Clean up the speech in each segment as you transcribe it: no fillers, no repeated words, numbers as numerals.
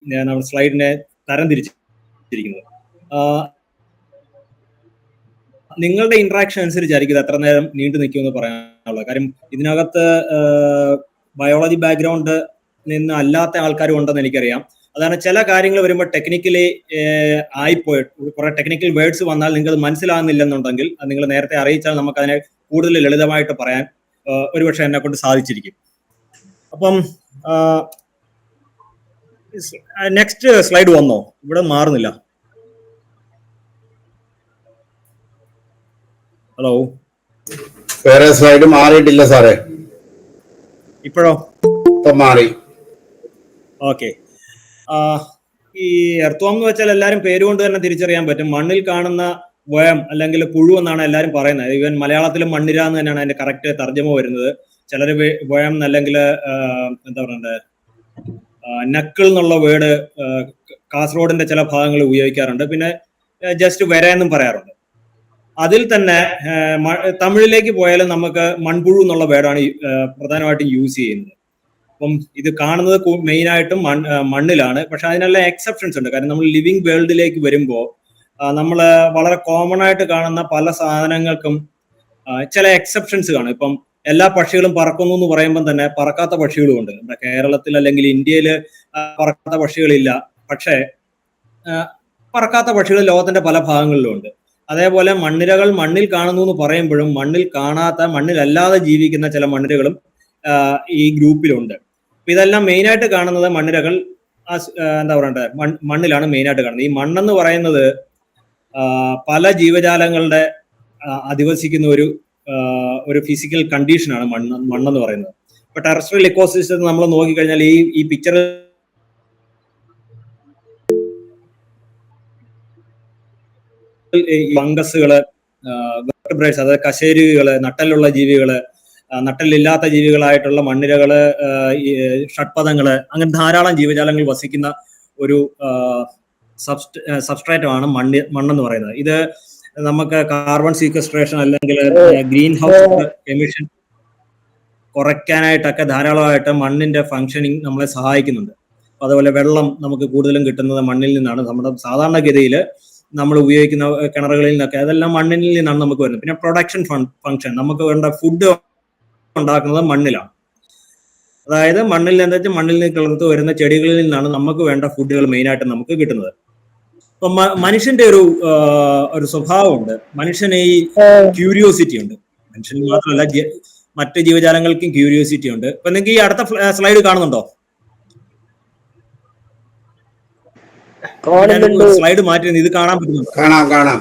നമ്മൾ സ്ലൈഡിനെ തരംതിരിച്ചിരിക്കുന്നത്. നിങ്ങളുടെ ഇന്ററാക്ഷൻ അനുസരിച്ചായിരിക്കും ഇത് എത്ര നേരം നീണ്ടു നിൽക്കുമെന്ന് പറയാനുള്ളത്. കാര്യം ഇതിനകത്ത് ബയോളജി ബാക്ക്ഗ്രൗണ്ട് നിന്ന് അല്ലാത്ത ആൾക്കാരും ഉണ്ടെന്ന് എനിക്കറിയാം. അതാണ് ചില കാര്യങ്ങൾ വരുമ്പോൾ ടെക്നിക്കലി ആയിപ്പോയിട്ട് കുറെ ടെക്നിക്കൽ വേർഡ്സ് വന്നാൽ നിങ്ങൾക്ക് അത് മനസ്സിലാകുന്നില്ലെന്നുണ്ടെങ്കിൽ അത് നിങ്ങൾ നേരത്തെ അറിയിച്ചാൽ നമുക്ക് അതിനെ കൂടുതൽ ലളിതമായിട്ട് പറയാൻ ഒരുപക്ഷെ എന്നെ കൊണ്ട് സാധിച്ചിരിക്കും. അപ്പം നെക്സ്റ്റ് സ്ലൈഡ് വന്നോ? ഇവിടെ മാറുന്നില്ല. ഹലോ, വേറെ സ്ലൈഡ് മാറിയിട്ടില്ല സാറേ. ഇപ്പോഴോ? മാറി. ഓക്കെ. ഈ എർത്തുവം എന്ന് വെച്ചാൽ എല്ലാവരും പേരുകൊണ്ട് തന്നെ തിരിച്ചറിയാൻ പറ്റും. മണ്ണിൽ കാണുന്ന വയം അല്ലെങ്കിൽ പുഴു എന്നാണ് എല്ലാവരും പറയുന്നത്. ഈവൻ മലയാളത്തിലും മണ്ണിര എന്ന് തന്നെയാണ് അതിന്റെ കറക്റ്റ് തർജ്ജമ വരുന്നത്. ചിലർ വയം അല്ലെങ്കിൽ എന്താ പറയണ്ടേ നക്കിൾ എന്നുള്ള വേർഡ് കാസർഗോഡിന്റെ ചില ഭാഗങ്ങളിൽ ഉപയോഗിക്കാറുണ്ട്. പിന്നെ ജസ്റ്റ് വര എന്നും പറയാറുണ്ട്. അതിൽ തന്നെ തമിഴിലേക്ക് പോയാലും നമുക്ക് മൺപുഴു എന്നുള്ള വേർഡാണ് പ്രധാനമായിട്ടും യൂസ് ചെയ്യുന്നത്. അപ്പം ഇത് കാണുന്നത് മെയിനായിട്ടും മണ്ണിലാണ്. പക്ഷെ അതിനെല്ലാം എക്സെപ്ഷൻസ് ഉണ്ട്. കാരണം നമ്മൾ ലിവിങ് വേൾഡിലേക്ക് വരുമ്പോൾ നമ്മൾ വളരെ കോമൺ ആയിട്ട് കാണുന്ന പല സാധനങ്ങൾക്കും ചില എക്സെപ്ഷൻസ് കാണും. ഇപ്പം എല്ലാ പക്ഷികളും പറക്കുന്നു എന്ന് പറയുമ്പോൾ തന്നെ പറക്കാത്ത പക്ഷികളും ഉണ്ട്. നമ്മുടെ കേരളത്തിൽ അല്ലെങ്കിൽ ഇന്ത്യയിൽ പറക്കാത്ത പക്ഷികളില്ല. പക്ഷേ പറക്കാത്ത പക്ഷികൾ ലോകത്തിന്റെ പല ഭാഗങ്ങളിലും ഉണ്ട്. അതേപോലെ മണ്ണിരകൾ മണ്ണിൽ കാണുന്നു എന്ന് പറയുമ്പോഴും മണ്ണിൽ കാണാത്ത, മണ്ണിലല്ലാതെ ജീവിക്കുന്ന ചില മണ്ണിരകളും ഈ ഗ്രൂപ്പിലുണ്ട്. അപ്പൊ ഇതെല്ലാം മെയിനായിട്ട് കാണുന്നത് മണ്ണിരകൾ എന്താ പറയണ്ടേ മണ്ണിലാണ് മെയിനായിട്ട് കാണുന്നത്. ഈ മണ്ണെന്ന് പറയുന്നത് പല ജീവജാലങ്ങളുടെ അധിവസിക്കുന്ന ഒരു ഫിസിക്കൽ കണ്ടീഷനാണ് മണ്ണെന്ന് പറയുന്നത്. ഇപ്പൊ ടെറസ്ട്രിയൽ ഇക്കോസിസ്റ്റം നമ്മൾ നോക്കിക്കഴിഞ്ഞാൽ ഈ പിക്ചർ ഫംഗസുകള്, വെർട്ടിബ്രേറ്റ്സ്, അതായത് കശേരുകികള്, നട്ടലുള്ള ജീവികള്, നട്ടലില്ലാത്ത ജീവികളായിട്ടുള്ള മണ്ണിരകള്, ഷഡ്പദങ്ങള്, അങ്ങനെ ധാരാളം ജീവജാലങ്ങൾ വസിക്കുന്ന ഒരു സബ്സ്ട്രേറ്റമാണ് മണ്ണെന്ന് പറയുന്നത്. ഇത് നമുക്ക് കാർബൺ സീക്വസ്ട്രേഷൻ അല്ലെങ്കിൽ ഗ്രീൻ ഹൗസ് എമിഷൻ കുറയ്ക്കാനായിട്ടൊക്കെ ധാരാളമായിട്ട് മണ്ണിന്റെ ഫങ്ഷനിങ് നമ്മളെ സഹായിക്കുന്നുണ്ട്. അതുപോലെ വെള്ളം നമുക്ക് കൂടുതലും കിട്ടുന്നത് മണ്ണിൽ നിന്നാണ്. നമ്മുടെ സാധാരണഗതിയിൽ നമ്മൾ ഉപയോഗിക്കുന്ന കിണറുകളിൽ നിന്നൊക്കെ അതെല്ലാം മണ്ണിൽ നിന്നാണ് നമുക്ക് വരുന്നത്. പിന്നെ പ്രൊഡക്ഷൻ ഫങ്ഷൻ, നമുക്ക് വേണ്ട ഫുഡ് ഉണ്ടാക്കുന്നത് മണ്ണിലാണ്. അതായത് മണ്ണിൽ നിന്ന് കിളർത്ത് വരുന്ന ചെടികളിൽ നിന്നാണ് നമുക്ക് വേണ്ട ഫുഡുകൾ മെയിനായിട്ട് നമുക്ക് കിട്ടുന്നത്. അപ്പൊ മനുഷ്യന്റെ ഒരു സ്വഭാവമുണ്ട്. മനുഷ്യന് ഈ ക്യൂരിയോസിറ്റി ഉണ്ട്. മനുഷ്യന് മാത്രമല്ല മറ്റ് ജീവജാലങ്ങൾക്കും ക്യൂരിയോസിറ്റി ഉണ്ട്. അപ്പൊ നിങ്ങൾക്ക് ഈ അടുത്ത സ്ലൈഡ് കാണുന്നുണ്ടോ? സ്ലൈഡ് മാറ്റി ഇത് കാണാൻ പറ്റുന്നുണ്ടോ? കാണാം.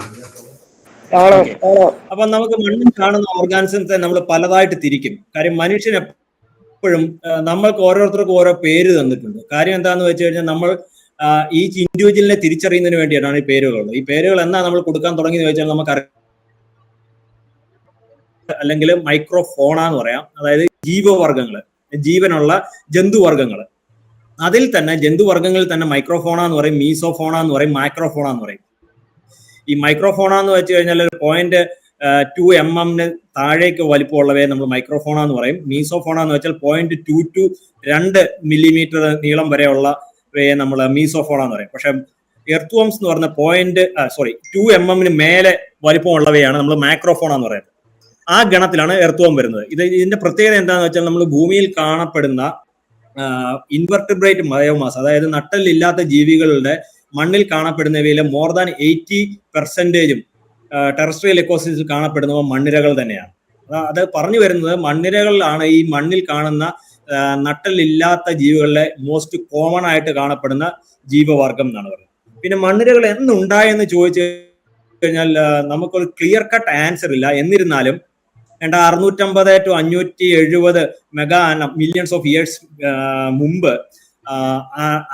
അപ്പൊ നമുക്ക് മണ്ണിൽ കാണുന്ന ഓർഗാനിസത്തെ നമ്മൾ പലതായിട്ട് തിരിക്കും. കാര്യം മനുഷ്യൻ എപ്പോഴും നമ്മൾക്ക് ഓരോരുത്തർക്കും ഓരോ പേര് തന്നിട്ടുണ്ട്. കാര്യം എന്താന്ന് വെച്ച് കഴിഞ്ഞാൽ നമ്മൾ ഈ ഇൻഡിവിജ്വലിനെ തിരിച്ചറിയുന്നതിന് വേണ്ടിയിട്ടാണ് ഈ പേരുകളുള്ളത്. ഈ പേരുകൾ എന്നാ നമ്മൾ കൊടുക്കാൻ തുടങ്ങിയെന്ന് വെച്ചാൽ നമുക്കറിയാം. അല്ലെങ്കിൽ മൈക്രോഫോണ എന്ന് പറയാം. അതായത് ജീവവർഗങ്ങള്, ജീവനുള്ള ജന്തുവർഗങ്ങള്. അതിൽ തന്നെ ജന്തുവർഗങ്ങളിൽ തന്നെ മൈക്രോഫോണ എന്ന് പറയും, മീസോഫോണ എന്ന് പറയും, മൈക്രോഫോണ എന്ന് പറയും. ഈ മൈക്രോഫോണ എന്ന് വെച്ച് കഴിഞ്ഞാൽ 0.2 mm താഴേക്ക് വലിപ്പമുള്ളവയെ നമ്മൾ മൈക്രോഫോണ എന്ന് പറയും. മീസോഫോണ എന്ന് വെച്ചാൽ 0.2 to 2 millimeter നീളം വരെയുള്ളവയെ നമ്മൾ മീസോഫോണ എന്ന് പറയും. പക്ഷെ എർത്തുവംസ് എന്ന് പറഞ്ഞ 2 mm മേലെ വലിപ്പമുള്ളവയാണ് നമ്മൾ മൈക്രോഫോണ എന്ന് പറയുന്നത്. ആ ഗണത്തിലാണ് എർത്തുവം വരുന്നത്. ഇതിന്റെ പ്രത്യേകത എന്താണെന്ന് വെച്ചാൽ നമ്മൾ ഭൂമിയിൽ കാണപ്പെടുന്ന ഇൻവെർട്ടിബ്രേറ്റ് ബയോമാസ്, അതായത് നട്ടലില്ലാത്ത ജീവികളുടെ മണ്ണിൽ കാണപ്പെടുന്നവയിലെ മോർ ദാൻ 80% ടെറസ്ട്രിയൽ എക്കോസിസ്റ്റത്തിൽ കാണപ്പെടുന്നവ മണ്ണിരകൾ തന്നെയാണ്. അത് പറഞ്ഞു വരുന്നത് മണ്ണിരകളിലാണ് ഈ മണ്ണിൽ കാണുന്ന നട്ടലില്ലാത്ത ജീവികളിലെ മോസ്റ്റ് കോമൺ ആയിട്ട് കാണപ്പെടുന്ന ജീവവർഗം എന്നാണ് പറയുന്നത്. പിന്നെ മണ്ണിരകൾ എന്നുണ്ടായെന്ന് ചോദിച്ചു കഴിഞ്ഞാൽ നമുക്കൊരു ക്ലിയർ കട്ട് ആൻസർ ഇല്ല. എന്നിരുന്നാലും 650 to 570 മില്യൺസ് ഓഫ് ഇയേഴ്സ് മുമ്പ്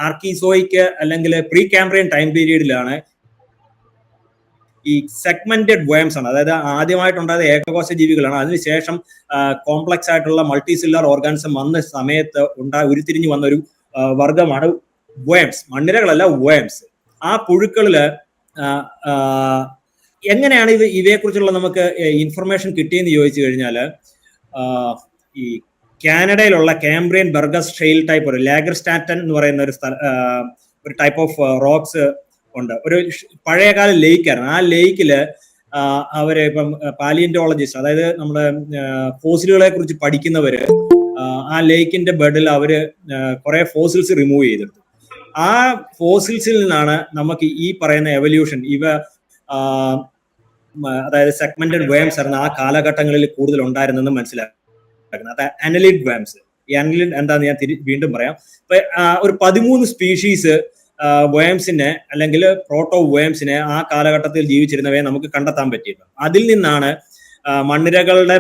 ആർക്കിസോയിക്ക് അല്ലെങ്കിൽ പ്രീ കാംബ്രിയൻ ടൈം പീരീഡിലാണ് ഈ സെഗ്മെന്റഡ് വേംസ് ആണ്. അതായത് ആദ്യമായിട്ടുണ്ടായത് ഏകകോശ ജീവികളാണ്. അതിനുശേഷം കോംപ്ലക്സ് ആയിട്ടുള്ള മൾട്ടിസില്ലർ ഓർഗാനിസം വന്ന സമയത്ത് ഉരുത്തിരിഞ്ഞു വന്ന ഒരു വർഗമാണ് വേംസ്. മണ്ണിരകളല്ല, വേംസ്. ആ പുഴുക്കളില് എങ്ങനെയാണ് ഇവയെക്കുറിച്ചുള്ള നമുക്ക് ഇൻഫർമേഷൻ കിട്ടിയെന്ന് ചോദിച്ചു കഴിഞ്ഞാൽ ഈ കാനഡയിലുള്ള കാംബ്രിയൻ ബർഗസ് ഷെയിൽ ടൈപ്പ് ഒരു ലാഗർസ്റ്റാറ്റൻ എന്ന് പറയുന്ന ഒരു ടൈപ്പ് ഓഫ് റോക്സ് ഉണ്ട്. ഒരു പഴയകാല ലേക്കായിരുന്നു. ആ ലേക്കില് അവര് ഇപ്പം പാലിയന്റോളജിസ്റ്റ്, അതായത് നമ്മുടെ ഫോസിലുകളെ കുറിച്ച് പഠിക്കുന്നവര് ആ ലേക്കിന്റെ ബെഡിൽ അവര് കുറെ ഫോസിൽസ് റിമൂവ് ചെയ്തെടുത്തു. ആ ഫോസിൽസിൽ നിന്നാണ് നമുക്ക് ഈ പറയുന്ന എവല്യൂഷൻ അതായത് സെഗ്മെന്റഡ് വേംസ് ആയിരുന്നു ആ കാലഘട്ടങ്ങളിൽ കൂടുതൽ ഉണ്ടായിരുന്നെന്ന് മനസ്സിലാക്കുന്നത്. അത് അനലിഡ് വേംസ്. ഈ അനലിഡ് എന്താന്ന് ഞാൻ വീണ്ടും പറയാം. ഒരു 13 സ്പീഷീസ് വേംസിനെ അല്ലെങ്കിൽ പ്രോട്ടോ വേംസിനെ ആ കാലഘട്ടത്തിൽ ജീവിച്ചിരുന്നവയെ നമുക്ക് കണ്ടെത്താൻ പറ്റിയിരുന്നു. അതിൽ നിന്നാണ് മണ്ണിരകളുടെ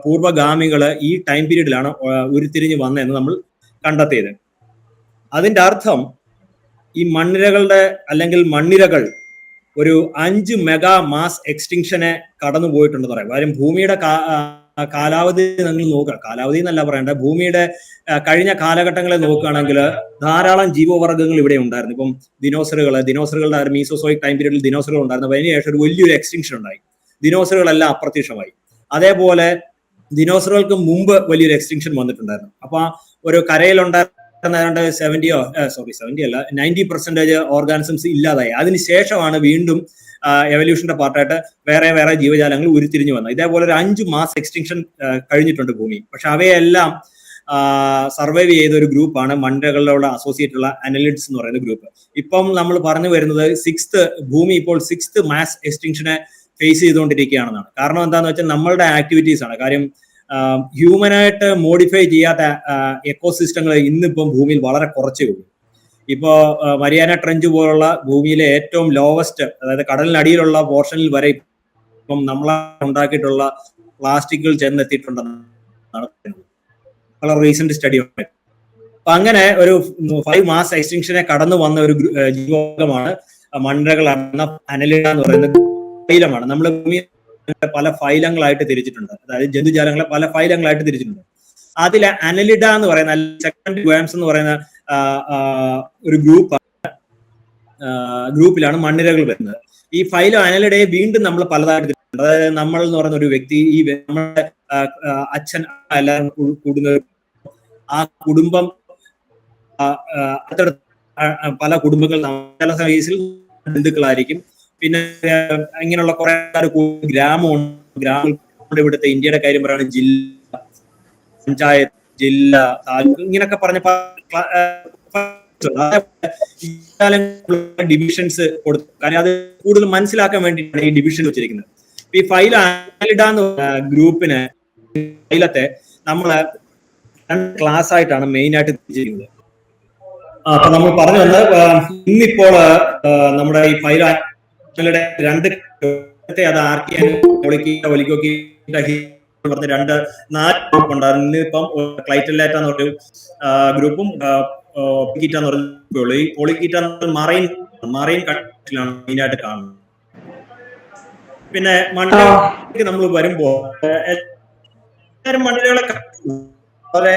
പൂർവ്വഗാമികള് ഈ ടൈം പീരീഡിലാണ് ഉരുത്തിരിഞ്ഞ് വന്നതെന്ന് നമ്മൾ കണ്ടെത്തിയത്. അതിന്റെ അർത്ഥം ഈ മണ്ണിരകളുടെ അല്ലെങ്കിൽ മണ്ണിരകൾ ഒരു 5 മെഗാ മാസ് എക്സ്റ്റിങ്ഷനെ കടന്നു പോയിട്ടുണ്ടെന്ന് പറയാം. കാര്യം ഭൂമിയുടെ കാലാവധി നിങ്ങൾ നോക്കുക, കാലാവധി എന്നല്ല പറയണ്ട, ഭൂമിയുടെ കഴിഞ്ഞ കാലഘട്ടങ്ങളെ നോക്കുകയാണെങ്കിൽ ധാരാളം ജീവവർഗ്ഗങ്ങൾ ഇവിടെ ഉണ്ടായിരുന്നു. ഇപ്പം ദിനോസറുകളുടെ മീസോസോയിക് ടൈം പീരീഡിൽ ദിനോസറുകൾ ഉണ്ടായിരുന്നു. അതിനുശേഷം ഒരു വലിയൊരു എക്സ്റ്റിങ്ഷൻ ഉണ്ടായി. ദിനോസറുകളെല്ലാം അപ്രത്യക്ഷമായി. അതേപോലെ ദിനോസറുകൾക്ക് മുമ്പ് വലിയൊരു എക്സ്റ്റിങ്ഷൻ വന്നിട്ടുണ്ടായിരുന്നു. അപ്പൊ ഒരു കരയിലുണ്ടായിരുന്ന 90% ഓർഗാനിസംസ് ഇല്ലാതായി. അതിനുശേഷമാണ് വീണ്ടും എവല്യൂഷന്റെ പാർട്ടായിട്ട് വേറെ വേറെ ജീവജാലങ്ങൾ ഉരുത്തിരിഞ്ഞു വന്നത്. ഇതേപോലെ ഒരു 5 മാസ് എക്സ്റ്റിങ്ഷൻ കഴിഞ്ഞിട്ടുണ്ട് ഭൂമി. പക്ഷെ അവയെല്ലാം സർവൈവ് ചെയ്ത ഒരു ഗ്രൂപ്പാണ് മണ്ണിരകളിലുള്ള അസോസിയേറ്റ് ഉള്ള അനലിഡ്സ് എന്ന് പറയുന്ന ഗ്രൂപ്പ്. ഇപ്പം നമ്മൾ പറഞ്ഞു വരുന്നത് ഭൂമി ഇപ്പോൾ 6th മാസ് എക്സ്റ്റിങ്ഷനെ ഫേസ് ചെയ്തുകൊണ്ടിരിക്കുകയാണെന്നാണ്. കാരണം എന്താണെന്ന് വെച്ചാൽ നമ്മളുടെ ആക്ടിവിറ്റീസ് ആണ്. കാര്യം ഹ്യൂമനായിട്ട് മോഡിഫൈ ചെയ്യാത്ത എക്കോസിസ്റ്റങ്ങൾ ഇന്നിപ്പം ഭൂമിയിൽ വളരെ കുറച്ചേ ഉള്ളൂ. ഇപ്പോ മരിയാന ട്രെഞ്ച് പോലുള്ള ഭൂമിയിലെ ഏറ്റവും ലോവസ്റ്റ്, അതായത് കടലിനടിയിലുള്ള പോർഷനിൽ വരെ ഇപ്പം നമ്മളെ ഉണ്ടാക്കിയിട്ടുള്ള പ്ലാസ്റ്റിക്കുകൾ ചെന്നെത്തിയിട്ടുണ്ടെന്നാണ് വളരെ റീസെന്റ് സ്റ്റഡി ഉണ്ട്. അപ്പൊ അങ്ങനെ ഒരു 5 മാസ് എക്സ്റ്റിങ്ഷനെ കടന്നു വന്ന ഒരു ജീവമാണ് മണ്ണിരകൾ അനലിഡ എന്ന് പറയുന്ന ഫൈലമാണ്. നമ്മൾ ഭൂമി പല ഫൈലങ്ങളായിട്ട് തിരിച്ചിട്ടുണ്ട്, അതായത് ജന്തുജാലങ്ങളെ പല ഫൈലങ്ങളായിട്ട് തിരിച്ചിട്ടുണ്ട്. അതിലെ അനലിഡ എന്ന് പറയുന്ന സെക്കൻഡ് വേംസ് എന്ന് പറയുന്ന ഒരു ഗ്രൂപ്പിലാണ് മണ്ണിരകൾ വരുന്നത്. ഈ ഫൈലം അനലിഡയെ വീണ്ടും നമ്മൾ പലതായിട്ട് തിരിച്ചിട്ടുണ്ട്. അതായത് നമ്മൾ എന്ന് പറയുന്ന ഒരു വ്യക്തി, ഈ നമ്മുടെ അച്ഛൻ എല്ലാവരും കൂടുന്ന ആ കുടുംബം, പല കുടുംബങ്ങൾ ചില കേസിൽ ബന്ധുക്കളായിരിക്കും. പിന്നെ ഇങ്ങനെയുള്ള കുറെ ഗ്രാമം ഇവിടുത്തെ ഇന്ത്യയുടെ കാര്യം പറയുകയാണെങ്കിൽ ജില്ല, പഞ്ചായത്ത്, ജില്ല, താലൂക്ക് ഇങ്ങനെയൊക്കെ പറഞ്ഞ ഡിവിഷൻസ് കൊടുത്തു. കാരണം അത് കൂടുതൽ മനസ്സിലാക്കാൻ വേണ്ടിയിട്ടാണ് ഈ ഡിവിഷൻ വെച്ചിരിക്കുന്നത്. ഈ ഫൈലം ഗ്രൂപ്പിന് ഫൈലത്തെ നമ്മള് 2 ക്ലാസ് ആയിട്ടാണ് മെയിൻ ആയിട്ട് തിരിച്ചിരിക്കുന്നത്. അപ്പൊ നമ്മൾ പറഞ്ഞു വന്നത് ഇന്നിപ്പോൾ നമ്മുടെ ഈ ഫൈലം 2 അത് ആർക്കിയാൻ പറഞ്ഞ 4 ഗ്രൂപ്പ് ഉണ്ടായിരുന്നു. ഇന്നിപ്പം ക്ലൈറ്റല്ലാറ്റ എന്ന് പറഞ്ഞ ഗ്രൂപ്പും പോളിക്കീറ്റ എന്ന് പറഞ്ഞുള്ളൂ. ഈ പോളിക്കീറ്റ മറൈൻ കൺട്രീസിലാണ് മെയിനായിട്ട് കാണുന്നത്. പിന്നെ മണ്ണിരക്ക് നമ്മൾ വരുമ്പോ മണ്ണിരകളെ വളരെ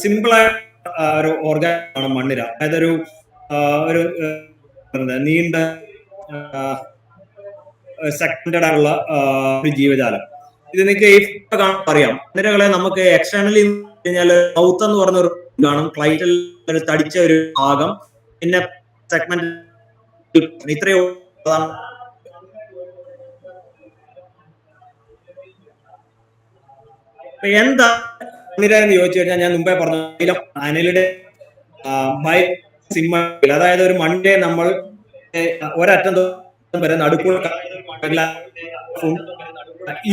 സിമ്പിളായ ഒരു ഓർഗാനാണ് മണ്ണിര. അതായത് ഒരു നീണ്ട സെക്കൻഡഡ് ആയിട്ടുള്ള ഒരു ജീവജാലം. ഇത് നിങ്ങൾക്ക് അറിയാം. മണ്ണിരകളെ നമുക്ക് എക്സ്റ്റേണലി കഴിഞ്ഞാൽ മൗത്ത് എന്ന് പറഞ്ഞ ഒരു കാണും, ക്ലൈറ്റൽ ഒരു തടിച്ച ഒരു ഭാഗം, പിന്നെ സെഗ്മെന്റ്, ഇത്രയോ എന്താ മണ്ണിര എന്ന് ചോദിച്ചു കഴിഞ്ഞാൽ ഞാൻ മുമ്പേ പറഞ്ഞ അനലിയുടെ അതായത് ഒരു മണ്ണിരെ നമ്മൾ ഒരറ്റം വരെ നടുക്കുള്ള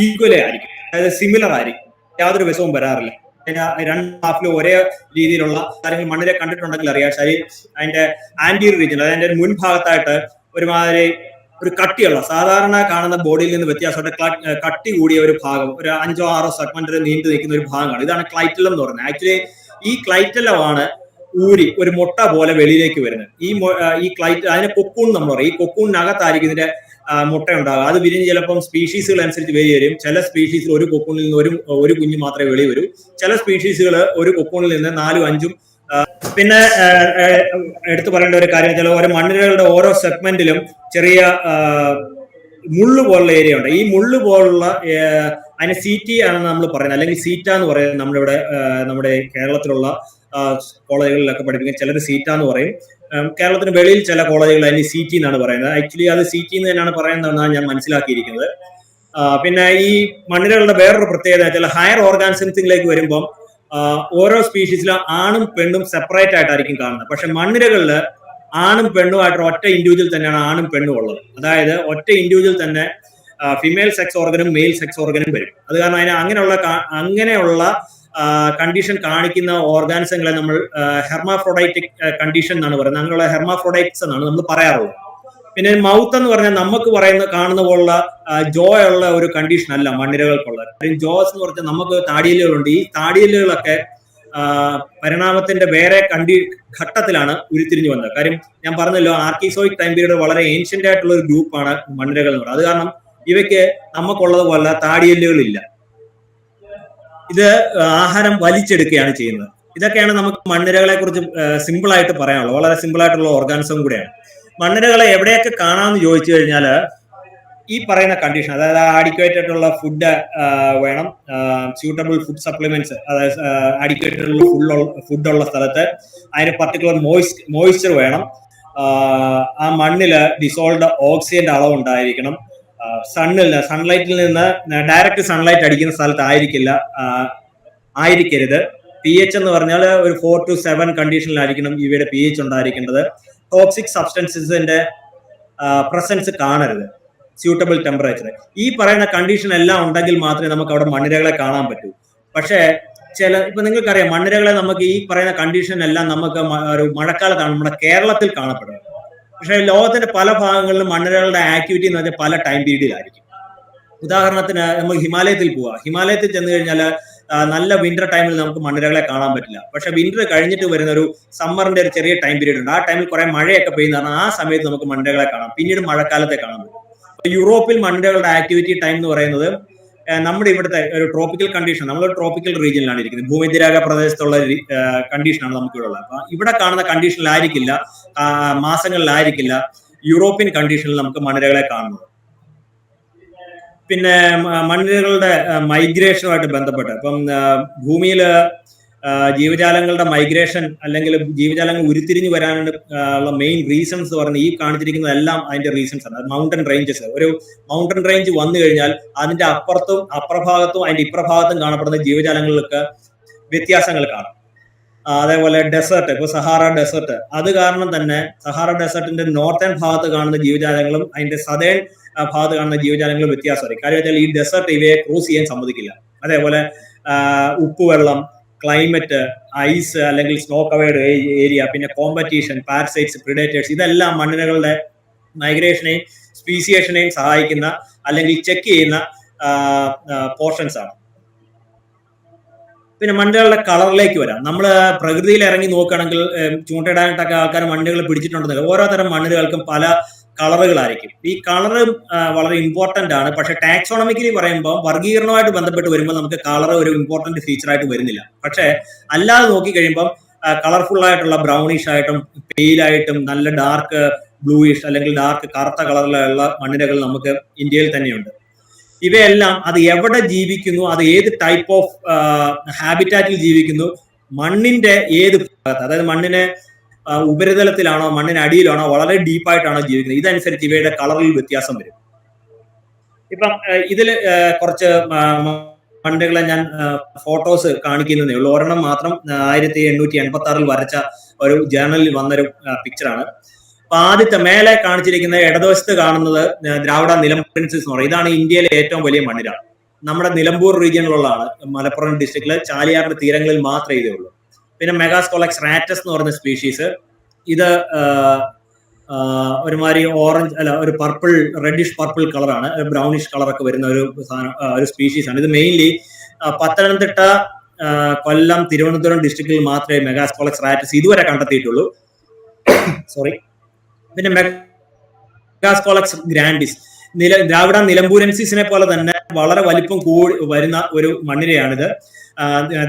ഈക്വലി ആയിരിക്കും, അതായത് സിമിലർ ആയിരിക്കും, യാതൊരു വിഷവും വരാറില്ല. 2 ഹാഫിലും ഒരേ രീതിയിലുള്ള കാര്യങ്ങൾ മണ്ണിരെ കണ്ടിട്ടുണ്ടെങ്കിൽ അറിയാം. ശരി, അതിന്റെ ആന്റീരിയർ റീജിയൻ, അതായത് അതിന്റെ മുൻഭാഗത്തായിട്ട് ഒരുമാതിരി ഒരു കട്ടിയുള്ള, സാധാരണ കാണുന്ന ബോഡിയിൽ നിന്ന് വ്യത്യാസമായിട്ട് കട്ടി കൂടിയ ഒരു ഭാഗം, ഒരു 5-6 സെഗ്മെന്റ് നീണ്ടു നിൽക്കുന്ന ഒരു ഭാഗമാണ്. ഇതാണ് ക്ലൈറ്റലം എന്ന് പറയുന്നത്. ആക്ച്വലി ഈ ക്ലൈറ്റലമാണ് ഊരി ഒരു മുട്ട പോലെ വെളിയിലേക്ക് വരുന്നത്. ഈ ക്ലൈറ്റ്, അതിനെ കൊക്കൂൺ നമ്മൾ പറയും. ഈ കൊക്കൂണിനകത്തായിരിക്കും ഇതിന്റെ മുട്ട ഉണ്ടാകുക. അത് വിരിഞ്ഞ് ചിലപ്പം സ്പീഷീസുകൾ അനുസരിച്ച് വരും. ചില സ്പീഷീസിൽ ഒരു കൊക്കൂണിൽ നിന്ന് ഒരു കുഞ്ഞ് മാത്രമേ വെളി വരൂ. ചില സ്പീഷീസുകൾ ഒരു കൊക്കൂണിൽ നിന്ന് 4-5. പിന്നെ എടുത്തു പറയേണ്ട ഒരു കാര്യം വെച്ചാൽ ഓരോ മണ്ണിരകളുടെ ഓരോ സെഗ്മെന്റിലും ചെറിയ മുള്ളു പോലുള്ള ഏരിയ ഉണ്ട്. ഈ മുള്ളു പോലുള്ള അതിനെ സീറ്റി ആണെന്ന് നമ്മൾ പറയുന്നത്, അല്ലെങ്കിൽ സീറ്റ എന്ന് പറയുന്നത് നമ്മുടെ കേരളത്തിലുള്ള കോളേജുകളിലൊക്കെ പഠിപ്പിക്കും. ചിലർ സീറ്റ എന്ന് പറയും. കേരളത്തിന് വെളിയിൽ ചില കോളേജുകൾ അതിന് സീറ്റി എന്നാണ് പറയുന്നത്. ആക്ച്വലി അത് സീറ്റി എന്ന് തന്നെയാണ് പറയുന്നതെന്നാണ് ഞാൻ മനസ്സിലാക്കിയിരിക്കുന്നത്. പിന്നെ ഈ മണ്ണിരകളുടെ വേറൊരു പ്രത്യേകത വെച്ചാൽ ഹയർ ഓർഗാനിസത്തിലേക്ക് വരുമ്പം ഓരോ സ്പീഷീസിലും ആണും പെണ്ണും സെപ്പറേറ്റ് ആയിട്ടായിരിക്കും കാണുന്നത്. പക്ഷെ മണ്ണിരകളിൽ ആണും പെണ്ണുമായിട്ട് ഒറ്റ ഇൻഡിവിജ്വൽ തന്നെയാണ് ആണും പെണ്ണും ഉള്ളത്. അതായത് ഒറ്റ ഇൻഡിവിജ്വൽ തന്നെ ഫിമെയിൽ സെക്സ് ഓർഗനും മെയിൽ സെക്സ് ഓർഗനും വരും. അത് കാരണം അതിന് അങ്ങനെയുള്ള കണ്ടീഷൻ കാണിക്കുന്ന ഓർഗാനിസങ്ങളെ നമ്മൾ ഹെർമാഫ്രോഡൈറ്റിക് കണ്ടീഷൻ എന്നാണ് പറയുന്നത്. അങ്ങനെയുള്ള ഹെർമാഫ്രോഡൈറ്റ്സ് എന്നാണ് നമ്മൾ പറയാറുള്ളത്. പിന്നെ മൗത്ത് എന്ന് പറഞ്ഞാൽ നമുക്ക് കാണുന്ന പോലുള്ള ജോ ഉള്ള ഒരു കണ്ടീഷൻ അല്ല മണ്ണിരകൾക്കുള്ളത്. കാര്യം ജോസ് എന്ന് പറഞ്ഞാൽ നമുക്ക് താടിയലുകളുണ്ട്. ഈ താടിയലുകളൊക്കെ പരിണാമത്തിന്റെ വേറെ ഘട്ടത്തിലാണ് ഉരുത്തിരിഞ്ഞു വന്നത്. കാര്യം ഞാൻ പറഞ്ഞല്ലോ, ആർക്കിസോയിക് ടൈം പീരീഡ് വളരെ ഏൻഷ്യന്റ് ആയിട്ടുള്ള ഒരു ഗ്രൂപ്പാണ് മണ്ണിരകൾ എന്ന് പറയുന്നത്. അത് കാരണം ഇവയ്ക്ക് നമുക്കുള്ളത് പോലെ താടിയല്ലുകളില്ല. ഇത് ആഹാരം വലിച്ചെടുക്കുകയാണ് ചെയ്യുന്നത്. ഇതൊക്കെയാണ് നമുക്ക് മണ്ണിരകളെ കുറിച്ച് സിമ്പിൾ ആയിട്ട് പറയാനുള്ളത്. വളരെ സിമ്പിൾ ആയിട്ടുള്ള ഓർഗാനിസം കൂടെയാണ്. മണ്ണിരകളെ എവിടെയൊക്കെ കാണാമെന്ന് ചോദിച്ചു കഴിഞ്ഞാൽ ഈ പറയുന്ന കണ്ടീഷൻ, അതായത് ആഡിക്വേറ്റ് ആയിട്ടുള്ള ഫുഡ് വേണം, സ്യൂട്ടബിൾ ഫുഡ് സപ്ലിമെന്റ്സ്, അതായത് ആഡിക്വേറ്റ് ആയിട്ടുള്ള ഫുഡുള്ള സ്ഥലത്ത് അതിന് പർട്ടിക്കുലർ മോയ്സ്ചർ വേണം. ആ മണ്ണില് ഡിസോൾഡ് ഓക്സിജന്റെ അളവ് ഉണ്ടായിരിക്കണം. സൺലൈറ്റിൽ നിന്ന് ഡയറക്റ്റ് സൺലൈറ്റ് അടിക്കുന്ന സ്ഥലത്ത് ആയിരിക്കരുത്. pH എന്ന് പറഞ്ഞാൽ ഒരു 4 to 7 കണ്ടീഷനിലായിരിക്കണം ഇവയുടെ pH ഉണ്ടായിരിക്കേണ്ടത്. ടോക്സിക് സബ്സ്റ്റൻസസിന്റെ പ്രസൻസ് കാണരുത്. Suitable temperature. ഈ പറയുന്ന കണ്ടീഷൻ എല്ലാം ഉണ്ടെങ്കിൽ മാത്രമേ നമുക്ക് അവിടെ മണ്ണിരകളെ കാണാൻ പറ്റൂ. പക്ഷേ ഇപ്പൊ നിങ്ങൾക്കറിയാം, മണ്ണിരകളെ നമുക്ക് ഈ പറയുന്ന കണ്ടീഷൻ എല്ലാം നമുക്ക് ഒരു മഴക്കാലത്താണ് നമ്മുടെ കേരളത്തിൽ കാണപ്പെടുന്നത്. പക്ഷേ ലോകത്തിന്റെ പല ഭാഗങ്ങളിലും മണ്ണിരകളുടെ ആക്ടിവിറ്റി എന്ന് പറഞ്ഞാൽ പല ടൈം പീരീഡിലായിരിക്കും. ഉദാഹരണത്തിന് നമുക്ക് ഹിമാലയത്തിൽ പോവാം. ഹിമാലയത്തിൽ ചെന്ന് കഴിഞ്ഞാൽ നല്ല വിന്റർ ടൈമിൽ നമുക്ക് മണ്ണിരകളെ കാണാൻ പറ്റില്ല. പക്ഷെ വിന്റർ കഴിഞ്ഞിട്ട് വരുന്ന ഒരു സമ്മറിന്റെ ഒരു ചെറിയ ടൈം പീരീഡ് ഉണ്ട്. ആ ടൈമിൽ കുറെ മഴയൊക്കെ പെയ്യുന്നതാണ്. ആ സമയത്ത് നമുക്ക് മണ്ണിരകളെ കാണാം. പിന്നീട് മഴക്കാലത്തെ കാണാൻ പറ്റും. യൂറോപ്പിൽ മണ്ണിരകളുടെ ആക്ടിവിറ്റി ടൈം എന്ന് പറയുന്നത് നമ്മുടെ ഇവിടുത്തെ ഒരു ട്രോപ്പിക്കൽ കണ്ടീഷൻ, നമ്മളൊരു ട്രോപ്പിക്കൽ റീജിയനിലാണ് ഇരിക്കുന്നത്. ഭൂമധ്യരേഖ പ്രദേശത്തുള്ള കണ്ടീഷനാണ് നമുക്ക് ഇവിടെ ഉള്ളത്. അപ്പൊ ഇവിടെ കാണുന്ന കണ്ടീഷനിലായിരിക്കില്ല, മാസങ്ങളിലായിരിക്കില്ല യൂറോപ്യൻ കണ്ടീഷനിൽ നമുക്ക് മണ്ണിരകളെ കാണുന്നത്. പിന്നെ മണ്ണിരകളുടെ മൈഗ്രേഷനുമായിട്ട് ബന്ധപ്പെട്ട് ഇപ്പം ഭൂമിയിൽ ജീവജാലങ്ങളുടെ മൈഗ്രേഷൻ അല്ലെങ്കിൽ ജീവജാലങ്ങൾ ഉരുത്തിരിഞ്ഞു വരാനുള്ള മെയിൻ റീസൺസ് പറയുന്നത് ഈ കാണിച്ചിരിക്കുന്നതെല്ലാം അതിന്റെ റീസൺസ് ആണ്. മൗണ്ടൻ റേഞ്ചസ്, ഒരു മൗണ്ടൻ റേഞ്ച് വന്നു കഴിഞ്ഞാൽ അതിന്റെ അപ്പുറഭാഗത്തും അതിന്റെ ഇപ്പുറഭാഗത്തും കാണപ്പെടുന്ന ജീവജാലങ്ങൾക്ക് വ്യത്യാസങ്ങൾ കാണും. അതേപോലെ ഡെസേർട്ട്, ഇപ്പൊ സഹാറ ഡെസേർട്ട്, അത് കാരണം തന്നെ സഹാറ ഡെസേർട്ടിന്റെ നോർത്തേൺ ഭാഗത്ത് കാണുന്ന ജീവജാലങ്ങളും അതിന്റെ സദേൺ ഭാഗത്ത് കാണുന്ന ജീവജാലങ്ങളും വ്യത്യാസമായിരിക്കും. കാര്യം വെച്ചാൽ ഈ ഡെസേർട്ട് ഇവയെ ക്രൂസ് ചെയ്യാൻ സമ്മതിക്കില്ല. അതേപോലെ ഉപ്പുവെള്ളം, ക്ലൈമറ്റ്, ഐസ് അല്ലെങ്കിൽ സ്നോ കവേർഡ് ഏരിയ, പിന്നെ കോമ്പറ്റീഷൻ, പാരസൈറ്റ്സ്, പ്രിഡേറ്റേഴ്സ്, ഇതെല്ലാം മണ്ണിരകളുടെ മൈഗ്രേഷനെയും സ്പീസിയേഷനെയും സഹായിക്കുന്ന അല്ലെങ്കിൽ ചെക്ക് ചെയ്യുന്ന പോർഷൻസ് ആണ്. പിന്നെ മണ്ണിരകളുടെ കളറിലേക്ക് വരാം. നമ്മൾ പ്രകൃതിയിൽ ഇറങ്ങി നോക്കുകയാണെങ്കിൽ ചൂണ്ടയിടാനായിട്ടൊക്കെ ആൾക്കാർ മണ്ണിരകൾ പിടിച്ചിട്ടുണ്ടെങ്കിൽ ഓരോ തരം മണ്ണിരകൾക്കും പല കളറുകളായിരിക്കും. ഈ കളറ് വളരെ ഇമ്പോർട്ടന്റ് ആണ്. പക്ഷെ ടാക്സോണമിക്കലി പറയുമ്പോൾ വർഗീകരണവുമായിട്ട് ബന്ധപ്പെട്ട് വരുമ്പോൾ നമുക്ക് കളർ ഒരു ഇമ്പോർട്ടന്റ് ഫീച്ചറായിട്ട് വരുന്നില്ല. പക്ഷെ അല്ലാതെ നോക്കി കഴിയുമ്പോൾ കളർഫുൾ ആയിട്ടുള്ള ബ്രൗണിഷ് ആയിട്ടും പെയിലായിട്ടും നല്ല ഡാർക്ക് ബ്ലൂയിഷ് അല്ലെങ്കിൽ ഡാർക്ക് കറുത്ത കളറിലുള്ള മണ്ണിരകൾ നമുക്ക് ഇന്ത്യയിൽ തന്നെയുണ്ട്. ഇവയെല്ലാം അത് എവിടെ ജീവിക്കുന്നു, അത് ഏത് ടൈപ്പ് ഓഫ് ഹാബിറ്റാറ്റിൽ ജീവിക്കുന്നു, മണ്ണിന്റെ ഏത് ഭാഗത്ത്, അതായത് മണ്ണിനെ ഉപരിതലത്തിലാണോ മണ്ണിന് അടിയിലാണോ വളരെ ഡീപ്പായിട്ടാണോ ജീവിക്കുന്നത്, ഇതനുസരിച്ച് ഇവയുടെ കളറിൽ വ്യത്യാസം വരും. ഇപ്പം ഇതിൽ കുറച്ച് മണ്ണിരകളെ ഞാൻ ഫോട്ടോസ് കാണിക്കുന്നതേ ഉള്ളൂ. ഒരെണ്ണം മാത്രം 1886 വരച്ച ഒരു ജേർണലിൽ വന്നൊരു പിക്ചറാണ്. അപ്പൊ ആദ്യത്തെ മേലെ കാണിച്ചിരിക്കുന്ന ഇടതുവശത്ത് കാണുന്നത് ദ്രാവിഡ നിലംബുരൻസിസ് എന്ന് പറയും. ഇതാണ് ഇന്ത്യയിലെ ഏറ്റവും വലിയ മണ്ണിര. നമ്മുടെ നിലമ്പൂർ റീജിയനിലുള്ളതാണ്. മലപ്പുറം ഡിസ്ട്രിക്റ്റിലെ ചാലിയാറിന്റെ തീരങ്ങളിൽ മാത്രമേ ഇതേ ഉള്ളൂ. പിന്നെ മെഗാസ്കോളക്സ് റാറ്റസ് എന്ന് പറയുന്ന സ്പീഷീസ്, ഇത് ഒരുമാതിരി ഓറഞ്ച് അല്ല ഒരു പർപ്പിൾ, റെഡിഷ് പർപ്പിൾ കളറാണ്, ബ്രൗണിഷ് കളറൊക്കെ വരുന്ന ഒരു സ്പീഷീസ് ആണ്. ഇത് മെയിൻലി പത്തനംതിട്ട, കൊല്ലം, തിരുവനന്തപുരം ഡിസ്ട്രിക്റ്റിൽ മാത്രമേ മെഗാസ്കോളക്സ് റാറ്റസ് ഇതുവരെ കണ്ടെത്തിയിട്ടുള്ളൂ. സോറി. പിന്നെ മെഗാസ്കോളക്സ് ഗ്രാൻഡിസ്, ദ്രാവിഡ നിലംബൂരൻസിസിനെ പോലെ തന്നെ വളരെ വലിപ്പം കൂടി വരുന്ന ഒരു മണ്ണിരയാണിത്,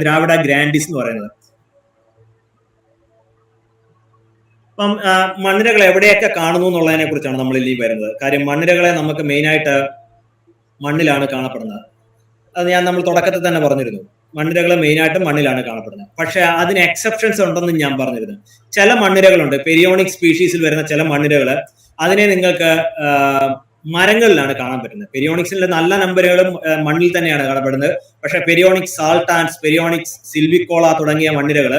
ദ്രാവിഡ ഗ്രാൻഡിസ് എന്ന് പറയുന്നത്. അപ്പം മണ്ണിരകൾ എവിടെയൊക്കെ കാണുന്നു എന്നുള്ളതിനെ കുറിച്ചാണ് നമ്മൾ ഇനി വരുന്നത്. കാര്യം മണ്ണിരകളെ നമുക്ക് മെയിനായിട്ട് മണ്ണിലാണ് കാണപ്പെടുന്നത്. അത് നമ്മൾ തുടക്കത്തിൽ തന്നെ പറഞ്ഞിരുന്നു. മണ്ണിരകൾ മെയിനായിട്ടും മണ്ണിലാണ് കാണപ്പെടുന്നത്. പക്ഷെ അതിന് എക്സെപ്ഷൻസ് ഉണ്ടെന്ന് ഞാൻ പറഞ്ഞിരുന്നു. ചില മണ്ണിരകളുണ്ട്, പെരിയോണിക് സ്പീഷീസിൽ വരുന്ന ചില മണ്ണിരകൾ, അതിനെ നിങ്ങൾക്ക് മരങ്ങളിലാണ് കാണാൻ പറ്റുന്നത്. പെരിയോണിക്സിലെ നല്ല നമ്പറുകളും മണ്ണിൽ തന്നെയാണ് കാണപ്പെടുന്നത്. പക്ഷെ പെരിയോണിക് സാൾട്ടാൻസ്, പെരിയോണിക് സിൽവിക്കോള തുടങ്ങിയ മണ്ണിരകൾ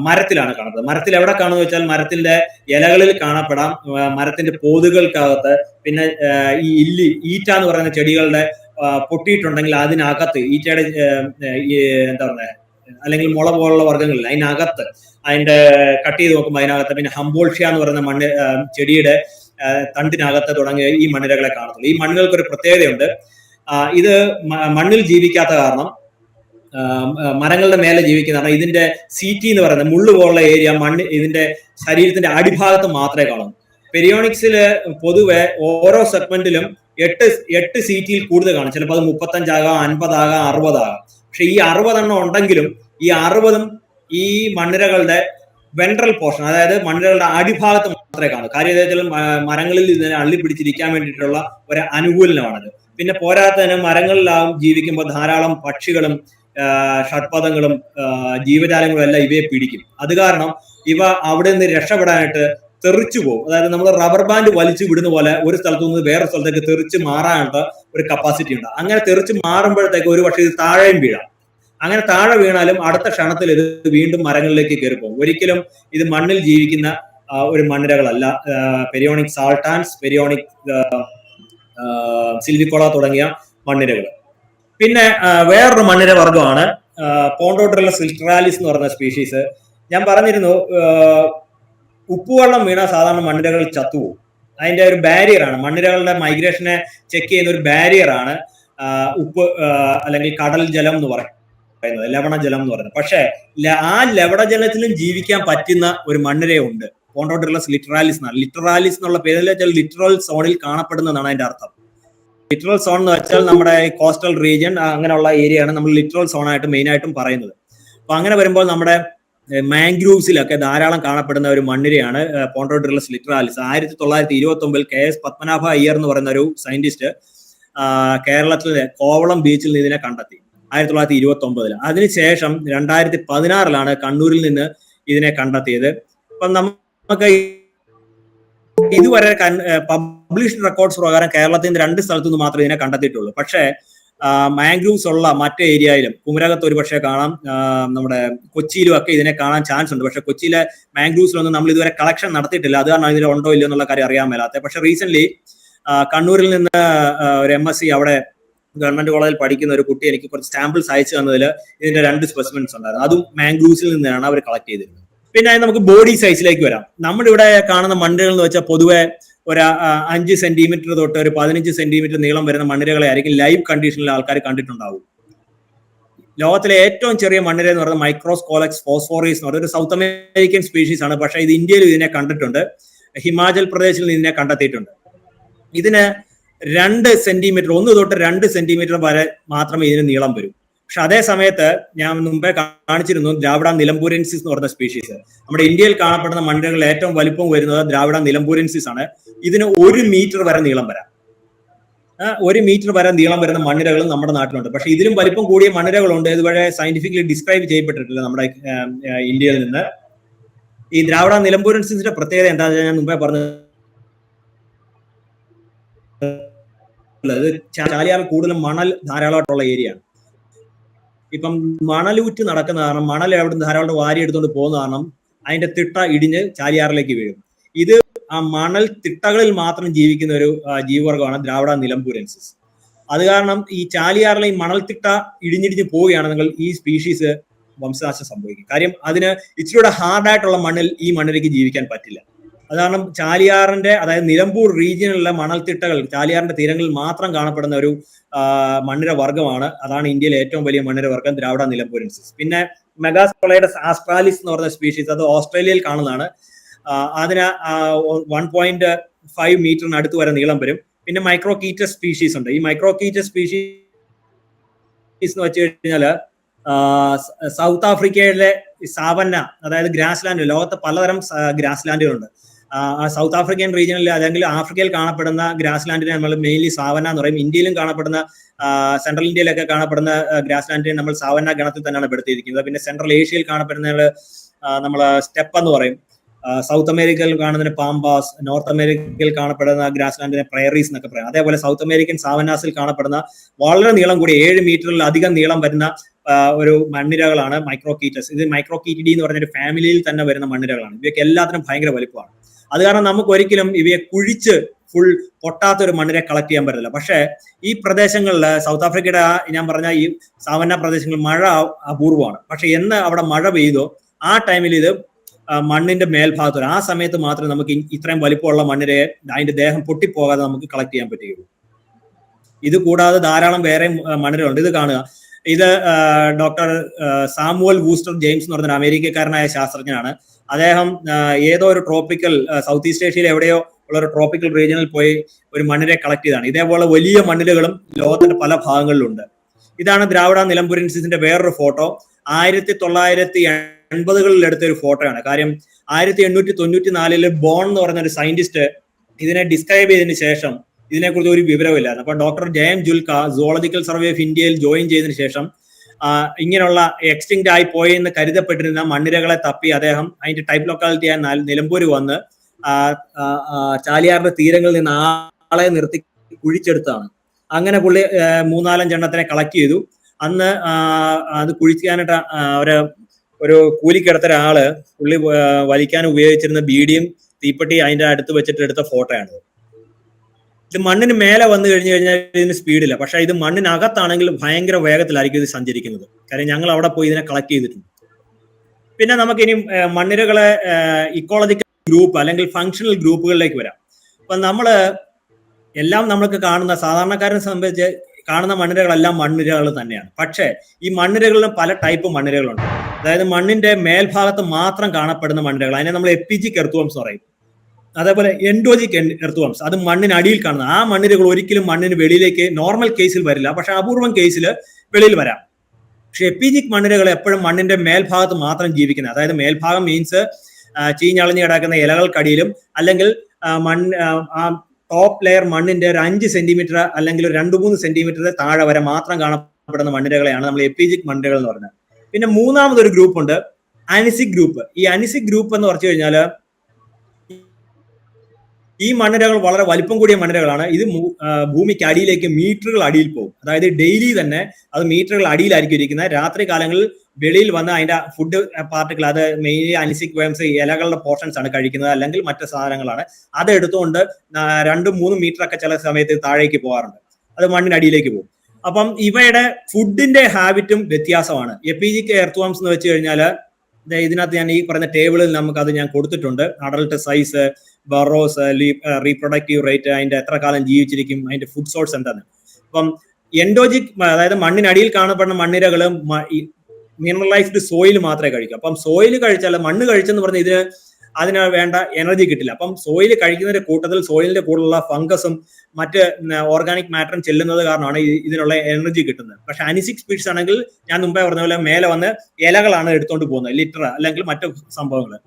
മരത്തിലാണ് കാണപ്പെടുന്നത്. മരത്തിൽ എവിടെ കാണുമെന്ന് വെച്ചാൽ മരത്തിന്റെ ഇലകളിൽ കാണപ്പെടാം, മരത്തിന്റെ പോതുകൾക്കകത്ത്, പിന്നെ ഈ ഈറ്റ എന്ന് പറയുന്ന ചെടികളുടെ പൊട്ടിയിട്ടുണ്ടെങ്കിൽ അതിനകത്ത്, ഈറ്റയുടെ എന്താ പറയുക, അല്ലെങ്കിൽ മുള പോലുള്ള വർഗ്ഗങ്ങളിൽ അതിനകത്ത്, അതിന്റെ കട്ട് ചെയ്ത് നോക്കുമ്പോൾ അതിനകത്ത്, പിന്നെ ഹംബോൾഷ്യ എന്ന് പറയുന്ന ചെടിയുടെ തണ്ടിനകത്ത് തുടങ്ങിയ ഈ മണ്ണിരകളെ കാണത്തുള്ളൂ. ഈ മണ്ണുകൾക്ക് ഒരു പ്രത്യേകതയുണ്ട്. ഇത് മണ്ണിൽ ജീവിക്കാത്ത കാരണം, മരങ്ങളുടെ മേലെ ജീവിക്കുന്നതാണ്. ഇതിന്റെ സീറ്റി എന്ന് പറയുന്നത് മുള്ളു പോലുള്ള ഏരിയ ഇതിന്റെ ശരീരത്തിന്റെ അടിഭാഗത്ത് മാത്രമേ കാണൂ. പെരിയോണിക്സില് പൊതുവെ ഓരോ സെഗ്മെന്റിലും 8 സീറ്റിൽ കൂടുതൽ കാണും. ചിലപ്പോൾ അത് 35 ആകാം, 50 ആകാം, 60 ആകാം. പക്ഷെ ഈ 60 എണ്ണം ഉണ്ടെങ്കിലും ഈ 60ഉം ഈ മണ്ണിരകളുടെ വെൻട്രൽ പോർഷൻ, അതായത് മണ്ണിരകളുടെ അടിഭാഗത്ത് മാത്രമേ കാണൂ. കാര്യം മരങ്ങളിൽ ഇതിനെ അള്ളിപ്പിടിച്ചിരിക്കാൻ വേണ്ടിയിട്ടുള്ള ഒരു അനുകൂലനമാണത്. പിന്നെ പോരാത്തതിന് മരങ്ങളിലാവും ജീവിക്കുമ്പോൾ ധാരാളം പക്ഷികളും ഷഡ്പദങ്ങളും ജീവജാലങ്ങളും എല്ലാം ഇവയെ പിടിക്കും. അത് കാരണം ഇവ അവിടെ നിന്ന് രക്ഷപ്പെടാനായിട്ട് തെറിച്ചു പോകും. അതായത് നമ്മൾ റബ്ബർ ബാൻഡ് വലിച്ചു വിടുന്ന പോലെ ഒരു സ്ഥലത്തു നിന്ന് വേറെ സ്ഥലത്തേക്ക് തെറിച്ച് മാറാനുള്ള ഒരു കപ്പാസിറ്റി ഉണ്ട്. അങ്ങനെ തെറിച്ച് മാറുമ്പോഴത്തേക്ക് ഒരു പക്ഷേ ഇത് താഴെയും വീഴാം. അങ്ങനെ താഴെ വീണാലും അടുത്ത ക്ഷണത്തിൽ ഇത് വീണ്ടും മരങ്ങളിലേക്ക് കയറിപ്പോകും. ഒരിക്കലും ഇത് മണ്ണിൽ ജീവിക്കുന്ന ഒരു മണ്ണിരകളല്ല. പെരിയോണിക് സാൾട്ടാൻസ്, പെരിയോണിക് സിൽവിക്കോള തുടങ്ങിയ മണ്ണിരകൾ. പിന്നെ വേറൊരു മണ്ണിര വർഗമാണ് പോണ്ടോട്രില്ലസ് ലിറ്ററാലിസ് എന്ന് പറയുന്ന സ്പീഷീസ്. ഞാൻ പറഞ്ഞിരുന്നു, ഉപ്പുവെള്ളം വീണ സാധാരണ മണ്ണിരകൾ ചത്തുപോകും. അതിന്റെ ഒരു ബാരിയറാണ്, മണ്ണിരകളുടെ മൈഗ്രേഷനെ ചെക്ക് ചെയ്യുന്ന ഒരു ബാരിയറാണ് ഉപ്പ് അല്ലെങ്കിൽ കടൽ ജലം എന്ന് പറയുന്നത്, ലവണജലം എന്ന് പറയുന്നത്. പക്ഷെ ആ ലവണജലത്തിലും ജീവിക്കാൻ പറ്റുന്ന ഒരു മണ്ണിരയുണ്ട്, പോണ്ടോട്രില്ലസ് ലിറ്ററാലിസ് എന്നാണ്. ലിറ്ററാലിസ് എന്നുള്ള പേരിൽ വെച്ചാൽ ലിറ്ററൽ സോണിൽ കാണപ്പെടുന്നതാണ് അതിന്റെ അർത്ഥം. ലിറ്ററൽ സോൺ എന്ന് വെച്ചാൽ നമ്മുടെ കോസ്റ്റൽ റീജിയൻ, അങ്ങനെയുള്ള ഏരിയയാണ് നമ്മൾ ലിറ്ററൽ സോൺ ആയിട്ട് മെയിൻ ആയിട്ടും പറയുന്നത്. അപ്പൊ അങ്ങനെ വരുമ്പോൾ നമ്മുടെ മാംഗ്രൂവ്സിലൊക്കെ ധാരാളം കാണപ്പെടുന്ന ഒരു മണ്ണിരയാണ് പോണ്ടോട്രില്ലസ് ലിറ്ററാലിസ്. 1929 KS പത്മനാഭ അയ്യർ എന്ന് പറയുന്ന ഒരു സയന്റിസ്റ്റ് കേരളത്തിലെ കോവളം ബീച്ചിൽ നിന്ന് ഇതിനെ കണ്ടെത്തി 1929. അതിനുശേഷം 2016 കണ്ണൂരിൽ നിന്ന് ഇതിനെ കണ്ടെത്തിയത്. അപ്പം നമുക്ക് ഇതുവരെ പബ്ലിഷ്ഡ് റെക്കോർഡ്സ് പ്രകാരം കേരളത്തിൽ നിന്ന് 2 സ്ഥലത്തു നിന്ന് മാത്രമേ ഇതിനെ കണ്ടെത്തിയിട്ടുള്ളൂ. പക്ഷേ മാംഗ്രൂവ്സ് ഉള്ള മറ്റു ഏരിയയിലും, കുമരകത്ത് ഒരുപക്ഷെ കാണാം, നമ്മുടെ കൊച്ചിയിലും ഒക്കെ ഇതിനെ കാണാൻ ചാൻസ് ഉണ്ട്. പക്ഷെ കൊച്ചിയിലെ മാംഗ്രൂവ്സിലൊന്നും നമ്മൾ ഇതുവരെ കളക്ഷൻ നടത്തിയിട്ടില്ല. അത് കാരണം ഇതിൽ ഉണ്ടോ ഇല്ലയോ എന്നുള്ള കാര്യം അറിയാൻ മേലാത്ത. പക്ഷെ റീസെന്റ് കണ്ണൂരിൽ നിന്ന് ഒരു MSc അവിടെ ഗവൺമെന്റ് കോളേജിൽ പഠിക്കുന്ന ഒരു കുട്ടി എനിക്ക് കുറച്ച് സാമ്പിൾസ് അയച്ചു തന്നതിൽ ഇതിന്റെ 2 സ്പെസിമെൻസ് ഉണ്ടായിരുന്നു. അതും മാംഗ്രൂവ്സിൽ നിന്നാണ് അവർ കളക്ട് ചെയ്തിരുന്നത്. പിന്നെ നമുക്ക് ബോഡി സൈസിലേക്ക് വരാം. നമ്മുടെ ഇവിടെ കാണുന്ന മണ്ണിരകൾ എന്ന് വെച്ചാൽ പൊതുവെ ഒരു 5 സെന്റിമീറ്റർ തൊട്ട് ഒരു 15 സെന്റിമീറ്റർ നീളം വരുന്ന മണ്ണിരകളെ ആയിരിക്കും ലൈവ് കണ്ടീഷനിൽ ആൾക്കാർ കണ്ടിട്ടുണ്ടാവും. ലോകത്തിലെ ഏറ്റവും ചെറിയ മണ്ണിര എന്ന് പറയുന്നത് മൈക്രോസ്കോലക്സ് ഫോസ്ഫോറീസ് എന്ന് പറയുന്നത് ഒരു സൗത്ത് അമേരിക്കൻ സ്പീഷീസ് ആണ്. പക്ഷേ ഇത് ഇന്ത്യയിൽ ഇതിനെ കണ്ടിട്ടുണ്ട്, ഹിമാചൽ പ്രദേശിൽ ഇതിനെ കണ്ടെത്തിയിട്ടുണ്ട്. ഇതിന് 2 സെന്റിമീറ്റർ, 1 തൊട്ട് 2 സെന്റിമീറ്റർ വരെ മാത്രമേ ഇതിന് നീളം വരൂ. പക്ഷെ അതേ സമയത്ത് ഞാൻ മുമ്പേ കാണിച്ചിരുന്നു ദ്രാവിഡ നിലംബൂരൻസിസ് എന്ന് പറയുന്ന സ്പീഷീസ്. നമ്മുടെ ഇന്ത്യയിൽ കാണപ്പെടുന്ന മണ്ണിരകളിൽ ഏറ്റവും വലിപ്പം വരുന്നത് ദ്രാവിഡ നിലംബൂരൻസിസ് ആണ്. ഇതിന് 1 മീറ്റർ വരെ നീളം വരാം. 1 മീറ്റർ വരെ നീളം വരുന്ന മണ്ണിരകളും നമ്മുടെ നാട്ടിലുണ്ട്. പക്ഷെ ഇതിലും വലിപ്പം കൂടിയ മണ്ണിരകളുണ്ട്, ഇതുവരെ സയന്റിഫിക്കലി ഡിസ്ക്രൈബ് ചെയ്യപ്പെട്ടിട്ടില്ല നമ്മുടെ ഇന്ത്യയിൽ നിന്ന്. ഈ ദ്രാവിഡ നിലംബൂരൻസിന്റെ പ്രത്യേകത എന്താണെന്ന് ഞാൻ മുമ്പേ പറഞ്ഞത്, ചാലിയാർ കൂടുതലും മണൽ ധാരാളമായിട്ടുള്ള ഏരിയ ആണ്. ഇപ്പം മണലൂറ്റ് നടക്കുന്ന കാരണം, മണൽ അവിടെ ധാരാളം വാരി എടുത്തുകൊണ്ട് പോകുന്ന കാരണം അതിന്റെ തിട്ട ഇടിഞ്ഞ് ചാലിയാറിലേക്ക് വീഴും. ഇത് ആ മണൽ തിട്ടകളിൽ മാത്രം ജീവിക്കുന്ന ഒരു ജീവവർഗമാണ് ദ്രാവിഡ നിലംബൂരൻസിസ്. അത് കാരണം ഈ ചാലിയാറിലെ ഈ മണൽത്തിട്ട ഇടിഞ്ഞിടിഞ്ഞ് പോവുകയാണെങ്കിൽ ഈ സ്പീഷീസ് വംശനാശം സംഭവിക്കും. കാര്യം അതിന് ഇച്ചിരിയുടെ ഹാർഡായിട്ടുള്ള മണ്ണിൽ ഈ മണ്ണിലേക്ക് ജീവിക്കാൻ പറ്റില്ല. അത് കാരണം ചാലിയാറിന്റെ, അതായത് നിലമ്പൂർ റീജിയനിലുള്ള മണൽത്തിട്ടകൾ ചാലിയാറിന്റെ തീരങ്ങളിൽ മാത്രം കാണപ്പെടുന്ന ഒരു മണ്ണിര വർഗ്ഗമാണ്. അതാണ് ഇന്ത്യയിലെ ഏറ്റവും വലിയ മണ്ണിര വർഗ്ഗം ദ്രാവിഡ നിലംബൂരൻസിസ്. പിന്നെ മെഗാസ്പൊളൈഡസ് ആസ്ട്രാലിസ് എന്ന് പറയുന്ന സ്പീഷീസ്, അത് ഓസ്ട്രേലിയയിൽ കാണുന്നതാണ്. അതിന് 1.5 മീറ്ററിന് അടുത്ത് വരെ നീളം വരും. പിന്നെ മൈക്രോകീറ്റസ് സ്പീഷീസ് ഉണ്ട്. ഈ മൈക്രോകീറ്റസ് സ്പീഷീസ് എന്ന് വെച്ച് കഴിഞ്ഞാല് സൗത്ത് ആഫ്രിക്കയിലെ സാവന്ന, അതായത് ഗ്രാസ് ലാൻഡ്, ലോകത്ത് പലതരം ഗ്രാസ് ലാൻഡുകളുണ്ട്. സൗത്ത് ആഫ്രിക്കൻ റീജിയനിൽ അല്ലെങ്കിൽ ആഫ്രിക്കയിൽ കാണപ്പെടുന്ന ഗ്രാസ് ലാൻഡിനെ നമ്മൾ മെയിൻലി സാവന എന്ന് പറയും. ഇന്ത്യയിലും കാണപ്പെടുന്ന സെൻട്രൽ ഇന്ത്യയിലൊക്കെ കാണപ്പെടുന്ന ഗ്രാസ് ലാൻഡിനെ നമ്മൾ സാവന ഗണത്തിൽ തന്നെയാണ് പെടുത്തിയിരിക്കുന്നത്. പിന്നെ സെൻട്രൽ ഏഷ്യയിൽ കാണപ്പെടുന്ന നമ്മൾ സ്റ്റെപ്പ് എന്ന് പറയും. സൗത്ത് അമേരിക്കയിൽ കാണുന്നതിന് പാമ്പാസ്, നോർത്ത് അമേരിക്കയിൽ കാണപ്പെടുന്ന ഗ്രാസ് ലാൻഡിനെ പ്രയറീസ് എന്നൊക്കെ പറയാം. അതേപോലെ സൗത്ത് അമേരിക്കൻ സാവനാസിൽ കാണപ്പെടുന്ന വളരെ നീളം കൂടി 7 മീറ്ററിൽ അധികം നീളം വരുന്ന ഒരു മണ്ണിരകളാണ് മൈക്രോകീറ്റസ്. ഇത് മൈക്രോകീറ്റിഡി എന്ന് പറഞ്ഞൊരു ഫാമിലിയിൽ തന്നെ വരുന്ന മണ്ണിരകളാണ്. ഇവയ്ക്ക് എല്ലാത്തിനും ഭയങ്കര വലിപ്പമാണ്. അത് കാരണം നമുക്ക് ഒരിക്കലും ഇവയെ കുഴിച്ച് ഫുൾ പൊട്ടാത്തൊരു മണ്ണിരെ കളക്ട് ചെയ്യാൻ പറ്റില്ല. പക്ഷേ ഈ പ്രദേശങ്ങളിൽ സൗത്ത് ആഫ്രിക്കയുടെ ഞാൻ പറഞ്ഞ ഈ സാവന്ന പ്രദേശങ്ങളിൽ മഴ അപൂർവമാണ്. പക്ഷെ എന്ന് അവിടെ മഴ പെയ്തോ ആ ടൈമിൽ ഇത് മണ്ണിന്റെ മേൽഭാഗത്ത് ആ സമയത്ത് മാത്രമേ നമുക്ക് ഇത്രയും വലിപ്പമുള്ള മണ്ണിരെ അതിന്റെ ദേഹം പൊട്ടിപ്പോകാതെ നമുക്ക് കളക്ട് ചെയ്യാൻ പറ്റുകയുള്ളൂ. ഇത് കൂടാതെ ധാരാളം വേറെ മണ്ണിരകളുണ്ട്. ഇത് കാണുക, ഇത് ഡോക്ടർ സാമുവൽ വൂസ്റ്റർ ജെയിംസ് എന്ന് പറഞ്ഞ അമേരിക്കക്കാരനായ ശാസ്ത്രജ്ഞനാണ്. അദ്ദേഹം ഏതോ ഒരു ട്രോപ്പിക്കൽ സൗത്ത് ഈസ്റ്റ് ഏഷ്യയിൽ എവിടെയോ ഉള്ള ഒരു ട്രോപ്പിക്കൽ റീജിയനിൽ പോയി ഒരു മണ്ണിരെ കളക്ട് ചെയ്താണ്. ഇതേപോലെ വലിയ മണ്ണിരകളും ലോകത്തിന്റെ പല ഭാഗങ്ങളിലുണ്ട്. ഇതാണ് ദ്രാവിഡ നിലംപുരൻസിന്റെ വേറൊരു ഫോട്ടോ. 1980കളിൽ എടുത്ത ഒരു ഫോട്ടോയാണ്. കാര്യം 1894 ബോൺ എന്ന് പറഞ്ഞ ഒരു സയന്റിസ്റ്റ് ഇതിനെ ഡിസ്ക്രൈബ് ചെയ്തതിനു ശേഷം ഇതിനെക്കുറിച്ച് ഒരു വിവരമില്ലായിരുന്നു. അപ്പൊ ഡോക്ടർ ജയം ജുൽക്ക സുവോളജിക്കൽ സർവേ ഓഫ് ഇന്ത്യയിൽ ജോയിൻ ചെയ്തതിനു ശേഷം ഇങ്ങനെയുള്ള എക്സ്റ്റിങ്ക്റ്റ് ആയി പോയി എന്ന് കരുതപ്പെട്ടിരുന്ന മണ്ണിരകളെ തപ്പി അദ്ദേഹം അതിന്റെ ടൈപ്പ് ലൊക്കാലിറ്റി ആയ നിലമ്പൂർ വന്ന് ചാലിയാറിന്റെ തീരങ്ങളിൽ നിന്ന് ആളെ നിർത്തി കുഴിച്ചെടുത്താണ്. അങ്ങനെ പുള്ളി 3-4 എണ്ണത്തിനെ കളക്ട് ചെയ്തു. അന്ന് അത് കുഴിക്കാനായിട്ട് ഒരു കൂലിക്കെടുത്ത ഒരാള് പുള്ളി വലിക്കാൻ ഉപയോഗിച്ചിരുന്ന ബീഡിയും തീപ്പെട്ടി അതിന്റെ അടുത്ത് വെച്ചിട്ട് എടുത്ത ഫോട്ടോയാണ്. ഇത് മണ്ണിന് മേലെ വന്നു കഴിഞ്ഞു കഴിഞ്ഞാൽ ഇതിന് സ്പീഡില്ല. പക്ഷെ ഇത് മണ്ണിനകത്താണെങ്കിൽ ഭയങ്കര വേഗത്തിലായിരിക്കും ഇത് സഞ്ചരിക്കുന്നത്. കാര്യം ഞങ്ങൾ അവിടെ പോയി ഇതിനെ കളക്ട് ചെയ്തിട്ടുണ്ട്. പിന്നെ നമുക്കിനി മണ്ണിരകളെ ഇക്കോളജിക്കൽ ഗ്രൂപ്പ് അല്ലെങ്കിൽ ഫങ്ഷണൽ ഗ്രൂപ്പുകളിലേക്ക് വരാം. അപ്പൊ നമ്മൾക്ക് കാണുന്ന സാധാരണക്കാരനെ സംബന്ധിച്ച് കാണുന്ന മണ്ണിരകളെല്ലാം മണ്ണിരകൾ തന്നെയാണ്. പക്ഷേ ഈ മണ്ണിരകളിലും പല ടൈപ്പ് മണ്ണിരകളുണ്ട്. അതായത് മണ്ണിന്റെ മേൽഭാഗത്ത് മാത്രം കാണപ്പെടുന്ന മണ്ണിരകൾ, അതിനെ നമ്മൾ എപ്പിജിക് എർത്തുവംസ് പറയും. അതേപോലെ എൻഡോജിക് എർത്തുവംസ്, അത് മണ്ണിനടിയിൽ കാണുന്ന ആ മണ്ണിരകൾ ഒരിക്കലും മണ്ണിന് വെളിയിലേക്ക് നോർമൽ കേസിൽ വരില്ല. പക്ഷെ അപൂർവം കേസിൽ വെളിയിൽ വരാം. പക്ഷെ എപ്പിജിക് മണ്ണിരകൾ എപ്പോഴും മണ്ണിന്റെ മേൽഭാഗത്ത് മാത്രം ജീവിക്കുന്നത്. അതായത് മേൽഭാഗം മീൻസ് ചീഞ്ഞളഞ്ഞ് കിടക്കുന്ന ഇലകൾക്കടിയിലും അല്ലെങ്കിൽ ടോപ്പ് ലെയർ മണ്ണിന്റെ ഒരു 5 സെന്റിമീറ്റർ അല്ലെങ്കിൽ ഒരു 2-3 സെന്റിമീറ്റർ താഴെ വരെ മാത്രം കാണപ്പെടുന്ന മണ്ണിരകളെയാണ് നമ്മൾ എപ്പിജിക് മണ്ണിരകൾ എന്ന് പറയുന്നത്. പിന്നെ മൂന്നാമതൊരു ഗ്രൂപ്പ് ഉണ്ട്, അനിസിക് ഗ്രൂപ്പ്. ഈ അനിസിക് ഗ്രൂപ്പ് എന്ന് പറഞ്ഞു കഴിഞ്ഞാൽ ഈ മണ്ണിരകൾ വളരെ വലിപ്പം കൂടിയ മണ്ണിരകളാണ്. ഇത് ഭൂമിക്ക് അടിയിലേക്ക് മീറ്ററുകൾ അടിയിൽ പോകും. അതായത് ഡെയിലി തന്നെ അത് മീറ്ററുകൾ അടിയിലായിരിക്കും ഇരിക്കുന്നത്. രാത്രി കാലങ്ങളിൽ വെളിയിൽ വന്ന് അതിന്റെ ഫുഡ് പാർട്ടിക്കിൾ, അത് മെയിൻലി അനിസിക് വേംസ് ഇലകളുടെ പോർഷൻസ് ആണ് കഴിക്കുന്നത്, അല്ലെങ്കിൽ മറ്റു സാധനങ്ങളാണ്. അത് എടുത്തുകൊണ്ട് 2-3 മീറ്റർ ഒക്കെ ചില സമയത്ത് താഴേക്ക് പോകാറുണ്ട്. അത് മണ്ണിനടിയിലേക്ക് പോകും. അപ്പം ഇവയുടെ ഫുഡിന്റെ ഹാബിറ്റും വ്യത്യാസമാണ്. എപ്പിജിക് എർത്തുവംസ് എന്ന് വെച്ച് കഴിഞ്ഞാൽ ഇതിനകത്ത് ഞാൻ ഈ പറഞ്ഞ ടേബിളിൽ നമുക്കത് ഞാൻ കൊടുത്തിട്ടുണ്ട്. Adult size, burrows, reproductive rate, അതിന്റെ എത്ര കാലം ജീവിച്ചിരിക്കും, അതിന്റെ ഫുഡ് സോഴ്സ് എന്താണ്. അപ്പം എൻഡോജിക്, അതായത് മണ്ണിനടിയിൽ കാണപ്പെടുന്ന മണ്ണിരകളും മിനറലൈസ്ഡ് സോയിൽ മാത്രമേ കഴിക്കൂ. അപ്പം സോയിൽ കഴിച്ചാൽ, മണ്ണ് കഴിച്ചെന്ന് പറഞ്ഞാൽ അതിന് വേണ്ട എനർജി കിട്ടില്ല. അപ്പം സോയിൽ കഴിക്കുന്നതിന്റെ കൂട്ടത്തിൽ സോയിലിന്റെ കൂടെയുള്ള ഫംഗസും മറ്റ് ഓർഗാനിക് മാറ്ററും ചെല്ലുന്നത് കാരണമാണ് ഇതിനുള്ള എനർജി കിട്ടുന്നത്. പക്ഷെ അനിസിക് സ്പീഷീസ് ആണെങ്കിൽ ഞാൻ മുമ്പേ പറഞ്ഞ പോലെ മേലെ വന്ന് ഇലകളാണ് എടുത്തുകൊണ്ട് പോകുന്നത്, ലിറ്റർ അല്ലെങ്കിൽ മറ്റു സംഭവങ്ങൾ.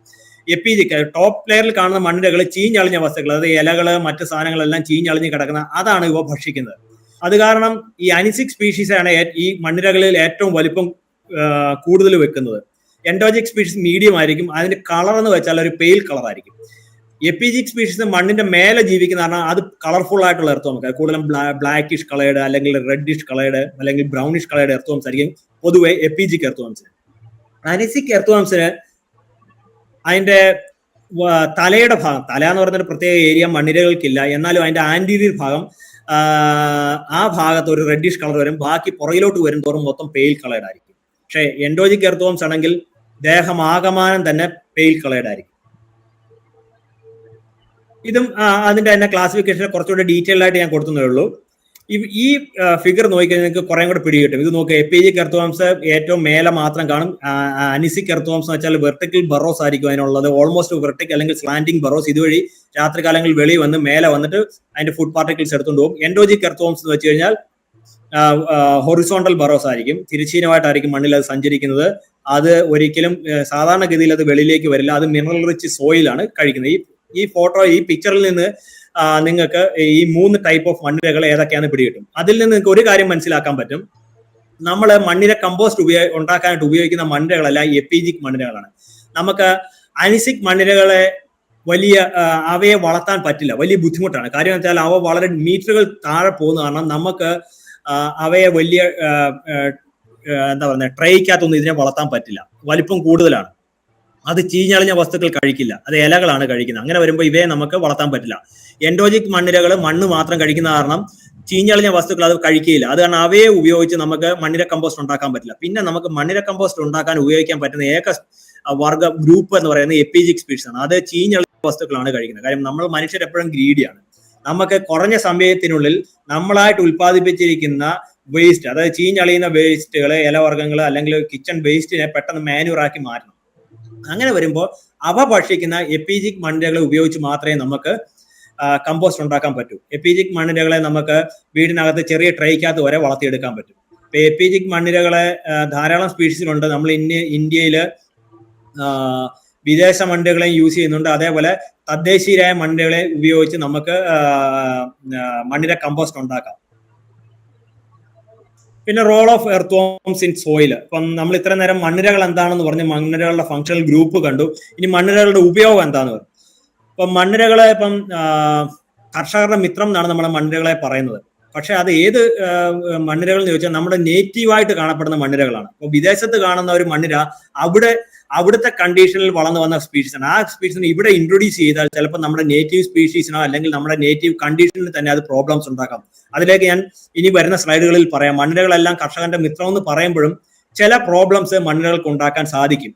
എപ്പിജിക് ടോപ്പ് ലെയറിൽ കാണുന്ന മണ്ണിരകൾ ചീഞ്ഞളിഞ്ഞ വസ്തുക്കൾ, അതായത് ഇലകള് മറ്റു സാധനങ്ങളെല്ലാം ചീഞ്ഞളിഞ്ഞ് കിടക്കുന്ന അതാണ് ഇവ ഭക്ഷിക്കുന്നത്. അത് കാരണം ഈ അനിസിക് സ്പീഷീസ് ആണ് ഈ മണ്ണിരകളിൽ ഏറ്റവും വലിപ്പം കൂടുതൽ വെക്കുന്നത്. എൻഡോജിക് സ്പീഷീസ് മീഡിയം ആയിരിക്കും. അതിന്റെ കളർ എന്ന് വെച്ചാൽ ഒരു പെയിൽ കളർ ആയിരിക്കും. എപ്പിജിക് സ്പീഷീസ് മണ്ണിന്റെ മേലെ ജീവിക്കുന്ന കാരണം അത് കളർഫുൾ ആയിട്ടുള്ള എർത്തോംസ്, കൂടുതലും ബ്ലാക്കിഷ് കളേർഡ് അല്ലെങ്കിൽ റെഡിഷ് കളേർഡ് അല്ലെങ്കിൽ ബ്രൗണിഷ് കളേർഡ് എർത്തോംസ് ആയിരിക്കും പൊതുവെ എപ്പിജിക് എർത്തോംസിന്. അനിസിക് എർത്തോംസിന് അതിന്റെ തലയുടെ ഭാഗം, തല എന്ന് പറയുന്ന ഒരു പ്രത്യേക ഏരിയ മണ്ണിരകൾക്കില്ല. എന്നാലും അതിന്റെ ആന്റീരിയർ ഭാഗം, ആ ഭാഗത്ത് ഒരു റെഡിഷ് കളർ വരും. ബാക്കി പുറകിലോട്ട് വരും തോറും മൊത്തം പെയിൽ കളേർഡ് ആയിരിക്കും. പക്ഷെ എൻഡോജിക് എർത്തോംസ് ആണെങ്കിൽ ദേഹം ആകമാനം തന്നെ പെയിൽ കളേർഡ് ആയിരിക്കും. ഇതും അതിന്റെ തന്നെ ക്ലാസിഫിക്കേഷൻ കുറച്ചുകൂടെ ഡീറ്റെയിൽ ആയിട്ട് ഞാൻ കൊടുത്തേ ഉള്ളൂ. ഈ ഫിഗർ നോക്കിക്കഴിഞ്ഞാൽ നിങ്ങൾക്ക് കുറെ കൂടെ പിടികിട്ടും. ഇത് നോക്കുക, എപ്പിജിക് എർത്തോംസ് ഏറ്റവും മേലെ മാത്രം കാണും. അനിസിക് എർത്തോംസ് എന്ന് വെച്ചാൽ വെർട്ടിക്കൽ ബറോസ് ആയിരിക്കും അതിനുള്ളത്, ഓൾമോസ്റ്റ് വെർട്ടിക്കൽ അല്ലെങ്കിൽ സ്ലാന്റിംഗ് ബറോസ്. ഇതുവഴി രാത്രി കാലങ്ങളിൽ വെളി വന്ന് മേലെ വന്നിട്ട് അതിന്റെ ഫുഡ് പാർട്ടിക്കിൾസ് എടുത്തുകൊണ്ട് പോകും. എൻഡോജിക് എർത്തോംസ് എന്ന് വെച്ച് കഴിഞ്ഞാൽ ഹൊറിസോണ്ടൽ ബറോസ് ആയിരിക്കും, തിരശ്ചീനമായിട്ടായിരിക്കും മണ്ണിൽ അത് സഞ്ചരിക്കുന്നത്. അത് ഒരിക്കലും സാധാരണഗതിയിൽ അത് വെളിയിലേക്ക് വരില്ല. അത് മിനറൽ റിച്ച് സോയിലാണ് കഴിക്കുന്നത്. ഈ ഈ പിക്ചറിൽ നിന്ന് നിങ്ങൾക്ക് ഈ 3 ടൈപ്പ് ഓഫ് മണ്ണിരകൾ ഏതൊക്കെയാണെന്ന് പിടികിട്ടും. അതിൽ നിന്ന് നിങ്ങൾക്ക് ഒരു കാര്യം മനസ്സിലാക്കാൻ പറ്റും. നമ്മൾ മണ്ണിര കമ്പോസ്റ്റ് ഉണ്ടാക്കാനായിട്ട് ഉപയോഗിക്കുന്ന മണ്ണിരകളല്ല എപ്പിജിക് മണ്ണിരകളാണ്. നമുക്ക് അനിസിക് മണ്ണിരകളെ അവയെ വളർത്താൻ പറ്റില്ല, വലിയ ബുദ്ധിമുട്ടാണ്. കാര്യം വെച്ചാൽ അവ വളരെ മീറ്ററുകൾ താഴെ പോകുന്ന കാരണം നമുക്ക് അവയെ വലിയ ട്രേക്കകത്തൊന്നും ഇതിനെ വളർത്താൻ പറ്റില്ല. വലിപ്പം കൂടുതലാണ്. അത് ചീഞ്ഞളിഞ്ഞ വസ്തുക്കൾ കഴിക്കില്ല, അത് ഇലകളാണ് കഴിക്കുന്നത്. അങ്ങനെ വരുമ്പോൾ ഇവയെ നമുക്ക് വളർത്താൻ പറ്റില്ല. എൻഡോജിക് മണ്ണിരകൾ മണ്ണ് മാത്രം കഴിക്കുന്ന കാരണം ചീഞ്ഞളിഞ്ഞ വസ്തുക്കൾ അത് കഴിക്കുകയില്ല. അത് കാരണം അവയെ ഉപയോഗിച്ച് നമുക്ക് മണ്ണിര കമ്പോസ്റ്റ് ഉണ്ടാക്കാൻ പറ്റില്ല. പിന്നെ നമുക്ക് മണ്ണിര കമ്പോസ്റ്റ് ഉണ്ടാക്കാൻ ഉപയോഗിക്കാൻ പറ്റുന്ന ഏക വർഗ ഗ്രൂപ്പ് എന്ന് പറയുന്നത് എപ്പിജിക് സ്പീഷീസ് ആണ്. അത് ചീഞ്ഞളിഞ്ഞ വസ്തുക്കളാണ് കഴിക്കുന്നത്. കാര്യം നമ്മൾ മനുഷ്യർ എപ്പോഴും ഗ്രീഡിയാണ്. നമുക്ക് കുറഞ്ഞ സമയത്തിനുള്ളിൽ നമ്മളായിട്ട് ഉൽപ്പാദിപ്പിച്ചിരിക്കുന്ന വേസ്റ്റ്, അതായത് ചീഞ്ഞളിയുന്ന വേസ്റ്റുകൾ, ഇലവർഗ്ഗങ്ങൾ അല്ലെങ്കിൽ കിച്ചൺ വേസ്റ്റിനെ പെട്ടെന്ന് മാനുവറാക്കി മാറ്റണം. അങ്ങനെ വരുമ്പോൾ അവ ഭക്ഷിക്കുന്ന എപ്പിജിക് മണ്ണിരകളെ ഉപയോഗിച്ച് മാത്രമേ നമുക്ക് കമ്പോസ്റ്റ് ഉണ്ടാക്കാൻ പറ്റൂ. എപ്പിജിക് മണ്ണിരകളെ നമുക്ക് വീടിനകത്ത് ചെറിയ ട്രേക്കകത്ത് വരെ വളർത്തിയെടുക്കാൻ പറ്റും. ഇപ്പൊ എപ്പിജിക് മണ്ണിരകളെ ധാരാളം സ്പീഷീസിലുണ്ട്. നമ്മൾ ഇന്ത്യയിൽ വിദേശ മണ്ണിരകളെയും യൂസ് ചെയ്യുന്നുണ്ട്. അതേപോലെ തദ്ദേശീയരായ മണ്ണിരകളെ ഉപയോഗിച്ച് നമുക്ക് മണ്ണിര കമ്പോസ്റ്റ് ഉണ്ടാക്കാം. പിന്നെ റോൾ ഓഫ് എർത്ത്വോംസ് ഇൻ സോയിൽ. ഇപ്പം നമ്മൾ ഇത്ര നേരം മണ്ണിരകൾ എന്താണെന്ന് പറഞ്ഞ് മണ്ണിരകളുടെ ഫങ്ഷണൽ ഗ്രൂപ്പ് കണ്ടു. ഇനി മണ്ണിരകളുടെ ഉപയോഗം എന്താന്ന് പറഞ്ഞു. ഇപ്പം മണ്ണിരകളെ കർഷകരുടെ മിത്രം എന്നാണ് നമ്മളെ മണ്ണിരകളെ പറയുന്നത്. പക്ഷെ അത് ഏത് മണ്ണിരകൾ എന്ന് ചോദിച്ചാൽ നമ്മുടെ നേറ്റീവായിട്ട് കാണപ്പെടുന്ന മണ്ണിരകളാണ്. അപ്പൊ വിദേശത്ത് കാണുന്ന ഒരു മണ്ണിര അവിടുത്തെ കണ്ടീഷനിൽ വളർന്നു വന്ന സ്പീഷീസാണ്. ആ സ്പീഷീസിനെ ഇവിടെ ഇൻട്രൊഡ്യൂസ് ചെയ്താൽ ചിലപ്പോൾ നമ്മുടെ നേറ്റീവ് സ്പീഷീസിനോ അല്ലെങ്കിൽ നമ്മുടെ നേറ്റീവ് കണ്ടീഷനിൽ തന്നെ അത് പ്രോബ്ലംസ് ഉണ്ടാക്കാം. അതിലേക്ക് ഞാൻ ഇനി വരുന്ന സ്ലൈഡുകളിൽ പറയാം. മണ്ണിരകളെല്ലാം കർഷകന്റെ മിത്രം എന്ന് പറയുമ്പോഴും ചില പ്രോബ്ലംസ് മണ്ണിരകൾക്ക് ഉണ്ടാക്കാൻ സാധിക്കും.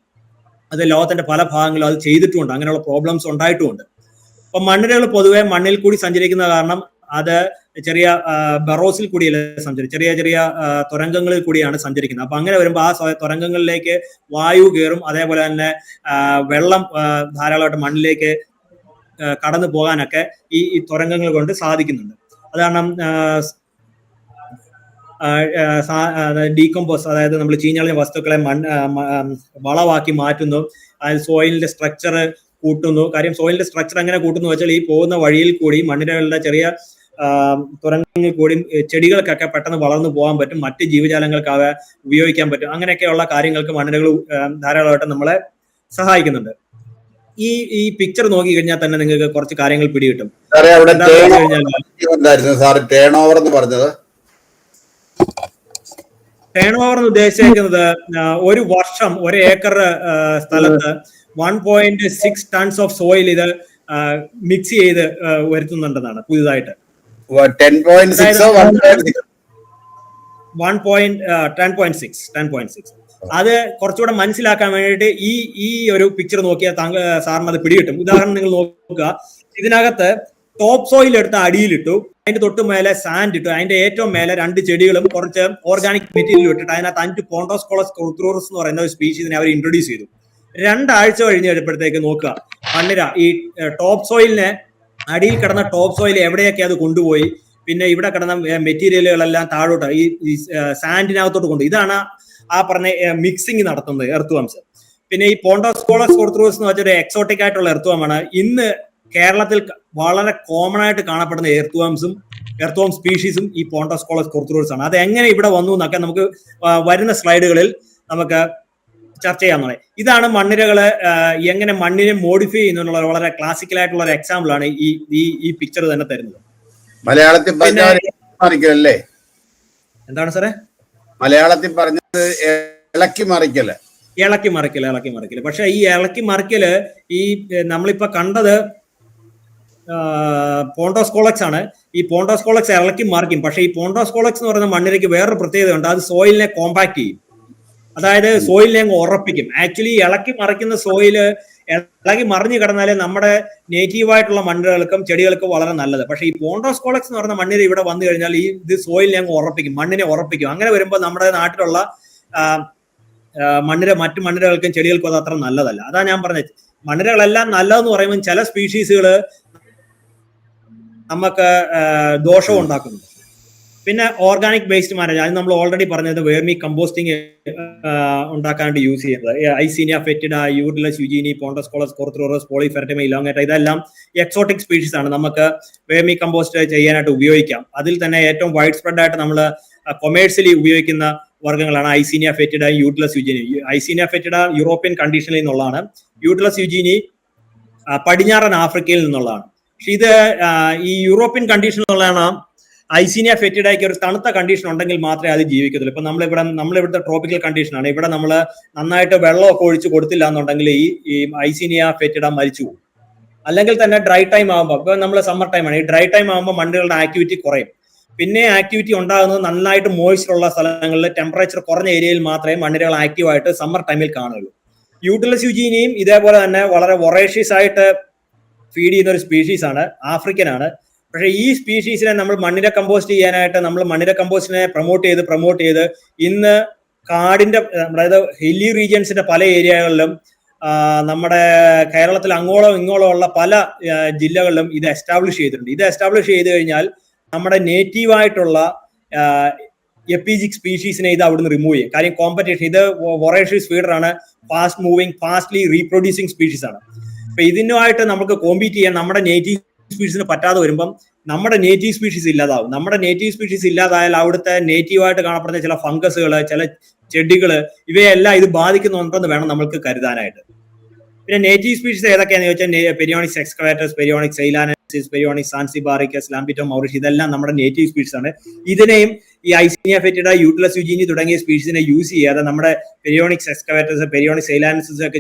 അത് ലോകത്തിന്റെ പല ഭാഗങ്ങളും അത് ചെയ്തിട്ടുമുണ്ട്, അങ്ങനെയുള്ള പ്രോബ്ലംസ് ഉണ്ടായിട്ടുമുണ്ട്. അപ്പൊ മണ്ണിരകൾ പൊതുവെ മണ്ണിൽ കൂടി സഞ്ചരിക്കുന്ന കാരണം അത് ചെറിയ ബറോസിൽ കൂടിയല്ല സഞ്ചരിക്കും, ചെറിയ ചെറിയ തുരങ്കങ്ങളിൽ കൂടിയാണ് സഞ്ചരിക്കുന്നത്. അപ്പൊ അങ്ങനെ വരുമ്പോൾ ആ തുരങ്കങ്ങളിലേക്ക് വായു കയറും. അതേപോലെ തന്നെ വെള്ളം ധാരാളമായിട്ട് മണ്ണിലേക്ക് കടന്നു പോകാനൊക്കെ ഈ തുരങ്കങ്ങൾ കൊണ്ട് സാധിക്കുന്നുണ്ട്. അത് കാരണം ഡീകമ്പോസ്, അതായത് നമ്മൾ ചീഞ്ഞളിഞ്ഞ വസ്തുക്കളെ വളമാക്കി മാറ്റുന്നു. അതായത് സോയിലിന്റെ സ്ട്രക്ചർ കൂട്ടുന്നു. കാര്യം സോയിലിന്റെ സ്ട്രക്ചർ എങ്ങനെ കൂട്ടുന്നു വെച്ചാൽ ഈ പോകുന്ന വഴിയിൽ കൂടി മണ്ണിരകളുടെ ചെറിയ തുരങ്കങ്ങളിൽ കൂടി ചെടികൾക്കൊക്കെ പെട്ടെന്ന് വളർന്നു പോകാൻ പറ്റും, മറ്റ് ജീവജാലങ്ങൾക്ക് അവ ഉപയോഗിക്കാൻ പറ്റും. അങ്ങനെയൊക്കെയുള്ള കാര്യങ്ങൾക്ക് മണ്ണിരകൾ ധാരാളമായിട്ട് നമ്മളെ സഹായിക്കുന്നുണ്ട്. ഈ പിക്ചർ നോക്കി കഴിഞ്ഞാൽ തന്നെ നിങ്ങൾക്ക് കുറച്ച് കാര്യങ്ങൾ പിടികിട്ടും. ടേൺ ഓവർ എന്ന് ഉദ്ദേശിക്കുന്നത് ഒരു വർഷം 1 ഏക്കർ സ്ഥലത്ത് 1.6 ടൺസ് ഓഫ് സോയിൽ ഇത് മിക്സ് ചെയ്ത് വരുത്തുന്നുണ്ടെന്നാണ് പുതിയതായിട്ട്. 10.6. അത് കുറച്ചുകൂടെ മനസ്സിലാക്കാൻ വേണ്ടിയിട്ട് ഈ ഒരു പിക്ചർ നോക്കിയാൽ സാറിന് അത് പിടികിട്ടും. ഉദാഹരണം നിങ്ങൾ നോക്കുക, ഇതിനകത്ത് ടോപ്പ് സോയിൽ എടുത്ത് അടിയിലിട്ടു, അതിന്റെ തൊട്ട് മേലെ സാൻഡ് ഇട്ടു, അതിന്റെ ഏറ്റവും മേലെ 2 ചെടികളും കുറച്ച് ഓർഗാനിക് മെറ്റീരിയൽ ഇട്ടിട്ട് അതിനകത്ത് 5 പോണ്ടോസ്കോളസ് ക്രൂത്തൂറസ് എന്ന് പറയുന്ന ഒരു സ്പീഷീസിനെ അവർ ഇൻട്രൊഡ്യൂസ് ചെയ്തു. 2 ആഴ്ച കഴിഞ്ഞ് കഴിയുമ്പോഴത്തേക്ക് നോക്കുക, മണ്ണിര ഈ ടോപ്പ് സോയിലിനെ അടിയിൽ കിടന്ന ടോപ്പ് സോയിൽ എവിടെയൊക്കെ അത് കൊണ്ടുപോയി, പിന്നെ ഇവിടെ കിടന്ന മെറ്റീരിയലുകളെല്ലാം താഴോട്ട് ഈ സാൻഡിനകത്തോട്ട് കൊണ്ടുപോയി. ഇതാണ് ആ പറഞ്ഞ മിക്സിങ് നടത്തുന്നത് എർത്ത്വാംസ്. പിന്നെ ഈ പോണ്ടോസ്കോളസ് ക്രൂത്തൂറസ് എന്ന് വെച്ചൊരു എക്സോട്ടിക് ആയിട്ടുള്ള എർത്ത്വാമാണ്. ഇന്ന് കേരളത്തിൽ വളരെ കോമൺ ആയിട്ട് കാണപ്പെടുന്ന എർത്ത്വാം സ്പീഷീസും ഈ പോണ്ടോസ്കോളസ് ക്രൂത്തൂറസ് ആണ്. അത് എങ്ങനെ ഇവിടെ വന്നു എന്നൊക്കെ നമുക്ക് വരുന്ന സ്ലൈഡുകളിൽ നമുക്ക് ചർച്ച ചെയ്യാവുന്നതാണ്. ഇതാണ് മണ്ണിരകള് എങ്ങനെ മണ്ണിനെ മോഡിഫൈ ചെയ്യുന്നുള്ള വളരെ ക്ലാസിക്കൽ ആയിട്ടുള്ള ഒരു എക്സാമ്പിൾ ആണ് ഈ പിക്ചർ തന്നെ തരുന്നത്. മലയാളത്തിൽ എന്താണ് സാറേ മലയാളത്തിൽ പറഞ്ഞത്? ഇളക്കി മറിക്കല്. പക്ഷെ ഈ ഇളക്കി മറിക്കല് ഈ നമ്മളിപ്പോ കണ്ടത് പോണ്ടോസ്കോളക്സ് ആണ്. ഈ പോണ്ടോസ്കോളക്സ് ഇളക്കി മറിക്കും. പക്ഷെ ഈ പോണ്ടോസ്കോളക്സ് എന്ന് പറയുന്ന മണ്ണിരയ്ക്ക് വേറൊരു പ്രത്യേകതയുണ്ട്, അത് സോയിലിനെ കോമ്പാക്ട് ചെയ്യും. അതായത് സോയിലിനെ അങ്ങ് ഉറപ്പിക്കും. ആക്ച്വലി ഇളക്കി മറിക്കുന്ന സോയില് ഇളകി മറിഞ്ഞു കിടന്നാലേ നമ്മുടെ നേറ്റീവായിട്ടുള്ള മണ്ണിരകൾക്കും ചെടികൾക്കും വളരെ നല്ലത്. പക്ഷെ ഈ പോണ്ടോസ്കോളക്സ് എന്ന് പറയുന്ന മണ്ണിര ഇവിടെ വന്നു കഴിഞ്ഞാൽ ഇത് സോയിലിനെ അങ്ങ് ഉറപ്പിക്കും, മണ്ണിനെ ഉറപ്പിക്കും. അങ്ങനെ വരുമ്പോൾ നമ്മുടെ നാട്ടിലുള്ള മറ്റു മണ്ണിരകൾക്കും ചെടികൾക്കും അത് അത്ര നല്ലതല്ല. അതാ ഞാൻ പറഞ്ഞത്, മണ്ണിരകളെല്ലാം നല്ലതെന്ന് പറയുമ്പോൾ ചില സ്പീഷീസുകൾ നമുക്ക് ദോഷവും ഉണ്ടാക്കുന്നുണ്ട്. പിന്നെ ഓർഗാനിക് വേസ്റ്റ് മാനേജ്മെന്റ്, അത് നമ്മൾ ഓൾറെഡി പറഞ്ഞത് വേർമി കമ്പോസ്റ്റിംഗ് ഉണ്ടാക്കാനായിട്ട് യൂസ് ചെയ്യുന്നത്. ഐസീനിയ ഫെറ്റിഡ, യൂറിലസ് യുജീനി, പോണ്ടസ്കോളസ്, കോർത്തുറോറസ്, പോളിഫെർട്ടിമ, ഇലോങ്ങേറ്റ, ഇതെല്ലാം എക്സോട്ടിക് സ്പീഷീസ് ആണ്. നമുക്ക് വേർമി കമ്പോസ്റ്റ് ചെയ്യാനായിട്ട് ഉപയോഗിക്കാം. അതിൽ തന്നെ ഏറ്റവും വൈഡ് സ്പ്രെഡ് ആയിട്ട് നമ്മൾ കൊമേഴ്സ്യലി ഉപയോഗിക്കുന്ന വർഗ്ഗങ്ങളാണ് ഐസീനിയ ഫെറ്റിഡ, യൂട്ടിലസ് യുജീനി. ഐസീനിയ ഫെറ്റിഡ യൂറോപ്യൻ കണ്ടീഷനിൽ നിന്നുള്ളതാണ്. യൂട്ടിലസ് യുജീനി പടിഞ്ഞാറൻ ആഫ്രിക്കയിൽ നിന്നുള്ളതാണ്. പക്ഷെ ഇത് ഈ യൂറോപ്യൻ കണ്ടീഷനിലുള്ളതാണ്. ഐസീനിയ ഫെറ്റിഡയ്ക്ക് ഒരു തണുത്ത കണ്ടീഷൻ ഉണ്ടെങ്കിൽ മാത്രമേ അത് ജീവിക്കത്തുള്ളൂ. ഇപ്പൊ നമ്മളിവിടുത്തെ ട്രോപ്പിക്കൽ കണ്ടീഷനാണ്. ഇവിടെ നമ്മൾ നന്നായിട്ട് വെള്ളമൊക്കെ ഒഴിച്ച് കൊടുത്തില്ല എന്നുണ്ടെങ്കിൽ ഈ ഐസീനിയ ഫെറ്റിഡ മരിച്ചു പോകും. അല്ലെങ്കിൽ തന്നെ ഡ്രൈ ടൈം ആകുമ്പോൾ, ഇപ്പൊ നമ്മൾ സമ്മർ ടൈമാണ്, ഈ ഡ്രൈ ടൈം ആകുമ്പോൾ മണ്ണുകളുടെ ആക്ടിവിറ്റി കുറയും. പിന്നെ ആക്ടിവിറ്റി ഉണ്ടാകുന്നത് നന്നായിട്ട് മോയ്സ്ചർ ഉള്ള സ്ഥലങ്ങളിൽ, ടെമ്പറേച്ചർ കുറഞ്ഞ ഏരിയയിൽ മാത്രമേ മണ്ണിരകൾ ആക്റ്റീവായിട്ട് സമ്മർ ടൈമിൽ കാണുള്ളൂ. യൂട്ടിലസ് യുജീനിയും ഇതേപോലെ തന്നെ വളരെ വൊറേഷ്യസ് ആയിട്ട് ഫീഡ് ചെയ്യുന്ന ഒരു സ്പീഷീസ് ആണ്, ആഫ്രിക്കൻ ആണ്. പക്ഷേ ഈ സ്പീഷീസിനെ നമ്മൾ മണ്ണിര കമ്പോസ്റ്റ് ചെയ്യാനായിട്ട് നമ്മൾ മണ്ണിര കമ്പോസ്റ്റിനെ പ്രൊമോട്ട് ചെയ്ത് ഇന്ന് കാടിന്റെ, അതായത് ഹില്ലി റീജിയൻസിന്റെ പല ഏരിയകളിലും നമ്മുടെ കേരളത്തിൽ അങ്ങോളം ഇങ്ങോളം ഉള്ള പല ജില്ലകളിലും ഇത് എസ്റ്റാബ്ലിഷ് ചെയ്തിട്ടുണ്ട്. ഇത് എസ്റ്റാബ്ലിഷ് ചെയ്ത് കഴിഞ്ഞാൽ നമ്മുടെ നേറ്റീവായിട്ടുള്ള എപ്പിജിക് സ്പീഷീസിനെ ഇത് അവിടുന്ന് റിമൂവ് ചെയ്യും. കാര്യം കോമ്പറ്റീഷൻ, ഇത് വൊറേഷ്യസ് ഫീഡറാണ്, fast moving, fastly reproducing species ആണ്. അപ്പൊ ഇതിനുമായിട്ട് നമുക്ക് കോമ്പീറ്റ് ചെയ്യാൻ നമ്മുടെ നേറ്റീവ് സ്പീഷീസിന് പറ്റാതെ വരുമ്പം നമ്മുടെ നേറ്റീവ് സ്പീഷീസ് ഇല്ലാതാവും. നമ്മുടെ നേറ്റീവ് സ്പീഷീസ് ഇല്ലാതായാൽ അവിടുത്തെ നേറ്റീവായിട്ട് കാണപ്പെടുന്ന ചില ഫംഗസുകൾ, ചില ചെടികള്, ഇവയെല്ലാം ഇത് ബാധിക്കുന്നുണ്ടെന്ന് വേണം നമ്മൾക്ക് കരുതാനായിട്ട്. പിന്നെ നേറ്റീവ് സ്പീഷീസ് ഏതൊക്കെയാണെന്ന് ചോദിച്ചാൽ പെരിയോണിക്സ് എക്സ്കവേറ്റസ്, പെരിയോണിക്സ് സൈലാനൻസിസ്, പെരിയോണിക്സ് സാൻസിബാറിക്കസ്, ലാംബിറ്റോ മൗറിഷ്, ഇതെല്ലാം നമ്മുടെ നേറ്റീവ് സ്പീഷീസ് ആണ്. ഇതിനെയും ഈ ഐസീനിയ ഫെറ്റിഡ, യൂട്ടിലസ് യുജീനി തുടങ്ങിയ സ്പീഷീസിനെ യൂസ് ചെയ്യാതെ നമ്മുടെ പെരിയോണിക്സ് എക്സ്കവേറ്റസ്, പെരിയോണിക്സ് സൈലാനൻസിസ് ഒക്കെ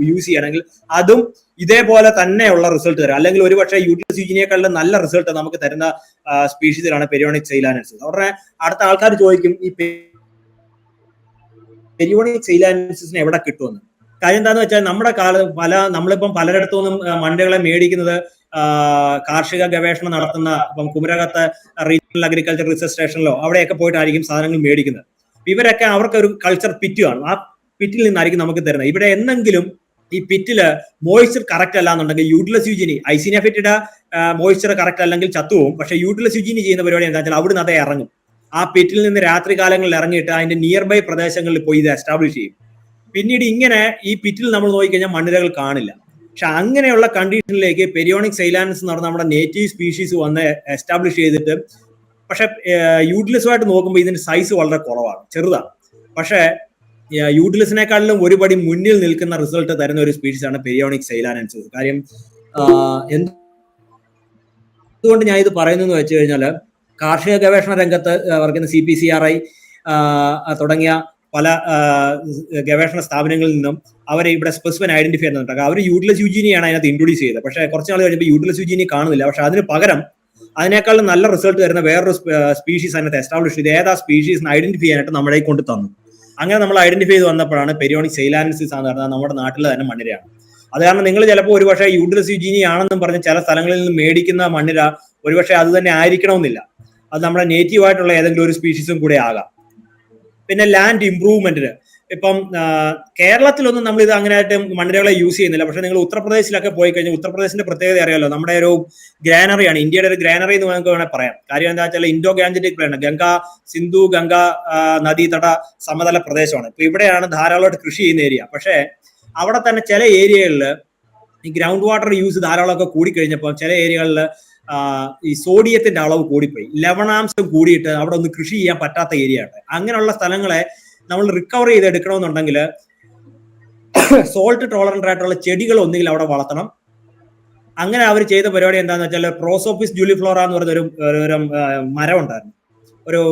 യൂസ് ചെയ്യുകയാണെങ്കിൽ അതും ഇതേപോലെ തന്നെയുള്ള റിസൾട്ട് തരും. അല്ലെങ്കിൽ ഒരുപക്ഷെ യൂട്ടിലസ് യുജീനിയെക്കാളും നല്ല റിസൾട്ട് നമുക്ക് തരുന്ന സ്പീഷീസിലാണ് പെരിയോണിക്സ് സൈലാനൻസിസ്. അവരുടെ അടുത്ത ആൾക്കാർ ചോദിക്കും ഈ പെരിയോണിക്സ് സൈലാനൻസിസിനെ എവിടെ കിട്ടുമെന്ന്. കാര്യം എന്താന്ന് വെച്ചാൽ നമ്മുടെ നമ്മളിപ്പം പലയിടത്തു നിന്നും മണ്ഡുകളെ മേടിക്കുന്നത് കാർഷിക ഗവേഷണം നടത്തുന്ന, ഇപ്പം കുമരകത്ത് റീജിയണൽ അഗ്രികൾച്ചർ റിസർച്ച് സ്റ്റേഷനിലോ അവിടെയൊക്കെ പോയിട്ടായിരിക്കും സാധനങ്ങൾ മേടിക്കുന്നത്. ഇവരൊക്കെ അവർക്ക് ഒരു കൾച്ചർ പിറ്റ് കാണും, ആ പിറ്റിൽ നിന്നായിരിക്കും നമുക്ക് തരുന്നത്. ഇവിടെ എന്തെങ്കിലും ഈ പിറ്റില് മോയ്സ്ചർ കറക്റ്റ് അല്ല എന്നുണ്ടെങ്കിൽ യൂട്ടിലസ് യുജീനി, ഐസീനിയ ഫെറ്റിഡ മോയ്സ്ചർ കറക്റ്റ് അല്ലെങ്കിൽ ചത്തുപോകും. പക്ഷെ യൂട്ടിലസ് യുജീനി ചെയ്യുന്ന പരിപാടി എന്താ വെച്ചാൽ അവിടുന്ന് അതേ ഇറങ്ങും. ആ പിറ്റിൽ നിന്ന് രാത്രി കാലങ്ങളിൽ ഇറങ്ങിയിട്ട് അതിന്റെ നിയർ ബൈ പ്രദേശങ്ങളിൽ പോയി ഇത് എസ്റ്റാബ്ലിഷ് ചെയ്യും. പിന്നീട് ഇങ്ങനെ ഈ പിറ്റിൽ നമ്മൾ നോക്കിക്കഴിഞ്ഞാൽ മണ്ണിരകൾ കാണില്ല. പക്ഷെ അങ്ങനെയുള്ള കണ്ടീഷനിലേക്ക് പെരിയോണിക് സൈലാനൻസ് എന്ന് പറഞ്ഞാൽ നമ്മുടെ നേറ്റീവ് സ്പീഷീസ് വന്ന് എസ്റ്റാബ്ലിഷ് ചെയ്തിട്ട്, പക്ഷെ യൂട്ടിലസുമായിട്ട് നോക്കുമ്പോൾ ഇതിന്റെ സൈസ് വളരെ കുറവാണ്, ചെറുതാണ്. പക്ഷെ യൂട്ടിലസിനെക്കാളിലും ഒരുപടി മുന്നിൽ നിൽക്കുന്ന റിസൾട്ട് തരുന്ന ഒരു സ്പീഷീസ് ആണ് പെരിയോണിക് സൈലാനൻസ്. കാര്യം എന്തുകൊണ്ട് ഞാൻ ഇത് പറയുന്നതെന്ന് വെച്ച് കഴിഞ്ഞാൽ കാർഷിക ഗവേഷണ രംഗത്ത് വർക്കുന്ന CPCRI തുടങ്ങിയ പല ഗവേഷണ സ്ഥാപനങ്ങളിൽ നിന്നും അവരെ ഇവിടെ സ്പെസിഫിൻ ഐഡന്റിഫൈ ചെയ്യുന്നുണ്ട്. അവർ യൂട്ടിലസ് യുജീനിയാണ് അതിനകത്ത് ഇൻട്രൊഡ്യൂസ് ചെയ്തത്. പക്ഷേ കുറച്ച് നാൾ കഴിയുമ്പോൾ യൂട്ടിലസ് യുജീനി കാണുന്നില്ല. പക്ഷെ അതിന് പകരം അതിനേക്കാളും നല്ല റിസൾട്ട് തരുന്ന വേറൊരു സ്പീഷീസ് അതിനകത്ത് എസ്റ്റാബ്ലിഷ് ചെയ്ത് ഏതാ സ്പീഷീസിന് ഐഡന്റിഫൈ ചെയ്യാനായിട്ട് നമ്മളെ കൊണ്ട് തന്നു. അങ്ങനെ നമ്മൾ ഐഡന്റിഫൈ ചെയ്ത് വന്നപ്പോഴാണ് പെരിയോണിക് സൈലാനൻസിസ് എന്ന് പറഞ്ഞാൽ നമ്മുടെ നാട്ടിൽ തന്നെ മണ്ണിരയാണ്. അത് കാരണം നിങ്ങൾ ചിലപ്പോൾ ഒരുപക്ഷെ യൂട്ടിലസ് യുജീനി ആണെന്നും പറഞ്ഞ് ചില സ്ഥലങ്ങളിൽ നിന്ന് മേടിക്കുന്ന മണ്ണിര ഒരുപക്ഷെ അത് തന്നെ ആയിരിക്കണമെന്നില്ല. അത് നമ്മുടെ നേറ്റീവ് ആയിട്ടുള്ള ഏതെങ്കിലും ഒരു സ്പീഷീസും കൂടെ ആകാം. പിന്നെ ലാൻഡ് ഇംപ്രൂവ്മെന്റിന് ഇപ്പം കേരളത്തിലൊന്നും നമ്മൾ ഇത് അങ്ങനെയായിട്ട് മണ്ണിരകളെ യൂസ് ചെയ്യുന്നില്ല. പക്ഷെ നിങ്ങൾ ഉത്തർപ്രദേശിലൊക്കെ പോയി കഴിഞ്ഞാൽ ഉത്തർപ്രദേശിന്റെ പ്രത്യേകത അറിയാലോ, നമ്മുടെ ഒരു ഗ്രാനറിയാണ്, ഇന്ത്യയുടെ ഒരു ഗ്രാനറി എന്ന് നമുക്ക് വേണമെങ്കിൽ പറയാം. കാര്യം എന്താ വെച്ചാൽ ഇൻഡോ ഗാഞ്ചറ്റിക് പ്ലാൻ, സിന്ധു ഗംഗ നദീതട സമതല പ്രദേശമാണ്. ഇപ്പൊ ഇവിടെയാണ് ധാരാളമായിട്ട് കൃഷി ചെയ്യുന്ന ഏരിയ. പക്ഷേ അവിടെ തന്നെ ചില ഏരിയകളിൽ ഈ ഗ്രൗണ്ട് വാട്ടർ യൂസ് ധാരാളമൊക്കെ കൂടിക്കഴിഞ്ഞപ്പോൾ ചില ഏരിയകളിൽ ഈ സോഡിയത്തിന്റെ അളവ് കൂടിപ്പോയി, ലവണാംശം കൂടിയിട്ട് അവിടെ ഒന്നും കൃഷി ചെയ്യാൻ പറ്റാത്ത ഏരിയ ആണ്. അങ്ങനെയുള്ള സ്ഥലങ്ങളെ നമ്മൾ റിക്കവർ ചെയ്തെടുക്കണമെന്നുണ്ടെങ്കിൽ സോൾട്ട് ടോളറന്റ് ആയിട്ടുള്ള ചെടികൾ ഒന്നുകിൽ അവിടെ വളർത്തണം. അങ്ങനെ അവർ ചെയ്ത പരിപാടി എന്താണെന്ന് വെച്ചാൽ പ്രോസോപ്പിസ് ജൂലിഫ്ലോറ എന്ന് പറയുന്ന ഒരു മരം ഉണ്ടായിരുന്നു, ഒരു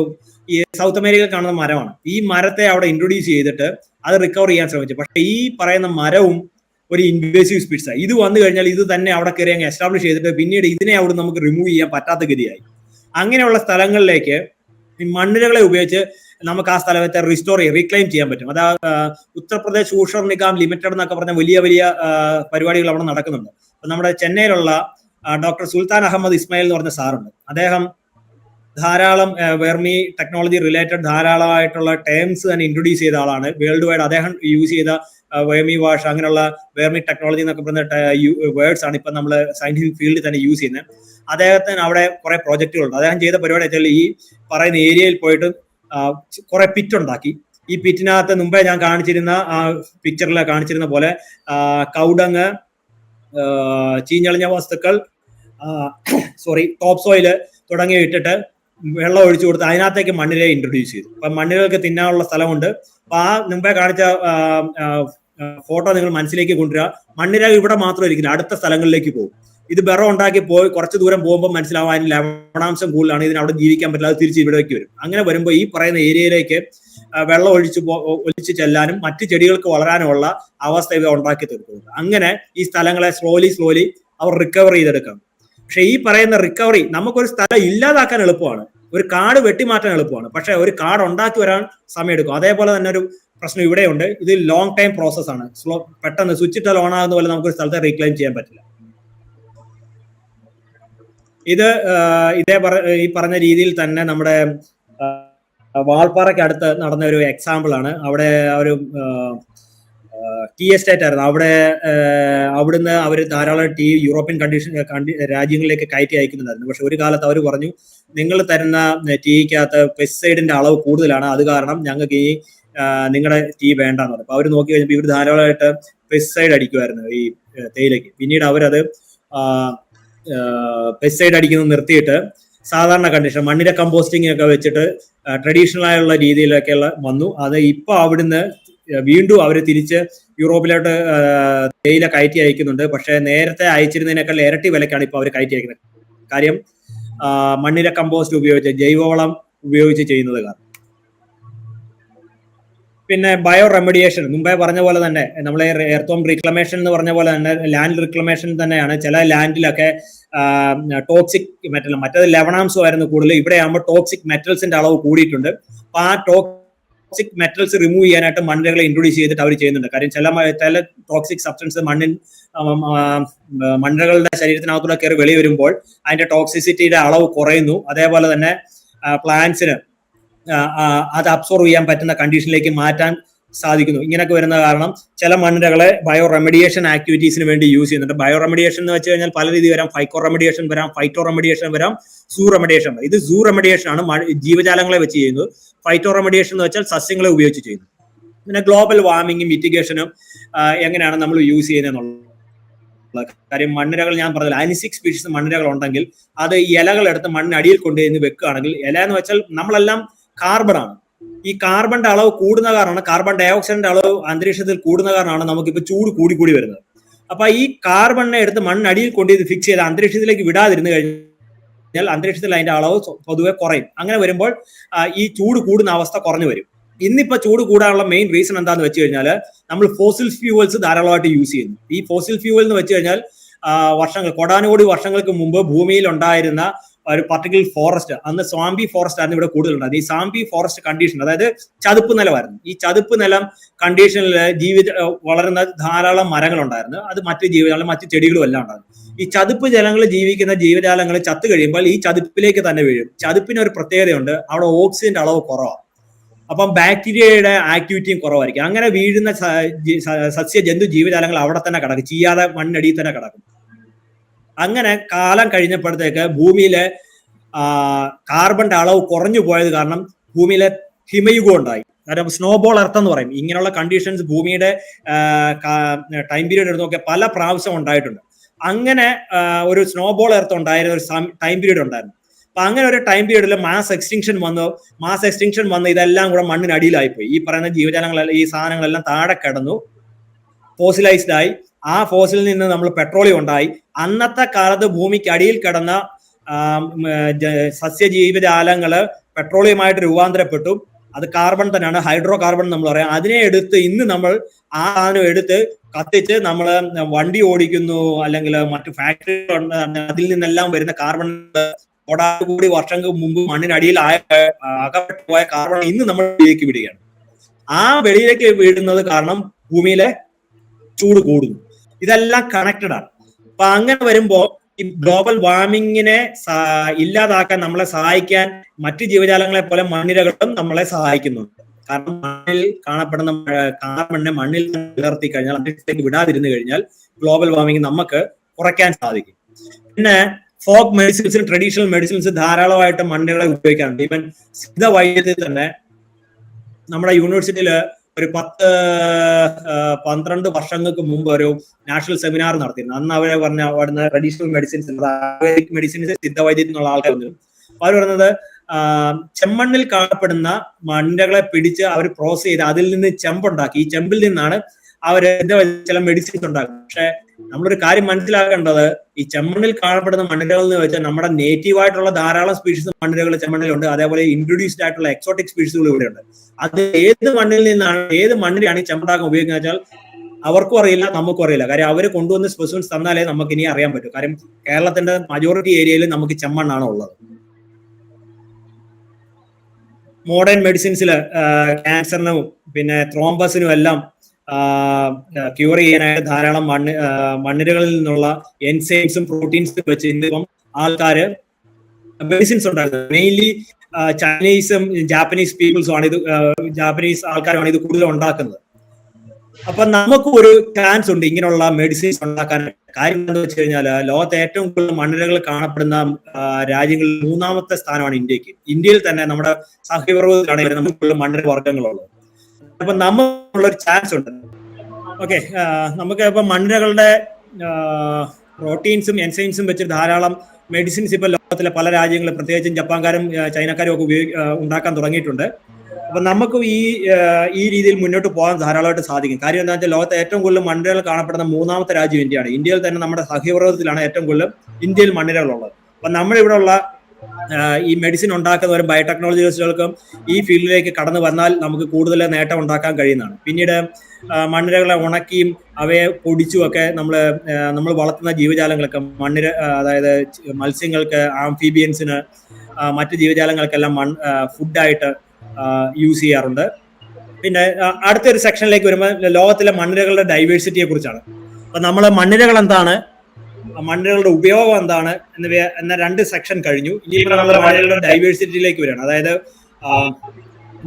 ഈ സൗത്ത് അമേരിക്കയിൽ കാണുന്ന മരമാണ്. ഈ മരത്തെ അവിടെ ഇൻട്രൊഡ്യൂസ് ചെയ്തിട്ട് അത് റിക്കവർ ചെയ്യാൻ ശ്രമിച്ചു. പക്ഷെ ഈ പറയുന്ന മരവും ഒരു ഇൻവേസീവ് സ്പീഷീസ് ആണ്. ഇത് വന്നു കഴിഞ്ഞാൽ ഇത് തന്നെ അവിടെ കയറി അങ്ങ് എസ്റ്റാബ്ലിഷ് ചെയ്തിട്ട് പിന്നീട് ഇതിനെ അവിടെ നമുക്ക് റിമൂവ് ചെയ്യാൻ പറ്റാത്ത ഗതിയായി. അങ്ങനെയുള്ള സ്ഥലങ്ങളിലേക്ക് ഈ മണ്ണിരകളെ ഉപയോഗിച്ച് നമുക്ക് ആ സ്ഥലത്തെ റിസ്റ്റോർ റീക്ലെയിം ചെയ്യാൻ പറ്റും. അതാ ഉത്തർപ്രദേശ് ഊഷർ നിഗം ലിമിറ്റഡ് എന്നൊക്കെ പറഞ്ഞ വലിയ വലിയ പരിപാടികൾ അവിടെ നടക്കുന്നുണ്ട്. അപ്പൊ നമ്മുടെ ചെന്നൈയിലുള്ള ഡോക്ടർ സുൽത്താൻ അഹമ്മദ് ഇസ്മായിൽ എന്ന് പറഞ്ഞ സാറുണ്ട്. അദ്ദേഹം ധാരാളം വെർമി ടെക്നോളജി റിലേറ്റഡ് ധാരാളമായിട്ടുള്ള ടേംസ് തന്നെ ഇൻട്രൊഡ്യൂസ് ചെയ്ത ആളാണ്. വേൾഡ് വൈഡ് അദ്ദേഹം യൂസ് ചെയ്ത വേർമി വാഷ്, അങ്ങനെയുള്ള വേർമി ടെക്നോളജി എന്നൊക്കെ പറയുന്ന വേർഡ്സ് ആണ് ഇപ്പൊ നമ്മൾ സയന്റിഫിക് ഫീൽഡിൽ തന്നെ യൂസ് ചെയ്യുന്നത്. അദ്ദേഹത്തിന് അവിടെ കുറെ പ്രോജക്റ്റുകളുണ്ട്. അദ്ദേഹം ചെയ്ത പരിപാടി വെച്ചാൽ ഈ പറയുന്ന ഏരിയയിൽ പോയിട്ട് കുറെ പിറ്റ് ഉണ്ടാക്കി. ഈ പിറ്റിനകത്ത് മുമ്പേ ഞാൻ കാണിച്ചിരുന്ന ആ പിക്ചറിൽ കാണിച്ചിരുന്ന പോലെ കൗഡങ്, ചീഞ്ഞളിഞ്ഞ വസ്തുക്കൾ, ടോപ്പ് സോയില് തുടങ്ങി ഇട്ടിട്ട് വെള്ളം ഒഴിച്ചു കൊടുത്ത് അതിനകത്തേക്ക് മണ്ണിരെ ഇൻട്രൊഡ്യൂസ് ചെയ്തു. അപ്പൊ മണ്ണിരകൾക്ക് തിന്നാനുള്ള സ്ഥലമുണ്ട്. അപ്പൊ ആ മുമ്പേ കാണിച്ച ഫോട്ടോ നിങ്ങൾ മനസ്സിലേക്ക് കൊണ്ടുവരിക. മണ്ണിര ഇവിടെ മാത്രം ഇരിക്കില്ല, അടുത്ത സ്ഥലങ്ങളിലേക്ക് പോകും. ഇത് ബെറോ ഉണ്ടാക്കി പോയി കുറച്ച് ദൂരം പോകുമ്പോൾ മനസ്സിലാവും അതിന് ലവണാംശം കൂടുതലാണ്, ഇതിന് അവിടെ ജീവിക്കാൻ പറ്റില്ല, അത് തിരിച്ച് ഇവിടേക്ക് വരും. അങ്ങനെ വരുമ്പോൾ ഈ പറയുന്ന ഏരിയയിലേക്ക് വെള്ളം ഒഴിച്ച് ചെല്ലാനും മറ്റു ചെടികൾക്ക് വളരാനുമുള്ള അവസ്ഥ ഇവ ഉണ്ടാക്കി തീർക്കുന്നുണ്ട്. അങ്ങനെ ഈ സ്ഥലങ്ങളെ സ്ലോലി അവർ റിക്കവർ ചെയ്തെടുക്കാം. പക്ഷെ ഈ പറയുന്ന റിക്കവറി നമുക്കൊരു സ്ഥലം ഇല്ലാതാക്കാൻ എളുപ്പമാണ്, ഒരു കാട് വെട്ടിമാറ്റാൻ എളുപ്പമാണ്, പക്ഷെ ഒരു കാട് ഉണ്ടാക്കി വരാൻ സമയമെടുക്കും. അതേപോലെ തന്നെ ഒരു പ്രശ്നം ഇവിടെയുണ്ട്. ഇത് ലോങ് ടൈം പ്രോസസ് ആണ്. പെട്ടെന്ന് സ്വിച്ച് ഇട്ടാൽ ഓൺ ആകുന്ന പോലെ നമുക്കൊരു സ്ഥലത്തെ റീക്ലെയിം ചെയ്യാൻ പറ്റില്ല. ഇത് ഈ പറഞ്ഞ രീതിയിൽ തന്നെ നമ്മുടെ വാൾപ്പാറയ്ക്ക് അടുത്ത് നടന്ന ഒരു എക്സാമ്പിൾ ആണ്. അവിടെ ഒരു ടീ എസ്റ്റേറ്റ് ആയിരുന്നു. അവിടുന്ന് അവർ ധാരാളം ടീ യൂറോപ്യൻ രാജ്യങ്ങളിലേക്ക് കയറ്റി അയക്കുന്നുണ്ടായിരുന്നു. പക്ഷെ ഒരു കാലത്ത് അവർ പറഞ്ഞു, നിങ്ങൾ തരുന്ന ടീക്കകത്ത് പെസ്റ്റിസൈഡിന്റെ അളവ് കൂടുതലാണ്, അത് കാരണം ഞങ്ങൾക്ക് ഈ നിങ്ങളുടെ ടീ വേണ്ടെന്ന് പറഞ്ഞു. അപ്പൊ അവർ നോക്കി കഴിഞ്ഞപ്പോൾ ഇവർ ധാരാളമായിട്ട് പെസ്റ്റിസൈഡ് അടിക്കുമായിരുന്നു ഈ തേയിലയ്ക്ക്. പിന്നീട് അവരത് പെസ്റ്റിസൈഡ് അടിക്കുന്നത് നിർത്തിയിട്ട് സാധാരണ കണ്ടീഷൻ മണ്ണിര കമ്പോസ്റ്റിംഗ് ഒക്കെ വെച്ചിട്ട് ട്രഡീഷണൽ ആയുള്ള രീതിയിലൊക്കെയുള്ള വന്നു. അത് ഇപ്പൊ അവിടുന്ന് വീണ്ടും അവർ തിരിച്ച് യൂറോപ്പിലോട്ട് തേയില കയറ്റി അയക്കുന്നുണ്ട്. പക്ഷെ നേരത്തെ അയച്ചിരുന്നതിനേക്കാൾ ഇരട്ടി വിലക്കാണ് ഇപ്പൊ അവർ കയറ്റി അയക്കുന്നത്. കാര്യം മണ്ണിര കമ്പോസ്റ്റ് ഉപയോഗിച്ച്, ജൈവവളം ഉപയോഗിച്ച് ചെയ്യുന്നത് കാരണം. പിന്നെ ബയോ റെമഡിയേഷൻ മുമ്പേ പറഞ്ഞ പോലെ തന്നെ നമ്മളെ എർത്ത് റീക്ലമേഷൻ എന്ന് പറഞ്ഞ പോലെ തന്നെ ലാൻഡ് റീക്ലമേഷൻ തന്നെയാണ്. ചില ലാൻഡിലൊക്കെ ടോക്സിക് മെറ്റൽ, മറ്റേത് ലവണാംശമായിരുന്നു കൂടുതൽ, ഇവിടെ ആകുമ്പോൾ ടോക്സിക് മെറ്റൽസിന്റെ അളവ് കൂടിയിട്ടുണ്ട്. അപ്പൊ ആ ടോക്സിക് മെറ്റൽസ് റിമൂവ് ചെയ്യാനായിട്ട് മണ്ണിരകളെ ഇൻട്രൊഡ്യൂസ് ചെയ്തിട്ട് അവർ ചെയ്യുന്നുണ്ട്. കാര്യം ചില ടോക്സിക് സബ്സ്റ്റൻസ് മണ്ണിരകളുടെ ശരീരത്തിനകത്തൂടെ കയറി വെളി വരുമ്പോൾ അതിന്റെ ടോക്സിസിറ്റിയുടെ അളവ് കുറയുന്നു. അതേപോലെ തന്നെ പ്ലാന്റ്സിന് അത് അബ്സോർവ് ചെയ്യാൻ പറ്റുന്ന കണ്ടീഷനിലേക്ക് മാറ്റാൻ സാധിക്കുന്നു. ഇങ്ങനെയൊക്കെ വരുന്ന കാരണം ചില മണ്ണിരകളെ ബയോ റെമഡിയേഷൻ ആക്ടിവിറ്റീസിന് വേണ്ടി യൂസ് ചെയ്യുന്നുണ്ട്. ബയോ റെമഡിയേഷൻ എന്ന് വെച്ച് കഴിഞ്ഞാൽ പല രീതി വരാം. ഫൈക്കോ റെമഡിയേഷൻ വരാം, ഫൈറ്റോ റെമഡിയേഷൻ വരാം, സൂ റെമഡിയേഷൻ വരാം. ഇത് സൂ റെമഡിയേഷൻ ആണ്, ജീവജാലങ്ങളെ വെച്ച് ചെയ്യുന്നത്. ഫൈറ്റോ റെമഡിയേഷൻ എന്ന് വെച്ചാൽ സസ്യങ്ങളെ ഉപയോഗിച്ച് ചെയ്യുന്നു. പിന്നെ ഗ്ലോബൽ വാർമിംഗും മിറ്റിഗേഷനും എങ്ങനെയാണ് നമ്മൾ യൂസ് ചെയ്യുന്നത് കാര്യം. മണ്ണിരകൾ ഞാൻ പറഞ്ഞില്ല, അനിസിക് സ്പീഷീസ് മണ്ണിരകൾ ഉണ്ടെങ്കിൽ അത് ഇലകളെടുത്ത് മണ്ണിനടിയിൽ കൊണ്ടുവന്ന് വെക്കുകയാണെങ്കിൽ, ഇല എന്ന് വെച്ചാൽ നമ്മളെല്ലാം കാർബൺ ആണ്. ഈ കാർബണിന്റെ അളവ് കൂടുന്ന കാരണമാണ്, കാർബൺ ഡൈ ഓക്സൈഡിന്റെ അളവ് അന്തരീക്ഷത്തിൽ കൂടുന്ന കാരണമാണ് നമുക്കിപ്പോൾ ചൂട് കൂടി വരുന്നത്. അപ്പൊ ഈ കാർബണിനെ എടുത്ത് മണ്ണടിയിൽ കൊണ്ട് ഇത് ഫിക്സ് ചെയ്ത് അന്തരീക്ഷത്തിലേക്ക് വിടാതിരുന്നു കഴിഞ്ഞാൽ അന്തരീക്ഷത്തിൽ അതിന്റെ അളവ് പൊതുവെ കുറയും. അങ്ങനെ വരുമ്പോൾ ഈ ചൂട് കൂടുന്ന അവസ്ഥ കുറഞ്ഞു വരും. ഇന്നിപ്പോ ചൂട് കൂടാനുള്ള മെയിൻ റീസൺ എന്താന്ന് വെച്ച് കഴിഞ്ഞാൽ നമ്മൾ ഫോസിൽ ഫ്യൂവൽസ് ധാരാളമായിട്ട് യൂസ് ചെയ്യുന്നു. ഈ ഫോസിൽ ഫ്യൂവൽ എന്ന് വെച്ച് കഴിഞ്ഞാൽ കൊടാനുകോടി വർഷങ്ങൾക്ക് മുമ്പ് ഭൂമിയിൽ ഉണ്ടായിരുന്ന ഒരു പർട്ടിക്കുലർ ഫോറസ്റ്റ്, അന്ന് സ്വാമ്പി ഫോറസ്റ്റ് ആയിരുന്നു ഇവിടെ കൂടുതലുണ്ടായത്. ഈ സ്വാമ്പി ഫോറസ്റ്റ് കണ്ടീഷൻ, അതായത് ചതുപ്പ് നിലമായിരുന്നു. ഈ ചതുപ്പ് നിലം കണ്ടീഷനിൽ വളരുന്ന ധാരാളം മരങ്ങൾ ഉണ്ടായിരുന്നു. അത് മറ്റു ജീവജാലം, മറ്റു ചെടികളും എല്ലാം ഉണ്ടായിരുന്നു. ഈ ചതുപ്പ് ജലങ്ങളിൽ ജീവിക്കുന്ന ജീവജാലങ്ങൾ ചത്തു കഴിയുമ്പോൾ ഈ ചതുപ്പിലേക്ക് തന്നെ വീഴും. ചതുപ്പിന് ഒരു പ്രത്യേകതയുണ്ട്, അവിടെ ഓക്സിജന്റെ അളവ് കുറവാണ്. അപ്പം ബാക്ടീരിയയുടെ ആക്ടിവിറ്റിയും കുറവായിരിക്കും. അങ്ങനെ വീഴുന്ന സസ്യ ജന്തു ജീവജാലങ്ങൾ അവിടെ തന്നെ കിടക്കും, ചെയ്യാതെ മണ്ണടിയിൽ തന്നെ കിടക്കും. അങ്ങനെ കാലം കഴിഞ്ഞപ്പോഴത്തേക്ക് ഭൂമിയിലെ കാർബണിന്റെ അളവ് കുറഞ്ഞു പോയത് കാരണം ഭൂമിയിലെ ഹിമയുഗം ഉണ്ടായി. കാരണം സ്നോബോൾ എർത്ത് എന്ന് പറയും. ഇങ്ങനെയുള്ള കണ്ടീഷൻസ് ഭൂമിയുടെ ടൈം പീരീഡ് എടുത്ത് നോക്കിയാൽ പല പ്രാവശ്യം ഉണ്ടായിട്ടുണ്ട്. അങ്ങനെ ഒരു സ്നോബോൾ എർത്ത് ഉണ്ടായിരുന്ന ഒരു ടൈം പീരീഡ് ഉണ്ടായിരുന്നു. അപ്പൊ അങ്ങനെ ഒരു ടൈം പീരീഡിൽ മാസ് എക്സ്റ്റിങ്ഷൻ വന്ന് ഇതെല്ലാം കൂടെ മണ്ണിനടിയിലായിപ്പോയി. ഈ പറയുന്ന ജീവജാലങ്ങളെല്ലാം, ഈ സാധനങ്ങളെല്ലാം താഴെ കിടന്നു, ഫോസിലൈസ്ഡ് ആയി. ആ ഫോസിലിൽ നിന്ന് നമ്മൾ പെട്രോളിയം ഉണ്ടായി. അന്നത്തെ കാലത്ത് ഭൂമിക്ക് അടിയിൽ കിടന്ന സസ്യജീവജാലങ്ങള് പെട്രോളിയമായിട്ട് രൂപാന്തരപ്പെട്ടു. അത് കാർബൺ തന്നെയാണ്, ഹൈഡ്രോ കാർബൺ നമ്മൾ പറയാം. അതിനെ എടുത്ത് ഇന്ന് നമ്മൾ ആ സാധനം എടുത്ത് കത്തിച്ച് നമ്മൾ വണ്ടി ഓടിക്കുന്നു, അല്ലെങ്കിൽ മറ്റു ഫാക്ടറി, അതിൽ നിന്നെല്ലാം വരുന്ന കാർബൺ കോടാനുകോടി വർഷങ്ങൾക്ക് മുമ്പ് മണ്ണിനടിയിൽ അകപ്പെട്ടു പോയ കാർബൺ ഇന്ന് നമ്മൾ വെളിയിലേക്ക് വിടുകയാണ്. ആ വെളിയിലേക്ക് വീഴുന്നത് കാരണം ഭൂമിയിലെ ചൂട് കൂടുന്നു. ഇതെല്ലാം കണക്റ്റഡ് ആണ്. അപ്പൊ അങ്ങനെ വരുമ്പോ ഈ ഗ്ലോബൽ വാർമിങ്ങിനെ ഇല്ലാതാക്കാൻ നമ്മളെ സഹായിക്കാൻ മറ്റു ജീവജാലങ്ങളെ പോലെ മണ്ണിരകളും നമ്മളെ സഹായിക്കുന്നുണ്ട്. കാരണം മണ്ണിൽ കാണപ്പെടുന്ന കാർബണിനെ മണ്ണിൽ നിലനിർത്തി കഴിഞ്ഞാൽ അന്തരീക്ഷത്തിലേക്ക് വിടാതിരുന്നു കഴിഞ്ഞാൽ ഗ്ലോബൽ വാർമിംഗ് നമുക്ക് കുറയ്ക്കാൻ സാധിക്കും. പിന്നെ ഫോക്ക് മെഡിസിൻസ്, ട്രഡീഷണൽ മെഡിസിൻസ് ധാരാളമായിട്ട് മണ്ണികളെ ഉപയോഗിക്കാറുണ്ട്. ഈവൻ സിദ്ധ വൈദ്യത്തിൽ തന്നെ നമ്മുടെ യൂണിവേഴ്സിറ്റിയിൽ ഒരു 10-12 വർഷങ്ങൾക്ക് മുമ്പ് ഒരു നാഷണൽ സെമിനാർ നടത്തിയിരുന്നു. അന്ന് അവരെ പറഞ്ഞ അവിടുന്ന് ട്രഡീഷണൽ മെഡിസിൻസ്, ആയുർവേദിക് മെഡിസിൻസ്, സിദ്ധവൈദ്യത്തിൽ നിന്നുള്ള ആൾക്കാർ വന്നു. അവർ പറയുന്നത് ചെമ്മണ്ണിൽ കാണപ്പെടുന്ന മണ്ണിരകളെ പിടിച്ച് അവർ പ്രോസസ് ചെയ്ത് അതിൽ നിന്ന് ചെമ്പുണ്ടാക്കി. ഈ ചെമ്പിൽ നിന്നാണ് അവര് ചില മെഡിസിൻസ് ഉണ്ടാക്കുന്നത്. പക്ഷെ നമ്മളൊരു കാര്യം മനസ്സിലാക്കേണ്ടത്, ഈ ചെമ്മണ്ണിൽ കാണപ്പെടുന്ന മണ്ണിരകൾ എന്ന് വെച്ചാൽ നമ്മുടെ നേറ്റീവ് ആയിട്ടുള്ള ധാരാളം സ്പീഷീസ് മണ്ണിരകൾ ചെമ്മണ്ണിലുണ്ട്. അതേപോലെ ഇൻട്രൊഡ്യൂസ്ഡ് ആയിട്ടുള്ള എക്സോട്ടിക് സ്പീഷീസുകൾ ഇവിടെയുണ്ട്. അത് ഏത് മണ്ണിൽ നിന്നാണ്, ഏത് മണ്ണിലാണ് ഈ ചെമ്പുണ്ടാക്കാൻ ഉപയോഗിക്കുന്നത് വെച്ചാൽ അവർക്കും അറിയില്ല, നമുക്കും അറിയില്ല. കാര്യം അവര് കൊണ്ടുവന്ന് സ്പെസിമെൻസ് തന്നാലേ നമുക്ക് ഇനി അറിയാൻ പറ്റും. കാര്യം കേരളത്തിന്റെ മജോറിറ്റി ഏരിയയിൽ നമുക്ക് ചെമ്മണ്ണാണ് ഉള്ളത്. മോഡേൺ മെഡിസിൻസില് ക്യാൻസറിനും പിന്നെ ത്രോംബസിനും എല്ലാം ക്യൂർ ചെയ്യാനായിട്ട് ധാരാളം മണ്ണിരകളിൽ നിന്നുള്ള എൻസൈംസും പ്രോട്ടീൻസും വെച്ച് ഇന്നിപ്പം ആൾക്കാര് മെഡിസിൻസ് ഉണ്ടാക്കുന്നത്. മെയിൻലി ചൈനീസും ജാപ്പനീസ് പീപ്പിൾസും ആണ് ഇത്, ജാപ്പനീസ് ആൾക്കാരുമാണ് ഇത് കൂടുതൽ ഉണ്ടാക്കുന്നത്. അപ്പൊ നമുക്ക് ഒരു ചാൻസ് ഉണ്ട് ഇങ്ങനെയുള്ള മെഡിസിൻസ് ഉണ്ടാക്കാൻ. കാര്യം എന്താണെന്ന് വെച്ച് കഴിഞ്ഞാൽ ലോകത്തെ ഏറ്റവും കൂടുതൽ മണ്ണിരകൾ കാണപ്പെടുന്ന രാജ്യങ്ങളിൽ 3ാമത്തെ സ്ഥാനമാണ് ഇന്ത്യക്ക്. ഇന്ത്യയിൽ തന്നെ നമ്മുടെ സഹ്യപർവ്വതത്തിലാണ് നമുക്ക് മണ്ണിര വർഗ്ഗങ്ങളുള്ളത്. അപ്പൊ നമുക്കുള്ളൊരു ചാൻസ് ഉണ്ട്. ഓക്കെ, നമുക്ക് ഇപ്പൊ മണ്ണിരകളുടെ പ്രോട്ടീൻസും എൻസൈംസും വെച്ച് ധാരാളം മെഡിസിൻസ് ഇപ്പൊ ലോകത്തിലെ പല രാജ്യങ്ങളും പ്രത്യേകിച്ചും ജപ്പാൻകാരും ചൈനക്കാരും ഒക്കെ ഉണ്ടാക്കാൻ തുടങ്ങിയിട്ടുണ്ട്. അപ്പൊ നമുക്ക് ഈ രീതിയിൽ മുന്നോട്ട് പോകാൻ ധാരാളമായിട്ട് സാധിക്കും. കാര്യം എന്താ വെച്ചാൽ ലോകത്തെ ഏറ്റവും കൂടുതൽ മണ്ണിരകൾ കാണപ്പെടുന്ന 3ാമത്തെ രാജ്യം ഇന്ത്യയാണ്. ഇന്ത്യയിൽ തന്നെ നമ്മുടെ സഹ്യപർവ്വതത്തിലാണ് ഏറ്റവും കൂടുതൽ ഇന്ത്യയിൽ മണ്ണിരകളുള്ളത്. അപ്പൊ നമ്മളിവിടെ ഉള്ള ഈ മെഡിസിൻ ഉണ്ടാക്കുന്നവരും ബയോടെക്നോളജിസ്റ്റുകൾക്കും ഈ ഫീൽഡിലേക്ക് കടന്നു വന്നാൽ നമുക്ക് കൂടുതൽ നേട്ടം ഉണ്ടാക്കാൻ കഴിയുന്നതാണ്. പിന്നീട് മണ്ണിരകളെ ഉണക്കിയും അവയെ പൊടിച്ചും ഒക്കെ നമ്മൾ വളർത്തുന്ന ജീവജാലങ്ങൾക്ക്, അതായത് മത്സ്യങ്ങൾക്ക്, ആംഫീബിയൻസിന്, മറ്റു ജീവജാലങ്ങൾക്കെല്ലാം ഫുഡായിട്ട് യൂസ് ചെയ്യാറുണ്ട്. പിന്നെ അടുത്തൊരു സെക്ഷനിലേക്ക് വരുമ്പോൾ ലോകത്തിലെ മണ്ണിരകളുടെ ഡൈവേഴ്സിറ്റിയെ കുറിച്ചാണ്. അപ്പൊ നമ്മള് മണ്ണിരകൾ എന്താണ്, മണ്ണിരകളുടെ ഉപയോഗം എന്താണ് എന്ന 2 സെക്ഷൻ കഴിഞ്ഞു. ഇനിയിപ്പോൾ നമ്മൾ മണ്ണിരകളുടെ ഡൈവേഴ്സിറ്റിയിലേക്ക് വരികയാണ്, അതായത്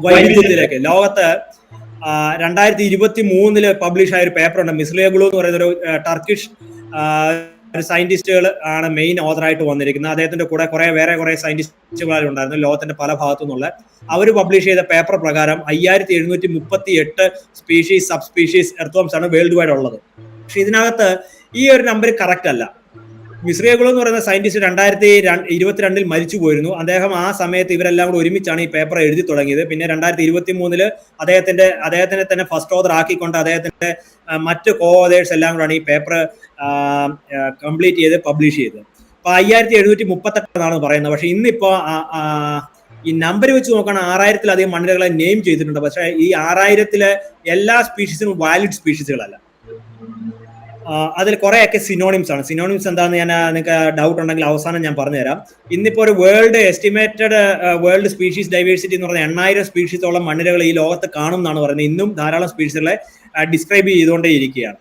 വൈവിധ്യത്തിലേക്ക്. ലോകത്ത് 2023 പബ്ലിഷ് ആയ ഒരു പേപ്പർ ഉണ്ട്. മിസ്ലിയഗ്ലു എന്ന് പറയുന്ന ഒരു ടർക്കിഷ് സയന്റിസ്റ്റുകൾ ആണ് മെയിൻ ഓതറായിട്ട് വന്നിരിക്കുന്നത്. അദ്ദേഹത്തിന്റെ കൂടെ വേറെ കുറെ സയന്റിസ്റ്റുകളുണ്ടായിരുന്നു ലോകത്തിന്റെ പല ഭാഗത്തു നിന്നുള്ള. അവർ പബ്ലിഷ് ചെയ്ത പേപ്പർ പ്രകാരം 5738 സ്പീഷീസ്, സബ് സ്പീഷീസ് എർത്ത്വർംസ് ആണ് വേൾഡ് വൈഡ് ഉള്ളത്. പക്ഷെ ഇതിനകത്ത് ഈ ഒരു നമ്പർ കറക്റ്റ് അല്ല. മിസ്ലിയഗ്ലു എന്ന് പറയുന്ന സയന്റിസ്റ്റ് 2022 മരിച്ചു പോയിരുന്നു. അദ്ദേഹം ആ സമയത്ത് ഇവരെല്ലാം കൂടെ ഒരുമിച്ചാണ് ഈ പേപ്പർ എഴുതി തുടങ്ങിയത്. പിന്നെ 2023 അദ്ദേഹത്തിനെ തന്നെ ഫസ്റ്റ് ഓതർ ആക്കിക്കൊണ്ട് അദ്ദേഹത്തിന്റെ മറ്റ് കോ ഓതേഴ്സ് എല്ലാം കൂടെയാണ് ഈ പേപ്പർ കംപ്ലീറ്റ് ചെയ്ത് പബ്ലിഷ് ചെയ്തത്. അപ്പൊ 5738 എന്നാണ് പറയുന്നത്. പക്ഷെ ഇന്നിപ്പോ ഈ നമ്പർ വെച്ച് നോക്കുകയാണ് 6000-ലധികം മണ്ണിരകളെ നെയിം ചെയ്തിട്ടുണ്ട്. പക്ഷെ ഈ 6000-ലെ എല്ലാ സ്പീഷീസിനും വാലിഡ് സ്പീഷീസുകളല്ല. അതിൽ കുറെയൊക്കെ സിനോണിംസ് ആണ്. സിനോണിംസ് എന്താണെന്ന് നിങ്ങൾക്ക് ഡൗട്ട് ഉണ്ടെങ്കിൽ അവസാനം ഞാൻ പറഞ്ഞുതരാം. ഇന്നിപ്പോ ഒരു എസ്റ്റിമേറ്റഡ് വേൾഡ് സ്പീഷീസ് ഡൈവേഴ്സിറ്റി എന്ന് പറഞ്ഞാൽ 8000 സ്പീഷീസോളം മണ്ണിരകൾ ഈ ലോകത്ത് കാണും എന്നാണ് പറയുന്നത്. ഇന്നും ധാരാളം സ്പീഷീസുകളെ ഡിസ്ക്രൈബ് ചെയ്തുകൊണ്ടേ ഇരിക്കുകയാണ്.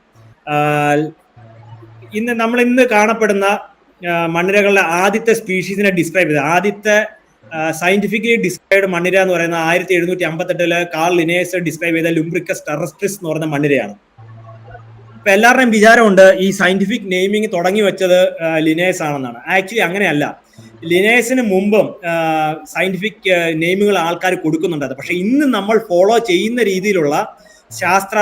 നമ്മൾ ഇന്ന് കാണപ്പെടുന്ന മണ്ണിരകളുടെ ആദ്യത്തെ സ്പീഷീസിനെ ഡിസ്ക്രൈബ് ചെയ്ത് ആദ്യത്തെ സയന്റിഫിക്കലി ഡിസ്ക്രൈബ്ഡ് മണ്ണിര എന്ന് പറയുന്ന 1758 കാൾ ലിനേഴ്സ് ഡിസ്ക്രൈബ് ചെയ്ത ലുംബ്രിക്കസ് ടെറസ്ട്രിസ് എന്ന് പറയുന്ന മണ്ണിരയാണ്. ഇപ്പൊ എല്ലാവരുടെയും വിചാരമുണ്ട് ഈ സയന്റിഫിക് നെയിമിങ് തുടങ്ങി വെച്ചത് ലിനേഴ്സ് ആണെന്നാണ്. ആക്ച്വലി അങ്ങനെയല്ല. ലിനേഴ്സിന് മുമ്പും സയന്റിഫിക് നെയിമുകൾ ആൾക്കാർ കൊടുക്കുന്നുണ്ട്. പക്ഷെ ഇന്ന് നമ്മൾ ഫോളോ ചെയ്യുന്ന രീതിയിലുള്ള ശാസ്ത്ര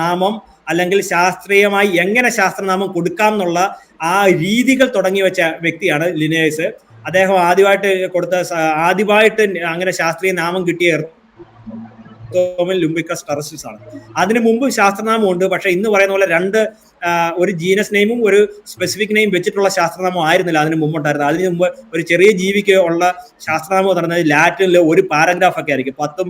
നാമം അല്ലെങ്കിൽ ശാസ്ത്രീയമായി എങ്ങനെ ശാസ്ത്രനാമം കൊടുക്കാം എന്നുള്ള ആ രീതികൾ തുടങ്ങി വെച്ച വ്യക്തിയാണ് ലിനേഴ്സ്. അദ്ദേഹം ആദ്യമായിട്ട് അങ്ങനെ ശാസ്ത്രീയ നാമം കിട്ടിയ ലുംബ്രിക്കസ് ടെറസ്ട്രിസ് ആണ്. അതിന് മുമ്പ് ശാസ്ത്രനാമം ഉണ്ട്. പക്ഷെ ഇന്ന് പറയുന്ന പോലെ ഒരു ജീനസ് നെയിമും ഒരു സ്പെസിഫിക് നെയിം വെച്ചിട്ടുള്ള ശാസ്ത്രനാമം ആയിരുന്നില്ല അതിന് മുമ്പ് ഉണ്ടായിരുന്നത്. അതിന് മുമ്പ് ഒരു ചെറിയ ജീവിക്ക് ഉള്ള ശാസ്ത്രനാമം എന്ന് പറയുന്നത് ലാറ്റിനിൽ ഒരു പാരഗ്രാഫ് ഒക്കെ ആയിരിക്കും, 10,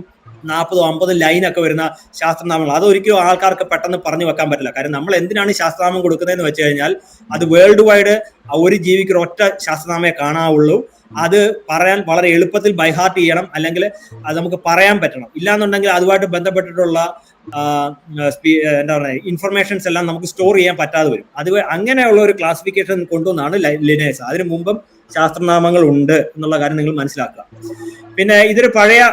40, 50 ലൈനൊക്കെ വരുന്ന ശാസ്ത്രനാമങ്ങൾ. അതൊരിക്കലും ആൾക്കാർക്ക് പെട്ടെന്ന് പറഞ്ഞു വെക്കാൻ പറ്റില്ല. കാര്യം നമ്മൾ എന്തിനാണ് ശാസ്ത്രനാമം കൊടുക്കുന്നതെന്ന് വെച്ച് കഴിഞ്ഞാൽ അത് വേൾഡ് വൈഡ് ഒരു ജീവിക്ക് ഒറ്റ ശാസ്ത്രനാമേ കാണാവുള്ളൂ. അത് പറയാൻ വളരെ എളുപ്പത്തിൽ ബൈഹാർട്ട് ചെയ്യണം, അല്ലെങ്കിൽ അത് നമുക്ക് പറയാൻ പറ്റണം. ഇല്ലാന്നുണ്ടെങ്കിൽ അതുമായിട്ട് ബന്ധപ്പെട്ടിട്ടുള്ള എന്താ പറയുക ഇൻഫർമേഷൻസ് എല്ലാം നമുക്ക് സ്റ്റോർ ചെയ്യാൻ പറ്റാതെ വരും. അങ്ങനെയുള്ള ഒരു ക്ലാസിഫിക്കേഷൻ കൊണ്ടുവന്നാണ് ലിനേഴ്സ്. അതിനു മുമ്പും ശാസ്ത്രനാമങ്ങൾ ഉണ്ട് എന്നുള്ള കാര്യം നിങ്ങൾ മനസ്സിലാക്കുക. പിന്നെ ഇതൊരു പഴയ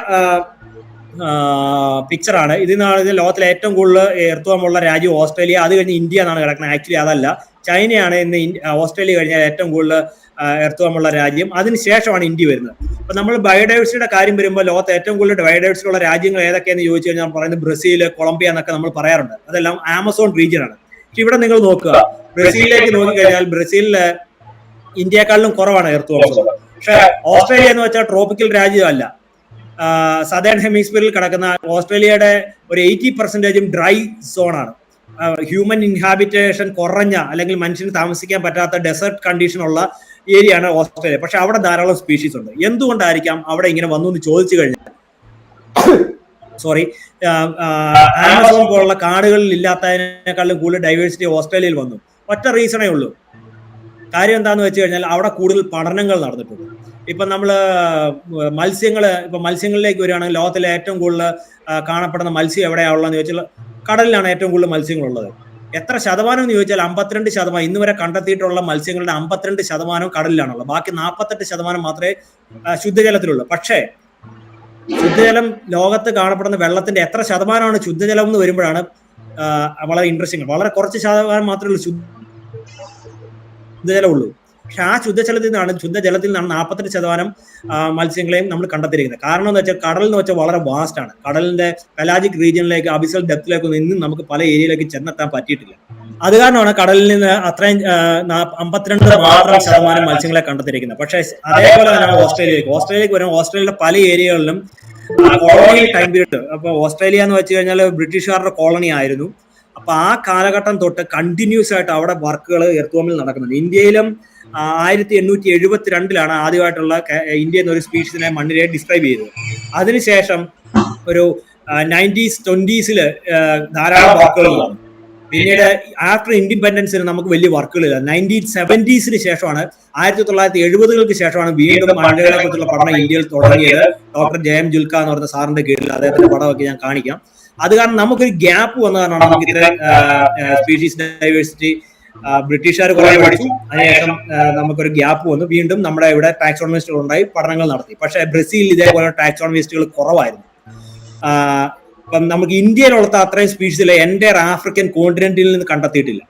പിക്ചറാണ്. ഇതിനാണ് ലോകത്തിലെ ഏറ്റവും കൂടുതൽ എർത്തുവമുള്ള രാജ്യം ഓസ്ട്രേലിയ, അത് കഴിഞ്ഞ് ഇന്ത്യ എന്നാണ് കിടക്കുന്നത്. ആക്ച്വലി അതല്ല, ചൈനയാണ് ഇന്ന് ഓസ്ട്രേലിയ കഴിഞ്ഞാൽ ഏറ്റവും കൂടുതൽ എർത്തുവമുള്ള രാജ്യം. അതിനുശേഷമാണ് ഇന്ത്യ വരുന്നത്. അപ്പൊ നമ്മൾ ബയോഡൈവേഴ്സിറ്റിയുടെ കാര്യം വരുമ്പോൾ ലോകത്ത് ഏറ്റവും കൂടുതൽ ബയോഡൈവേഴ്സിറ്റി ഉള്ള രാജ്യങ്ങൾ ഏതൊക്കെയെന്ന് ചോദിച്ചു കഴിഞ്ഞാൽ പറയുന്നത് ബ്രസീൽ, കൊളംബിയ എന്നൊക്കെ നമ്മൾ പറയാറുണ്ട്. അതെല്ലാം ആമസോൺ റീജിയൻ ആണ്. പക്ഷെ ഇവിടെ നിങ്ങൾ നോക്കുക, ബ്രസീലിലേക്ക് നോക്കിക്കഴിഞ്ഞാൽ ബ്രസീലില് ഇന്ത്യയെക്കാളിലും കുറവാണ് എർത്തുവംശം. പക്ഷെ ഓസ്ട്രേലിയ എന്ന് വെച്ചാൽ ട്രോപ്പിക്കൽ രാജ്യമല്ല, സദേൺ ഹെമിസ്ഫിയറിൽ കിടക്കുന്ന ഓസ്ട്രേലിയയുടെ ഒരു 80% ഡ്രൈ സോണാണ്. ഹ്യൂമൻ ഇൻഹാബിറ്റേഷൻ കുറഞ്ഞ അല്ലെങ്കിൽ മനുഷ്യന് താമസിക്കാൻ പറ്റാത്ത ഡെസേർട്ട് കണ്ടീഷൻ ഉള്ള ഏരിയയാണ് ഓസ്ട്രേലിയ. പക്ഷെ അവിടെ ധാരാളം സ്പീഷീസ് ഉണ്ട്. എന്തുകൊണ്ടായിരിക്കാം അവിടെ ഇങ്ങനെ വന്നു എന്ന് ചോദിച്ചു കഴിഞ്ഞാൽ, ആമസോൺ പോലുള്ള കാടുകളിൽ ഇല്ലാത്തതിനേക്കാളും കൂടുതൽ ഡൈവേഴ്സിറ്റി ഓസ്ട്രേലിയയിൽ വന്നു. ഒറ്റ റീസണേ ഉള്ളൂ. കാര്യം എന്താന്ന് വെച്ച് കഴിഞ്ഞാൽ അവിടെ കൂടുതൽ പഠനങ്ങൾ നടന്നിട്ടുണ്ട്. ഇപ്പൊ നമ്മള് മത്സ്യങ്ങളിലേക്ക് വരികയാണെങ്കിൽ ലോകത്തിലെ ഏറ്റവും കൂടുതൽ കാണപ്പെടുന്ന മത്സ്യം എവിടെയാണുള്ളതെന്ന് ചോദിച്ചാൽ കടലിലാണ് ഏറ്റവും കൂടുതൽ മത്സ്യങ്ങളുള്ളത്. എത്ര ശതമാനം എന്ന് ചോദിച്ചാൽ 52%. ഇന്ന് വരെ കണ്ടെത്തിയിട്ടുള്ള മത്സ്യങ്ങളുടെ 52% കടലിലാണുള്ളത്. ബാക്കി 48% മാത്രമേ ശുദ്ധജലത്തിലുള്ളൂ. പക്ഷേ ശുദ്ധജലം, ലോകത്ത് കാണപ്പെടുന്ന വെള്ളത്തിന്റെ എത്ര ശതമാനമാണ് ശുദ്ധജലം എന്ന് വരുമ്പോഴാണ് വളരെ ഇൻട്രസ്റ്റിംഗ്. വളരെ കുറച്ച് ശതമാനം മാത്രമേ ഉള്ളൂ ശുദ്ധജലമുള്ളൂ. പക്ഷെ ആ ശുദ്ധജലത്തിൽ നിന്നാണ് 48% മത്സ്യങ്ങളെയും നമ്മൾ കണ്ടെത്തിയിരിക്കുന്നത്. കാരണം എന്ന് വെച്ചാൽ കടൽ എന്ന് വെച്ചാൽ വളരെ വാസ്റ്റ് ആണ്. കടലിന്റെ പെലാജിക് റീജിയനിലേക്ക്, അബിസൽ ഡെപ്തിലേക്ക് ഇന്നും നമുക്ക് പല ഏരിയയിലേക്ക് ചെന്നെത്താൻ പറ്റിയിട്ടില്ല. അത് കാരണമാണ് കടലിൽ നിന്ന് അത്രയും 52% മത്സ്യങ്ങളെ കണ്ടെത്തിയിരിക്കുന്നത്. പക്ഷേ അതേപോലെ തന്നെയാണ് ഓസ്ട്രേലിയക്ക് വരുമ്പോൾ ഓസ്ട്രേലിയയിലെ പല ഏരിയകളിലും കോളനിയൽ ടൈം പീരീഡ്. അപ്പൊ ഓസ്ട്രേലിയ എന്ന് വെച്ച് കഴിഞ്ഞാൽ ബ്രിട്ടീഷുകാരുടെ കോളനി ആയിരുന്നു. അപ്പൊ ആ കാലഘട്ടം തൊട്ട് കണ്ടിന്യൂസ് ആയിട്ട് അവിടെ വർക്കുകൾ എർത്തുവമിൽ നടക്കുന്നുണ്ട്. ഇന്ത്യയിലും 1872 ആദ്യമായിട്ടുള്ള ഇന്ത്യ എന്നൊരു സ്പീഷീസിനെ മണ്ണിനെ ഡിസ്ക്രൈബ് ചെയ്തത്. അതിനുശേഷം ഒരു 90s 20s ധാരാളം വർക്കുകൾ നടന്നു. പിന്നീട് ആഫ്റ്റർ ഇൻഡിപെൻഡൻസിന് നമുക്ക് വലിയ വർക്കുകളില്ല. 1970s ശേഷമാണ്, 1970-കൾക്ക് ശേഷമാണ് വീണ്ടും മണ്ണിനെ കുറിച്ചുള്ള പഠനം ഇന്ത്യയിൽ തുടങ്ങിയത്. ഡോക്ടർ ജയം ജുൽക്ക എന്ന് പറയുന്ന സാറിന്റെ കീഴിൽ അദ്ദേഹത്തിന്റെ പടമൊക്കെ ഞാൻ കാണിക്കാം. അത് കാരണം നമുക്കൊരു ഗ്യാപ്പ് വന്നതാണ്. നമുക്ക് ഇത്ര സ്പീഷീസ് ഡൈവേഴ്സിറ്റി ബ്രിട്ടീഷുകാർ കുറെ പഠിച്ചു, അതിനുശേഷം നമുക്കൊരു ഗ്യാപ്പ് വന്നു. വീണ്ടും നമ്മുടെ ഇവിടെ ടാക്സോണമിസ്റ്റുകൾ ഉണ്ടായി, പഠനങ്ങൾ നടത്തി. പക്ഷെ ബ്രസീലിൽ ഇതേപോലെ ടാക്സോണമിസ്റ്റുകൾ കുറവായിരുന്നു. ഇപ്പം നമുക്ക് ഇന്ത്യയിലുള്ള അത്രയും സ്പീഷീസിലെ എൻ്റെ ആഫ്രിക്കൻ കോണ്ടിനെന്റിൽ നിന്ന് കണ്ടെത്തിയിട്ടില്ല.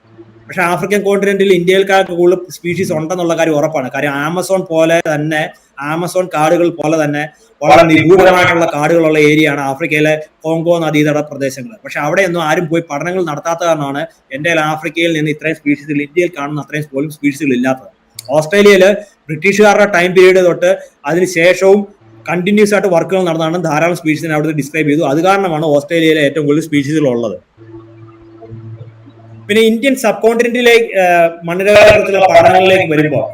പക്ഷെ ആഫ്രിക്കൻ കോണ്ടിനെന്റിൽ ഇന്ത്യയിൽക്കാർക്ക് കൂടുതൽ സ്പീഷീസ് ഉണ്ടെന്നുള്ള കാര്യം ഉറപ്പാണ്. കാര്യം ആമസോൺ കാടുകൾ പോലെ തന്നെ വളരെ നിഗൂഢമായിട്ടുള്ള കാടുകളുള്ള ഏരിയയാണ് ആഫ്രിക്കയിലെ കോങ്കോ നദീതട പ്രദേശങ്ങൾ. പക്ഷെ അവിടെയൊന്നും ആരും പോയി പഠനങ്ങൾ നടത്താത്ത കാരണമാണ് എൻ്റെ ആഫ്രിക്കയിൽ നിന്ന് ഇത്രയും സ്പീഷീസുകൾ, ഇന്ത്യയിൽ കാണുന്ന അത്രയും പോലും സ്പീഷീസുകൾ ഇല്ലാത്തത്. ഓസ്ട്രേലിയയില് ബ്രിട്ടീഷുകാരുടെ ടൈം പീരീഡ് തൊട്ട് അതിനുശേഷവും കണ്ടിന്യൂസ് ആയിട്ട് വർക്കുകൾ നടന്നാണ് ധാരാളം സ്പീഷീസിനെ അവിടുത്തെ ഡിസ്ക്രൈബ് ചെയ്തു. അത് കാരണമാണ് ഓസ്ട്രേലിയയിലെ ഏറ്റവും കൂടുതൽ സ്പീഷീസുകൾ ഉള്ളത്. പിന്നെ ഇന്ത്യൻ സബ് കോണ്ടിനെന്റിലേക്ക് മണ്ണിരകളെക്കുറിച്ചുള്ള പഠനങ്ങളിലേക്ക് വരുമ്പോൾ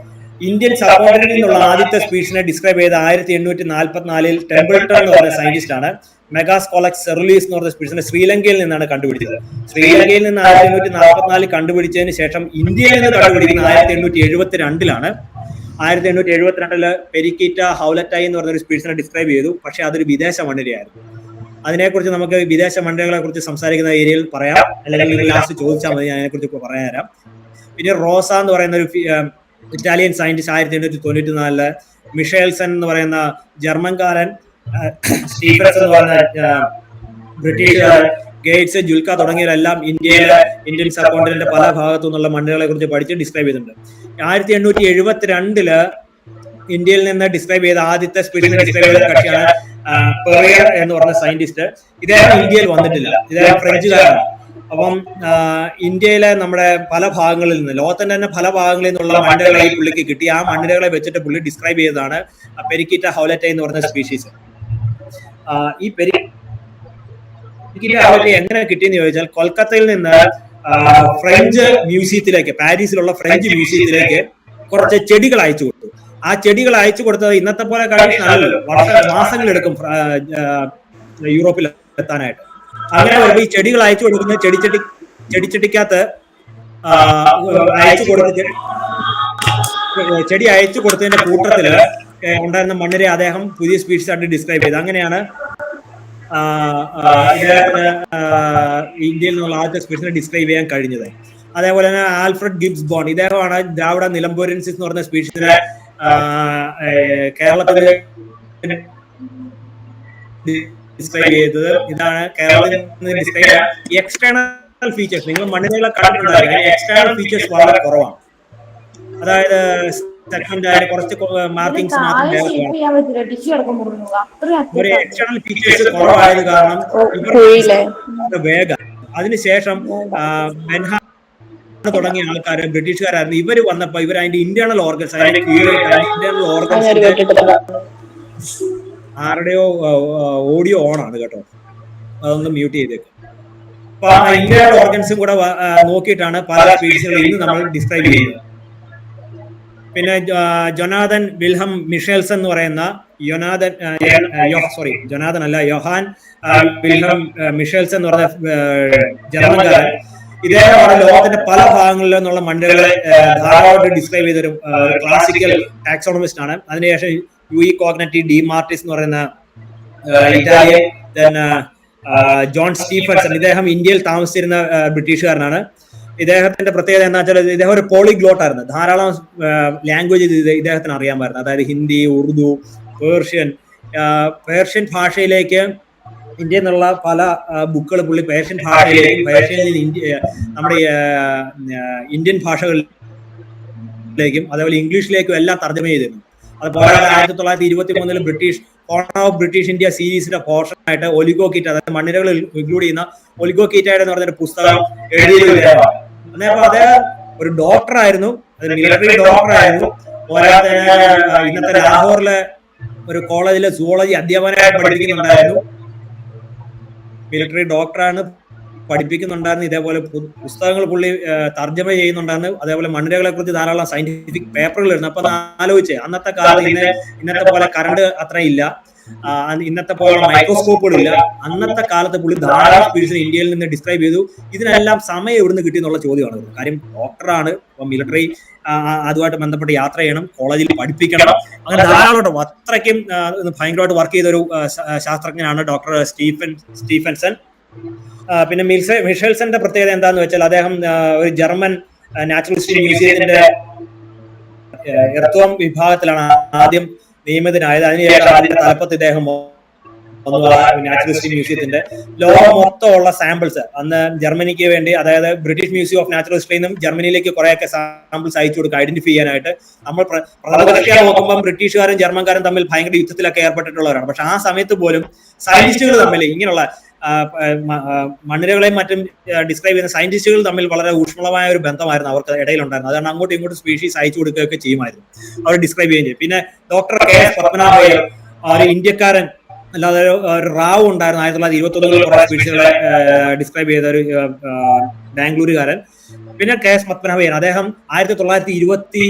ഇന്ത്യൻ സബ് കോണ്ടിനെന്റിൽ നിന്നുള്ള ആദ്യത്തെ സ്പീഷീസിനെ ഡിസ്ക്രൈബ് ചെയ്ത 1844 ടെമ്പിൾട്ടൺ എന്ന് പറയുന്ന സയന്റിസ്റ്റ് ആണ് മെഗാസ്കോളക്സ് സെറുലീസ് എന്ന് പറഞ്ഞ സ്പീഷീസിനെ ശ്രീലങ്കയിൽ നിന്നാണ് കണ്ടുപിടിച്ചത്. ശ്രീലങ്കയിൽ നിന്ന് 1844 കണ്ടുപിടിച്ചതിന് ശേഷം ഇന്ത്യയിൽ നിന്ന് കണ്ടുപിടിക്കുന്നത് 1872 1872 പെരിക്കീറ്റ ഹൗലറ്റായി എന്ന് പറഞ്ഞൊരു സ്പീഷീസിനെ ഡിസ്ക്രൈബ് ചെയ്തു. പക്ഷെ അതൊരു വിദേശ മണ്ണിരയായിരുന്നു. അതിനെക്കുറിച്ച് നമുക്ക് വിദേശ മണ്ണിരകളെ കുറിച്ച് സംസാരിക്കുന്ന ഏരിയയിൽ പറയാം, അല്ലെങ്കിൽ ലാസ്റ്റ് ചോദിച്ചാൽ മതി, ഞാൻ അതിനെക്കുറിച്ച് ഇപ്പോൾ പറയാൻ തരാം. പിന്നെ റോസ എന്ന് പറയുന്ന ഒരു ഇറ്റാലിയൻ സയന്റിസ്റ്റ് 1894 മിഷേൽസൺ എന്ന് പറയുന്ന ജർമ്മൻകാരൻ, സ്റ്റീഫൻസ് എന്ന് പറയുന്ന ബ്രിട്ടീഷുകാർ, ഗേറ്റ്സ്, ജുൽക്ക തുടങ്ങിയവരെല്ലാം ഇന്ത്യൻ സബ് കോണ്ടിനെന്റിന്റെ പല ഭാഗത്തു നിന്നുള്ള മണ്ണിരകളെ കുറിച്ച് പഠിച്ച് ഡിസ്ക്രൈബ് ചെയ്തിട്ടുണ്ട്. 1872 ഇന്ത്യയിൽ നിന്ന് ഡിസ്ക്രൈബ് ചെയ്ത ആദ്യത്തെ സ്പീഷീസിനെ ഡിസ്ക്രൈബ് ചെയ്ത കക്ഷിയാണ് പെറിയർ എന്ന് പറഞ്ഞ സയന്റിസ്റ്റ്. ഇദ്ദേഹം ഇന്ത്യയിൽ വന്നിട്ടില്ല, ഇദ്ദേഹം ഫ്രഞ്ചുകാരാണ്. അപ്പം ഇന്ത്യയിലെ നമ്മുടെ പല ഭാഗങ്ങളിൽ നിന്ന്, ലോകത്തിന്റെ തന്നെ പല ഭാഗങ്ങളിൽ നിന്നുള്ള മണ്ണിരകളെ ഈ പുള്ളിക്ക് കിട്ടി. ആ മണ്ണിരകളെ വെച്ചിട്ട് പുള്ളി ഡിസ്ക്രൈബ് ചെയ്തതാണ് പെരിക്കീറ്റ ഹൗലറ്റായി എന്ന് പറഞ്ഞ സ്പീഷീസ്. ഈ പെരിക്കീറ്റ ഹൗലറ്റായി എങ്ങനെ കിട്ടിയെന്ന് ചോദിച്ചാൽ, കൊൽക്കത്തയിൽ നിന്ന് ഫ്രഞ്ച് മ്യൂസിയത്തിലേക്ക്, പാരീസിലുള്ള ഫ്രഞ്ച് മ്യൂസിയത്തിലേക്ക് കുറച്ച് ചെടികൾ അയച്ചു കൊടുത്തു. ആ ചെടികൾ അയച്ചു കൊടുത്തത് ഇന്നത്തെ പോലെ കഴിയുന്നല്ലോ, മാസങ്ങളെടുക്കും യൂറോപ്പിൽ എത്താനായിട്ട്. അങ്ങനെ വരുമ്പോൾ ഈ ചെടികൾ അയച്ചു കൊടുക്കുന്ന ചെടിച്ചട്ടിക്കകത്ത് ചെടി അയച്ചു കൊടുത്തതിന്റെ കൂട്ടത്തില് ഉണ്ടായിരുന്ന മണ്ണിരെ അദ്ദേഹം പുതിയ സ്പീഷീസ് ആയിട്ട് ഡിസ്ക്രൈബ് ചെയ്തു. അങ്ങനെയാണ് ഇന്ത്യയിൽ നിന്നുള്ള ആദ്യത്തെ സ്പീഷീസിനെ ഡിസ്ക്രൈബ് ചെയ്യാൻ കഴിഞ്ഞത്. അതേപോലെ തന്നെ ആൽഫ്രഡ് ഗിബ്സ് ബോൺ, ഇദ്ദേഹമാണ് ദ്രാവിഡ നിലംബോരൻസിസ് എന്ന് പറഞ്ഞ സ്പീഷീസിനെ കേരളത്തിൽ ഡിസ്ക്രൈബ് ചെയ്തത് ഇതാണ്. കേരളത്തിൽ നിന്ന് ഡിസ്ക്രൈബ് ചെയ്യാൻ എക്സ്റ്റേണൽ ഫീച്ചേഴ്സ് നിങ്ങൾ മണ്ണിരകളെ കണ്ടിട്ടുണ്ടായിരിക്കും. അതിന് എക്സ്റ്റേണൽ ഫീച്ചേഴ്സ് വളരെ കുറവാണ്. അതായത് സെഗ്മെന്റ് ആയാലും കുറച്ച് മാർക്കിങ്സ് മാത്രം ഒരു എക്സ്റ്റേണൽ ഫീച്ചേഴ്സ് കുറവായത് കാരണം വേഗം. അതിനുശേഷം ബെൻഹാം തുടങ്ങിയ ആൾക്കാർ ബ്രിട്ടീഷുകാരായിരുന്നു. ഇവർ വന്നപ്പോ ഇവർ അതിന്റെ ഇന്റേണൽ ഓർഗൻസ് ഇന്റേണൽ ഓർഗൻസ് ആരുടെയോ ഓഡിയോ ഓൺ ആണ് കേട്ടോ, അതൊന്ന് മ്യൂട്ട് ചെയ്തേക്കും. അപ്പൊ ആ ഇന്റേണൽ ഓർഗൻസും കൂടെ നോക്കിയിട്ടാണ് പല സ്പീഷീസുകൾ ഇന്ന് നമ്മൾ ഡിസ്ക്രൈബ് ചെയ്യുന്നത്. പിന്നെ ജൊനാഥൻ വിൽഹം മിഷേൽസൺ എന്ന് പറയുന്ന ജൊനാഥൻ അല്ല, യോഹാൻ വിൽഹം മിഷേൽസൺ എന്ന് പറഞ്ഞ ജർമ്മൻകാരൻ. ഇദ്ദേഹമാണ് ലോകത്തിന്റെ പല ഭാഗങ്ങളിൽ നിന്നുള്ള മണ്ണിരകളെ ധാരാളമായിട്ട് ഡിസ്ക്രൈബ് ചെയ്തൊരു ക്ലാസിക്കൽ ടാക്സോണമിസ്റ്റ് ആണ്. അതിനുശേഷം യൂയി കോഗ്നറ്റി ഡി മാർട്ടിസ് എന്ന് പറയുന്ന ഇറ്റാലിയൻ, ജോൺ സ്റ്റീഫൻസൺ, ഇദ്ദേഹം ഇന്ത്യയിൽ താമസിച്ചിരുന്ന ബ്രിട്ടീഷുകാരനാണ്. ഇദ്ദേഹത്തിന്റെ പ്രത്യേകത എന്താ വെച്ചാൽ ഇദ്ദേഹം ഒരു പോളിഗ്ലോട്ട് ആയിരുന്നു. ധാരാളം ലാംഗ്വേജ് ഇദ്ദേഹത്തിന് അറിയാമായിരുന്നു. അതായത് ഹിന്ദി, ഉറുദു, പേർഷ്യൻ ഭാഷയിലേക്ക് ഇന്ത്യയിൽ നിന്നുള്ള പല ബുക്കുകൾ പുള്ളി പേർഷ്യൻ ഭാഷയിലേക്കും പേർഷ്യനിൽ നമ്മുടെ ഇന്ത്യൻ ഭാഷകളിലേക്കും അതേപോലെ ഇംഗ്ലീഷിലേക്കും എല്ലാം തർജ്ജമ ചെയ്തിരുന്നു. അതുപോലെ 1923 British corner of British India സീരീസിന്റെ പോർഷൻ ആയിട്ട് ഒലിഗോ കീറ്റ, അതായത് മണ്ണിരകൾ ഇൻക്ലൂഡ് ചെയ്യുന്ന ഒലിഗോ കീറ്റയുടെ എന്ന് പറഞ്ഞൊരു പുസ്തകം എഴുതിയത്. അന്നേരം അദ്ദേഹം ഒരു ഡോക്ടർ ആയിരുന്നു, മിലിറ്ററി ഡോക്ടർ ആയിരുന്നു. പോരാതെ ഇന്നത്തെ ലാഹോറിലെ ഒരു കോളേജിലെ സുവോളജി അധ്യാപകനായി പഠിപ്പിക്കുന്നുണ്ടായിരുന്നു. മിലിറ്ററി ഡോക്ടറാണ്, പഠിപ്പിക്കുന്നുണ്ടായിരുന്നു. ഇതേപോലെ പുസ്തകങ്ങൾ പുള്ളി തർജ്ജമ ചെയ്യുന്നുണ്ടായിരുന്നു. അതേപോലെ മണ്ണിരകളെ കുറിച്ച് ധാരാളം സയന്റിഫിക് പേപ്പറുകൾ ഇരുന്നു. അപ്പൊ ആലോചിച്ച് അന്നത്തെ കാലത്ത് ഇന്നത്തെ പോലെ കറണ്ട് അത്ര ഇല്ല, ഇന്നത്തെ പോലുള്ള മൈക്രോസ്കോപ്പുകളില്ല. അന്നത്തെ കാലത്ത് പുള്ളി ധാരാളം സ്പീഷീസ് ഇന്ത്യയിൽ നിന്ന് ഡിസ്ക്രൈബ് ചെയ്തു. ഇതിനെല്ലാം സമയം എവിടുന്ന് കിട്ടി എന്നുള്ള ചോദ്യമാണ്. കാര്യം ഡോക്ടറാണ്, മിലിറ്ററി അതുമായിട്ട് ബന്ധപ്പെട്ട് യാത്ര ചെയ്യണം, കോളേജിൽ പഠിപ്പിക്കണം, അങ്ങനെ ധാരാളം അത്രയ്ക്കും ഭയങ്കരമായിട്ട് വർക്ക് ചെയ്ത ഒരു ശാസ്ത്രജ്ഞനാണ് ഡോക്ടർ സ്റ്റീഫൻസൺ. പിന്നെ മിഷേൽസന്റെ പ്രത്യേകത എന്താന്ന് വെച്ചാൽ അദ്ദേഹം ഒരു ജർമ്മൻ നാച്ചുറലിസ്റ്റ് മ്യൂസിയത്തിന്റെ എർത്തോം വിഭാഗത്തിലാണ് ആദ്യം നിയമിതനായത്. അതിനുശേഷം അതിന്റെ തലപ്പത്ത് ഇദ്ദേഹം നാച്ചുറലിസ്റ്റ് മ്യൂസിയത്തിന്റെ ലോകം മൊത്തമുള്ള സാമ്പിൾസ് അന്ന് ജർമ്മനിക്ക് വേണ്ടി, അതായത് ബ്രിട്ടീഷ് മ്യൂസിയം ഓഫ് നാച്ചുറൽ ഹിസ്റ്ററിയിൽ നിന്നും ജർമ്മനിയിലേക്ക് കുറെയൊക്കെ സാമ്പിൾസ് അയച്ചു കൊടുക്കുക ഐഡന്റിഫൈ ചെയ്യാനായിട്ട്. നമ്മൾ പ്രഥമദൃഷ്ട്യാ നോക്കുമ്പോൾ ബ്രിട്ടീഷുകാരും ജർമ്മൻകാരും തമ്മിൽ ഭയങ്കര യുദ്ധത്തിലൊക്കെ ഏർപ്പെട്ടിട്ടുള്ളവരാണ്. പക്ഷെ ആ സമയത്ത് പോലും സയന്റിസ്റ്റുകൾ തമ്മിൽ ഇങ്ങനെയുള്ള മണ്ണിരകളെയും മറ്റും ഡിസ്ക്രൈബ് ചെയ്യുന്ന സയന്റിസ്റ്റുകൾ തമ്മിൽ വളരെ ഊഷ്മളമായ ഒരു ബന്ധമായിരുന്നു അവർക്ക് ഇടയിലുണ്ടായിരുന്നത്. അതാണ് അങ്ങോട്ടും ഇങ്ങോട്ടും സ്പീഷീസ് അയച്ചു കൊടുക്കുകയൊക്കെ ചെയ്യുമായിരുന്നു, അവർ ഡിസ്ക്രൈബ് ചെയ്യുകയും ചെയ്യും. പിന്നെ ഡോക്ടർ കെ എസ് പത്മനാഭയ്യർ, ഒരു ഇന്ത്യക്കാരൻ, അല്ലാതെ ഒരു റാവു ഉണ്ടായിരുന്നു 1929 കുറെ സ്പീഷീസുകളെ ഡിസ്ക്രൈബ് ചെയ്ത ഒരു ബാംഗ്ലൂരുകാരൻ. പിന്നെ കെ എസ് പത്മനാഭയ്യർ, അദ്ദേഹം 1929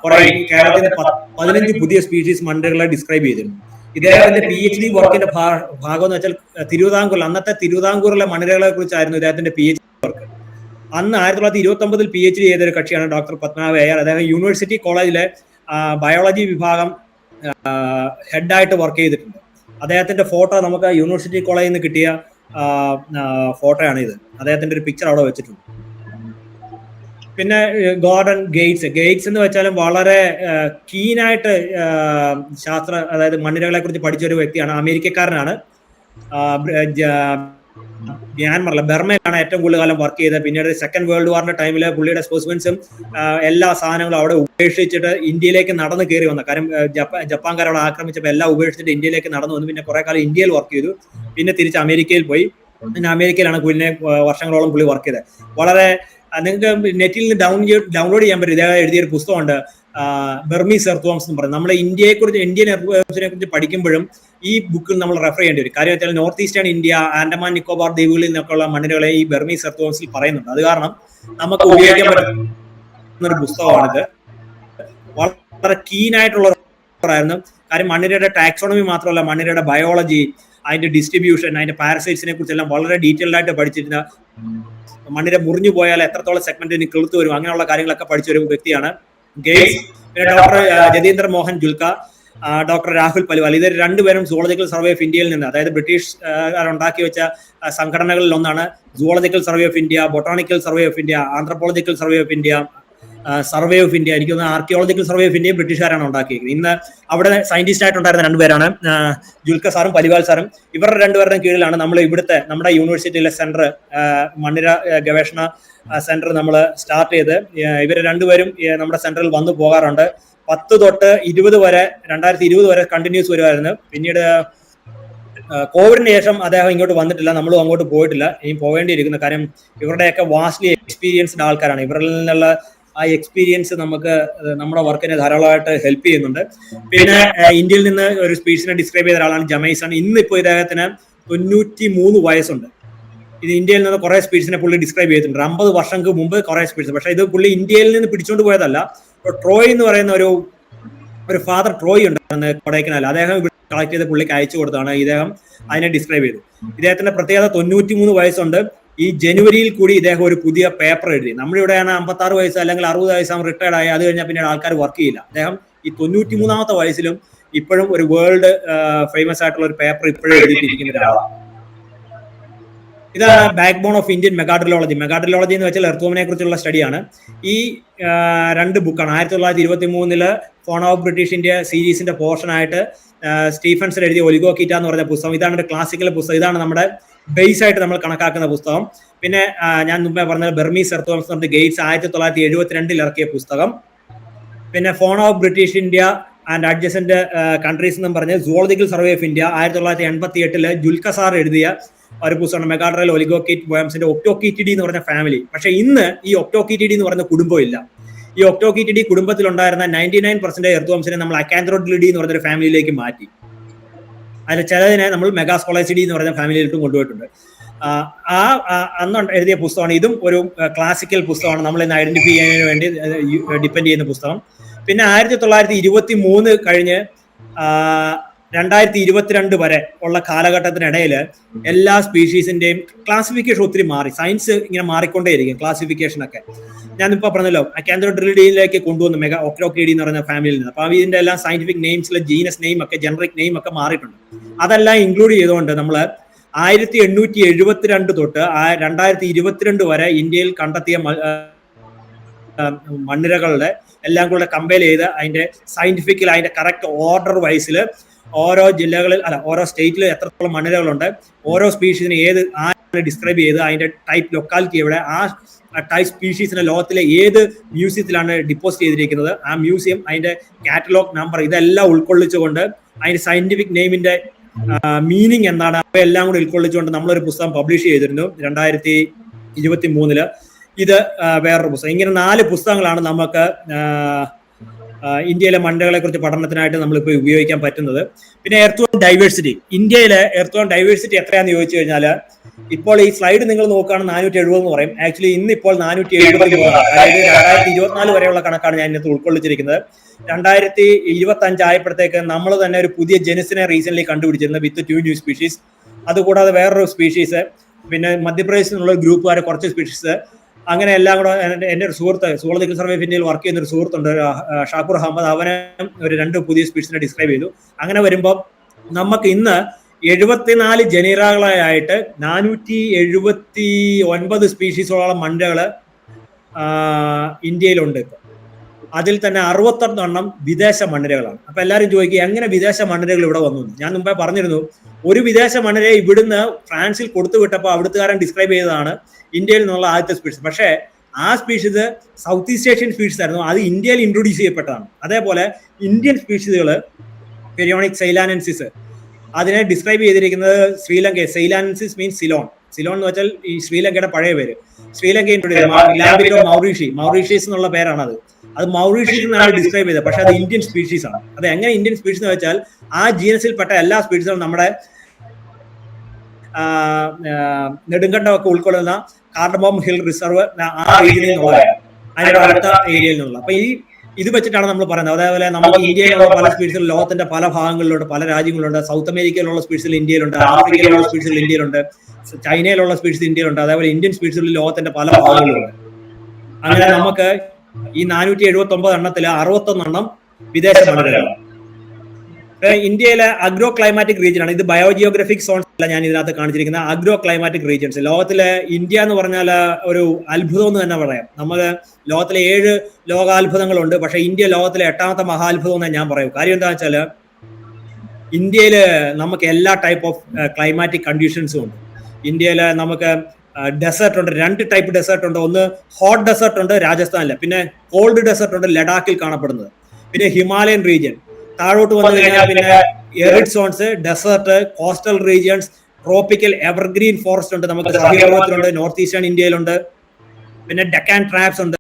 കുറെ കേരളത്തിന്റെ 15 പുതിയ സ്പീഷീസ് മണ്ണിരകളെ ഡിസ്ക്രൈബ് ചെയ്തിരുന്നു. ഇദ്ദേഹത്തിന്റെ PhD വർക്കിന്റെ ഭാഗം എന്ന് വെച്ചാൽ തിരുവിതാംകൂർ, അന്നത്തെ തിരുവിതാംകൂറിലെ മണ്ണിരകളെ കുറിച്ചായിരുന്നു ഇദ്ദേഹത്തിന്റെ PhD വർക്ക്. അന്ന് 1929 PhD ചെയ്ത ഒരു കക്ഷിയാണ് ഡോക്ടർ പത്മനാഭയ്യർ. അദ്ദേഹം യൂണിവേഴ്സിറ്റി കോളേജിലെ ബയോളജി വിഭാഗം ഹെഡായിട്ട് വർക്ക് ചെയ്തിട്ടുണ്ട്. അദ്ദേഹത്തിന്റെ ഫോട്ടോ നമുക്ക് യൂണിവേഴ്സിറ്റി കോളേജിൽ നിന്ന് കിട്ടിയ ഫോട്ടോയാണ് ഇത്. അദ്ദേഹത്തിന്റെ ഒരു പിക്ചർ അവിടെ വെച്ചിട്ടുണ്ട്. പിന്നെ ഗോർഡൻ ഗേറ്റ്സ് എന്ന് വെച്ചാലും വളരെ കീനായിട്ട് അതായത് മണ്ണിരകളെ കുറിച്ച് പഠിച്ച ഒരു വ്യക്തിയാണ്, അമേരിക്കക്കാരനാണ്. മ്യാൻമറിലെ ബർമയിലാണ് ഏറ്റവും കൂടുതൽ കാലം വർക്ക് ചെയ്തത്. പിന്നീട് സെക്കൻഡ് വേൾഡ് വാറിന്റെ ടൈമിൽ പുള്ളിയുടെ സ്പെസിമെൻസും എല്ലാ സാധനങ്ങളും അവിടെ ഉപേക്ഷിച്ചിട്ട് ഇന്ത്യയിലേക്ക് നടന്നു കയറി വന്ന, കാരണം ജപ്പാൻകാർ അവിടെ ആക്രമിച്ചപ്പോൾ എല്ലാം ഉപേക്ഷിച്ചിട്ട് ഇന്ത്യയിലേക്ക് നടന്നു വന്നു. പിന്നെ കുറെ കാലം ഇന്ത്യയിൽ വർക്ക് ചെയ്തു, പിന്നെ തിരിച്ച് അമേരിക്കയിൽ പോയി. പിന്നെ അമേരിക്കയിലാണ് പുള്ളിനെ വർഷങ്ങളോളം പുള്ളി വർക്ക് ചെയ്തത്. വളരെ നിങ്ങൾക്ക് നെറ്റിൽ നിന്ന് ഡൗൺലോഡ് ചെയ്യാൻ പറ്റും. ഇദ്ദേഹം എഴുതിയൊരു പുസ്തകമുണ്ട്, ബർമീസ് എർത്ത്വോംസ് എന്ന് പറയുന്നത്. നമ്മുടെ ഇന്ത്യൻ എർത്ത്വോംസിനെ കുറിച്ച് പഠിക്കുമ്പോഴും ഈ ബുക്കിൽ നമ്മൾ റെഫർ ചെയ്യേണ്ടി വരും. കാര്യം വെച്ചാൽ north eastern India, Andaman Nicobar ദ്വീപുകളിൽ നിന്നൊക്കെയുള്ള മണ്ണിരകളെ ഈ ബർമീസ് എർത്ത്വോംസിൽ പറയുന്നുണ്ട്. അത് കാരണം നമുക്ക് ഉപയോഗിക്കാൻ പറ്റുന്ന ഒരു പുസ്തകമാണിത്. വളരെ കീനായിട്ടുള്ള ആയിരുന്നു. കാര്യം മണ്ണിരയുടെ ടാക്സോണമി മാത്രമല്ല, മണ്ണിരയുടെ ബയോളജി, അതിന്റെ ഡിസ്ട്രിബ്യൂഷൻ, അതിന്റെ പാരസൈറ്റ്സിനെ കുറിച്ചെല്ലാം വളരെ ഡീറ്റെയിൽഡ് ആയിട്ട് പഠിച്ചിരുന്ന, മണ്ണിര മുറിഞ്ഞു പോയാൽ എത്രത്തോളം സെഗ്മെന്റിന് കിളുത്ത് വരും, അങ്ങനെയുള്ള കാര്യങ്ങളൊക്കെ പഠിച്ച ഒരു വ്യക്തിയാണ് ഗേറ്റ്സ്. പിന്നെ ഡോക്ടർ ജതീന്ദ്ര മോഹൻ ജുൽക്ക, ഡോക്ടർ രാഹുൽ പൽവാൽ, ഇവർ രണ്ടുപേരും സുവോളജിക്കൽ സർവേ ഓഫ് ഇന്ത്യയിൽ നിന്ന്, അതായത് ബ്രിട്ടീഷ് ഉണ്ടാക്കി വെച്ച സംഘടനകളിൽ ഒന്നാണ് zoological survey of India, botanical survey of India, anthropological survey of India, survey of India, എനിക്ക് തോന്നുന്നു ആർക്കിയോളജിക്കൽ സർവേ ഓഫ് ഇന്ത്യയും ബ്രിട്ടീഷുകാരാണ് ഉണ്ടാക്കിയിരിക്കുന്നത്. ഇന്ന് അവിടെ സയന്റിസ്റ്റ് ആയിട്ടുണ്ടായിരുന്ന രണ്ടുപേരാണ്, ജുൽഖർ സാറും പലിവാൽ സാറും. ഇവരുടെ രണ്ടുപേരുടെയും കീഴിലാണ് നമ്മൾ ഇവിടുത്തെ നമ്മുടെ യൂണിവേഴ്സിറ്റിയിലെ സെന്റർ, മണ്ണിര ഗവേഷണ സെന്റർ നമ്മൾ സ്റ്റാർട്ട് ചെയ്ത്. ഇവർ രണ്ടുപേരും നമ്മുടെ സെന്ററിൽ വന്നു പോകാറുണ്ട്. 10 തൊട്ട് 20 വരെ 2020 വരെ കണ്ടിന്യൂസ് വരുമായിരുന്നു. പിന്നീട് കോവിഡിന് ശേഷം അദ്ദേഹം ഇങ്ങോട്ട് വന്നിട്ടില്ല, നമ്മളും അങ്ങോട്ട് പോയിട്ടില്ല, ഇനി പോകേണ്ടിയിരിക്കുന്ന കാര്യം ഇവരുടെയൊക്കെ വാസ്റ്റ്ലി എക്സ്പീരിയൻസ്ഡ് ആൾക്കാരാണ്. ഇവരിൽ നിന്നുള്ള ആ എക്സ്പീരിയൻസ് നമുക്ക് നമ്മുടെ വർക്കിനെ ധാരാളമായിട്ട് ഹെൽപ്പ് ചെയ്യുന്നുണ്ട്. പിന്നെ ഇന്ത്യയിൽ നിന്ന് ഒരു സ്പീഷീസിനെ ഡിസ്ക്രൈബ് ചെയ്ത ഒരാളാണ് ജമൈസൺ. ഇന്നിപ്പോൾ ഇദ്ദേഹത്തിന് 93 വയസ്സുണ്ട്. ഇത് ഇന്ത്യയിൽ നിന്ന് കുറെ സ്പീഷീസിനെ പുള്ളി ഡിസ്ക്രൈബ് ചെയ്തിട്ടുണ്ട്. 50 വർഷങ്ങൾക്ക് മുമ്പ് കുറെ സ്പീഷീസ്. പക്ഷെ ഇത് പുള്ളി ഇന്ത്യയിൽ നിന്ന് പിടിച്ചുകൊണ്ട് പോയതല്ല. ട്രോയ് എന്ന് പറയുന്ന ഒരു ഫാദർ ട്രോയ് ഉണ്ടായിരുന്നു കൊടൈക്കനാൽ, അദ്ദേഹം കളക്ട് ചെയ്ത് പുള്ളിക്ക് അയച്ചു കൊടുത്താണ് ഇദ്ദേഹം അതിനെ ഡിസ്ക്രൈബ് ചെയ്തു. ഇദ്ദേഹത്തിന്റെ പ്രത്യേകത 93 വയസ്സുണ്ട്. ഈ ജനുവരിയിൽ കൂടി ഇദ്ദേഹം ഒരു പുതിയ പേപ്പർ എഴുതി. നമ്മളിവിടെയാണ് 56 വയസ്സ് അല്ലെങ്കിൽ 60 വയസ്സാകുമ്പോൾ റിട്ടയർഡ് ആയി, അത് കഴിഞ്ഞാൽ പിന്നീട് ആൾക്കാർ വർക്ക് ചെയ്യില്ല. അദ്ദേഹം ഈ 93-ാമത്തെ വയസ്സിലും ഇപ്പോഴും ഒരു വേൾഡ് ഫേമസ് ആയിട്ടുള്ള ഒരു പേപ്പർ ഇപ്പോഴും എഴുതിയിട്ടിരിക്കുന്ന ഒരാളാണ്. ഇതാണ് ബാക്ക് ബോൺ ഓഫ് ഇന്ത്യൻ മെഗാഡ്രിലോളജി. മെഗാഡ്രിലോളജി എന്ന് വെച്ചാൽ എർത്തോമിനെ കുറിച്ചുള്ള സ്റ്റഡിയാണ്. ഈ 2 ബുക്കാണ് 1923 ഫോൺ ഓഫ് ബ്രിട്ടീഷ് ഇന്ത്യ സീരീസിന്റെ പോർഷൻ ആയിട്ട് സ്റ്റീഫൻസൺ എഴുതിയ ഒലിഗോകീറ്റ എന്ന് പറഞ്ഞ പുസ്തകം. ഇതാണ് ഒരു ക്ലാസിക്കൽ പുസ്തകം, ഇതാണ് നമ്മുടെ ബേസ് ആയിട്ട് നമ്മൾ കണക്കാക്കുന്ന പുസ്തകം. പിന്നെ ഞാൻ മുമ്പേ പറഞ്ഞ ബർമീസ് എർത്തോംസ് എന്ന് പറഞ്ഞ ഗേറ്റ്സ് 1972 ഇറക്കിയ പുസ്തകം. പിന്നെ fauna of British India and adjacent countries എന്നും പറഞ്ഞ് സുവോളജിക്കൽ സർവേ ഓഫ് ഇന്ത്യ 1988 ജുൽഖർ സാർ എഴുതിയ ഒരു പുസ്തകമാണ് മെഗാഡ്രൽ ഒലിഗോകീറ്റ് വോംസിന്റെ ഒക്ടോകീറ്റിഡി എന്ന് പറഞ്ഞ ഫാമിലി. പക്ഷെ ഇന്ന് ഈ ഒക്ടോകീറ്റിഡി എന്ന് പറഞ്ഞ കുടുംബം ഇല്ല. ഈ ഒക്ടോകീറ്റിഡി കുടുംബത്തിലുണ്ടായിരുന്ന 99% എർത്തോംസിനെ നമ്മൾ അക്കാൻഡ്രോഡിലിഡി എന്ന് പറഞ്ഞൊരു ഫാമിലിയിലേക്ക് മാറ്റി. അതിൽ ചിലതിനെ നമ്മൾ മെഗാസ്കോളൈസിഡി എന്ന് പറഞ്ഞ ഫാമിലിയിലോട്ടും കൊണ്ടുപോയിട്ടുണ്ട്. അന്ന് എഴുതിയ പുസ്തകമാണ്. ഇതും ഒരു ക്ലാസിക്കൽ പുസ്തകമാണ്, നമ്മൾ ഇന്ന് ഐഡന്റിഫൈ ചെയ്യുന്നതിന് വേണ്ടി ഡിപ്പെൻഡ് ചെയ്യുന്ന പുസ്തകം. പിന്നെ 1923 കഴിഞ്ഞ് 2022 വരെ ഉള്ള കാലഘട്ടത്തിനിടയിൽ എല്ലാ സ്പീഷീസിന്റെയും ക്ലാസിഫിക്കേഷൻ ഒത്തിരി മാറി. സയൻസ് ഇങ്ങനെ മാറിക്കൊണ്ടേയിരിക്കും ക്ലാസിഫിക്കേഷൻ ഒക്കെ. ഞാനിപ്പോൾ പറഞ്ഞല്ലോ അക്കാൻഡ്രോഡിലിഡിയിലേക്ക് കൊണ്ടുവന്നു മെഗാ ഒക്ടോകീഡി എന്ന് പറയുന്ന ഫാമിലിയിൽ നിന്ന്. അപ്പോൾ ഇതിന്റെ എല്ലാം സയന്റിഫിക് നെയിംസിലെ ജീനസ് നെയിം ഒക്കെ ജനറിക് നെയിം ഒക്കെ മാറിയിട്ടുണ്ട്. അതെല്ലാം ഇൻക്ലൂഡ് ചെയ്തുകൊണ്ട് നമ്മൾ 1872 തൊട്ട് 2022 വരെ ഇന്ത്യയിൽ കണ്ടെത്തിയ മണ്ണിരകളുടെ എല്ലാം കൂടെ കമ്പയർ ചെയ്ത് അതിന്റെ സയന്റിഫിക്കൽ അതിന്റെ കറക്റ്റ് ഓർഡർ വൈസിൽ ഓരോ ജില്ലകളിൽ ഓരോ സ്റ്റേറ്റിൽ എത്രത്തോളം മണ്ണിരകളുണ്ട്, ഓരോ സ്പീഷീസിനെ ആരാണ് ഡിസ്ക്രൈബ് ചെയ്ത് അതിന്റെ ടൈപ്പ് ലൊക്കാലിറ്റി എവിടെ, ആ ടൈപ്പ് സ്പീഷീസിനെ ലോകത്തിലെ ഏത് മ്യൂസിയത്തിലാണ് ഡിപ്പോസിറ്റ് ചെയ്തിരിക്കുന്നത്, ആ മ്യൂസിയം അതിന്റെ കാറ്റലോഗ് നമ്പർ ഇതെല്ലാം ഉൾക്കൊള്ളിച്ചുകൊണ്ട് അതിന്റെ സയന്റിഫിക് നെയിമിന്റെ മീനിങ് എന്താണ് അവയെല്ലാം കൂടി ഉൾക്കൊള്ളിച്ചുകൊണ്ട് നമ്മളൊരു പുസ്തകം പബ്ലിഷ് ചെയ്തിരുന്നു 2023. ഇത് വേറൊരു പുസ്തകം. ഇങ്ങനെ 4 പുസ്തകങ്ങളാണ് നമുക്ക് ഇന്ത്യയിലെ മണ്ണിരകളെ കുറിച്ച് പഠനത്തിനായിട്ട് നമ്മളിപ്പോൾ ഉപയോഗിക്കാൻ പറ്റുന്നത്. പിന്നെ എർത്ത് ഡൈവേഴ്സിറ്റി, ഇന്ത്യയിലെ എർത്ത് ഡൈവേഴ്സിറ്റി എത്രയാണെന്ന് ചോദിച്ചു കഴിഞ്ഞാൽ ഇപ്പോൾ ഈ സ്ലൈഡ് നിങ്ങൾ നോക്കുകയാണ് 470 എന്ന് പറയും. ആക്ച്വലി ഇന്നിപ്പോൾ 473, അതായത് 2024 വരെയുള്ള കണക്കാണ് ഞാൻ ഇന്നത്തെ ഉൾക്കൊള്ളിച്ചിരിക്കുന്നത്. 2025 ആയപ്പോഴത്തേക്ക് നമ്മൾ തന്നെ ഒരു പുതിയ ജെനസിനെ റീസെന്റ് കണ്ടുപിടിച്ചിരുന്നത് വിത്ത് 2 ന്യൂ സ്പീഷീസ്. അതുകൂടാതെ വേറൊരു സ്പീഷീസ്, പിന്നെ മധ്യപ്രദേശിൽ നിന്നുള്ള ഗ്രൂപ്പുകാരെ കുറച്ച് സ്പീഷീസ്, അങ്ങനെ എല്ലാം കൂടെ എൻ്റെ ഒരു സുഹൃത്ത് സുവോളജിക്കൽ സർവേ ഓഫ് ഇന്ത്യയിൽ വർക്ക് ചെയ്യുന്ന ഒരു സുഹൃത്തുണ്ട് ഷാക്കൂർ അഹമ്മദ്, അവനെ ഒരു 2 പുതിയ സ്പീഷീസിനെ ഡിസ്ക്രൈബ് ചെയ്തു. അങ്ങനെ വരുമ്പോൾ നമുക്ക് ഇന്ന് 74 ജനീറകളായിട്ട് 479 സ്പീഷീസോളം മണ്ണിരകള് ഇന്ത്യയിലുണ്ട്. ഇപ്പൊ അതിൽ തന്നെ 61 വിദേശ മണ്ണിരകളാണ്. അപ്പൊ എല്ലാവരും ചോദിക്കുക എങ്ങനെ വിദേശ മണ്ണിരകൾ ഇവിടെ വന്നു. ഞാൻ മുമ്പേ പറഞ്ഞിരുന്നു, ഒരു വിദേശ മണ്ണിരയെ ഇവിടുന്ന് ഫ്രാൻസിൽ കൊടുത്തു വിട്ടപ്പോൾ അവിടുത്തുകാരൻ ഡിസ്ക്രൈബ് ചെയ്തതാണ് ഇന്ത്യയിൽ നിന്നുള്ള ആദ്യത്തെ സ്പീഷീസ്. പക്ഷേ ആ species south east Asian species ആയിരുന്നു, അത് ഇന്ത്യയിൽ ഇൻട്രൊഡ്യൂസ് ചെയ്യപ്പെട്ടതാണ്. അതേപോലെ ഇന്ത്യൻ സ്പീഷീസുകൾ പെരിയോണിക് സൈലാനൻസിസ് അതിനെ ഡിസ്ക്രൈബ് ചെയ്തിരിക്കുന്നത് ശ്രീലങ്ക. സൈലാനൻസിസ് മീൻസ് സിലോൺ. സിലോൺ എന്ന് വെച്ചാൽ ഈ ശ്രീലങ്കയുടെ പഴയ പേര്. ശ്രീലങ്ക ഇൻട്രൊഡ്യൂസ് മൗറീഷ്യസ് എന്നുള്ള പേരാണ് അത് മൗറീഷ്യസ് എന്നാണ് ഡിസ്ക്രൈബ് ചെയ്തത്. പക്ഷെ അത് ഇന്ത്യൻ സ്പീഷീസ് ആണ്. അത് എങ്ങനെ ഇന്ത്യൻ സ്പീഷീസ് എന്ന് വെച്ചാൽ ആ ജീനസിൽപ്പെട്ട എല്ലാ സ്പീഷീസും നമ്മുടെ നെടുങ്കണ്ടമൊക്കെ ഉൾക്കൊള്ളുന്ന കാർഡമം ഹിൽ റിസർവ് ആ റീജിയനിൽ നിന്നുള്ളതാണ്, അതിന്റെ അടുത്ത ഏരിയയിൽ നിന്നുള്ള. അപ്പൊ ഇത് വെച്ചിട്ടാണ് നമ്മൾ പറയുന്നത്. അതേപോലെ നമുക്ക് ഇന്ത്യയിലുള്ള പല സ്പീഷീസുകൾ ലോകത്തിന്റെ പല ഭാഗങ്ങളിലുണ്ട്, പല രാജ്യങ്ങളുണ്ട്. സൗത്ത് അമേരിക്കയിലുള്ള സ്പീഷീസുകൾ ഇന്ത്യയിലുണ്ട്, ആഫ്രിക്കയിലുള്ള സ്പീഷീസുകൾ ഇന്ത്യയിലുണ്ട്, ചൈനയിലുള്ള സ്പീഷീസ് ഇന്ത്യയിലുണ്ട്. അതേപോലെ ഇന്ത്യൻ സ്പീഷീസുകൾ ലോകത്തിന്റെ പല ഭാഗങ്ങളിലുണ്ട്. അങ്ങനെ നമുക്ക് ഈ 479 എണ്ണത്തിൽ 61 വിദേശ മണ്ണിരകളാണ്. ഇന്ത്യയിലെ അഗ്രോ ക്ലൈമാറ്റിക് റീജിയൻ ആണ് ഇത്. ബയോജിയോഗ്രഫിക് സോൺസ് അല്ല ഞാൻ ഇതിനകത്ത് കാണിച്ചിരിക്കുന്ന, അഗ്രോ ക്ലൈമാറ്റിക് റീജിയൻസ്. ലോകത്തിലെ ഇന്ത്യ എന്ന് പറഞ്ഞാൽ ഒരു അത്ഭുതം എന്ന് തന്നെ പറയാം. നമ്മൾ ലോകത്തിലെ 7 ലോകാത്ഭുതങ്ങളുണ്ട്, പക്ഷെ ഇന്ത്യ ലോകത്തിലെ 8ാമത്തെ മഹാത്ഭുതം എന്ന് ഞാൻ പറയും. കാര്യം എന്താ വെച്ചാൽ ഇന്ത്യയിൽ നമുക്ക് എല്ലാ ടൈപ്പ് ഓഫ് ക്ലൈമാറ്റിക് കണ്ടീഷൻസും ഉണ്ട്. ഇന്ത്യയിൽ നമുക്ക് ഡെസേർട്ട് ഉണ്ട്, 2 ടൈപ്പ് ഡെസേർട്ട് ഉണ്ട്. ഒന്ന് ഹോട്ട് ഡെസേർട്ട് ഉണ്ട് രാജസ്ഥാനിൽ, പിന്നെ കോൾഡ് ഡെസേർട്ട് ഉണ്ട് ലഡാക്കിൽ കാണപ്പെടുന്നത്, പിന്നെ ഹിമാലയൻ റീജിയൻ. താഴോട്ട് വന്നു കഴിഞ്ഞാൽ പിന്നെ arid zones, desert, coastal regions, tropical evergreen forest ഉണ്ട് നമുക്ക് സഹ്യപർവ്വതത്തിലുണ്ട്, നോർത്ത് ഈസ്റ്റേൺ ഇന്ത്യയിലുണ്ട്, പിന്നെ ഡെക്കാൻ ട്രാപ്സ് ഉണ്ട്.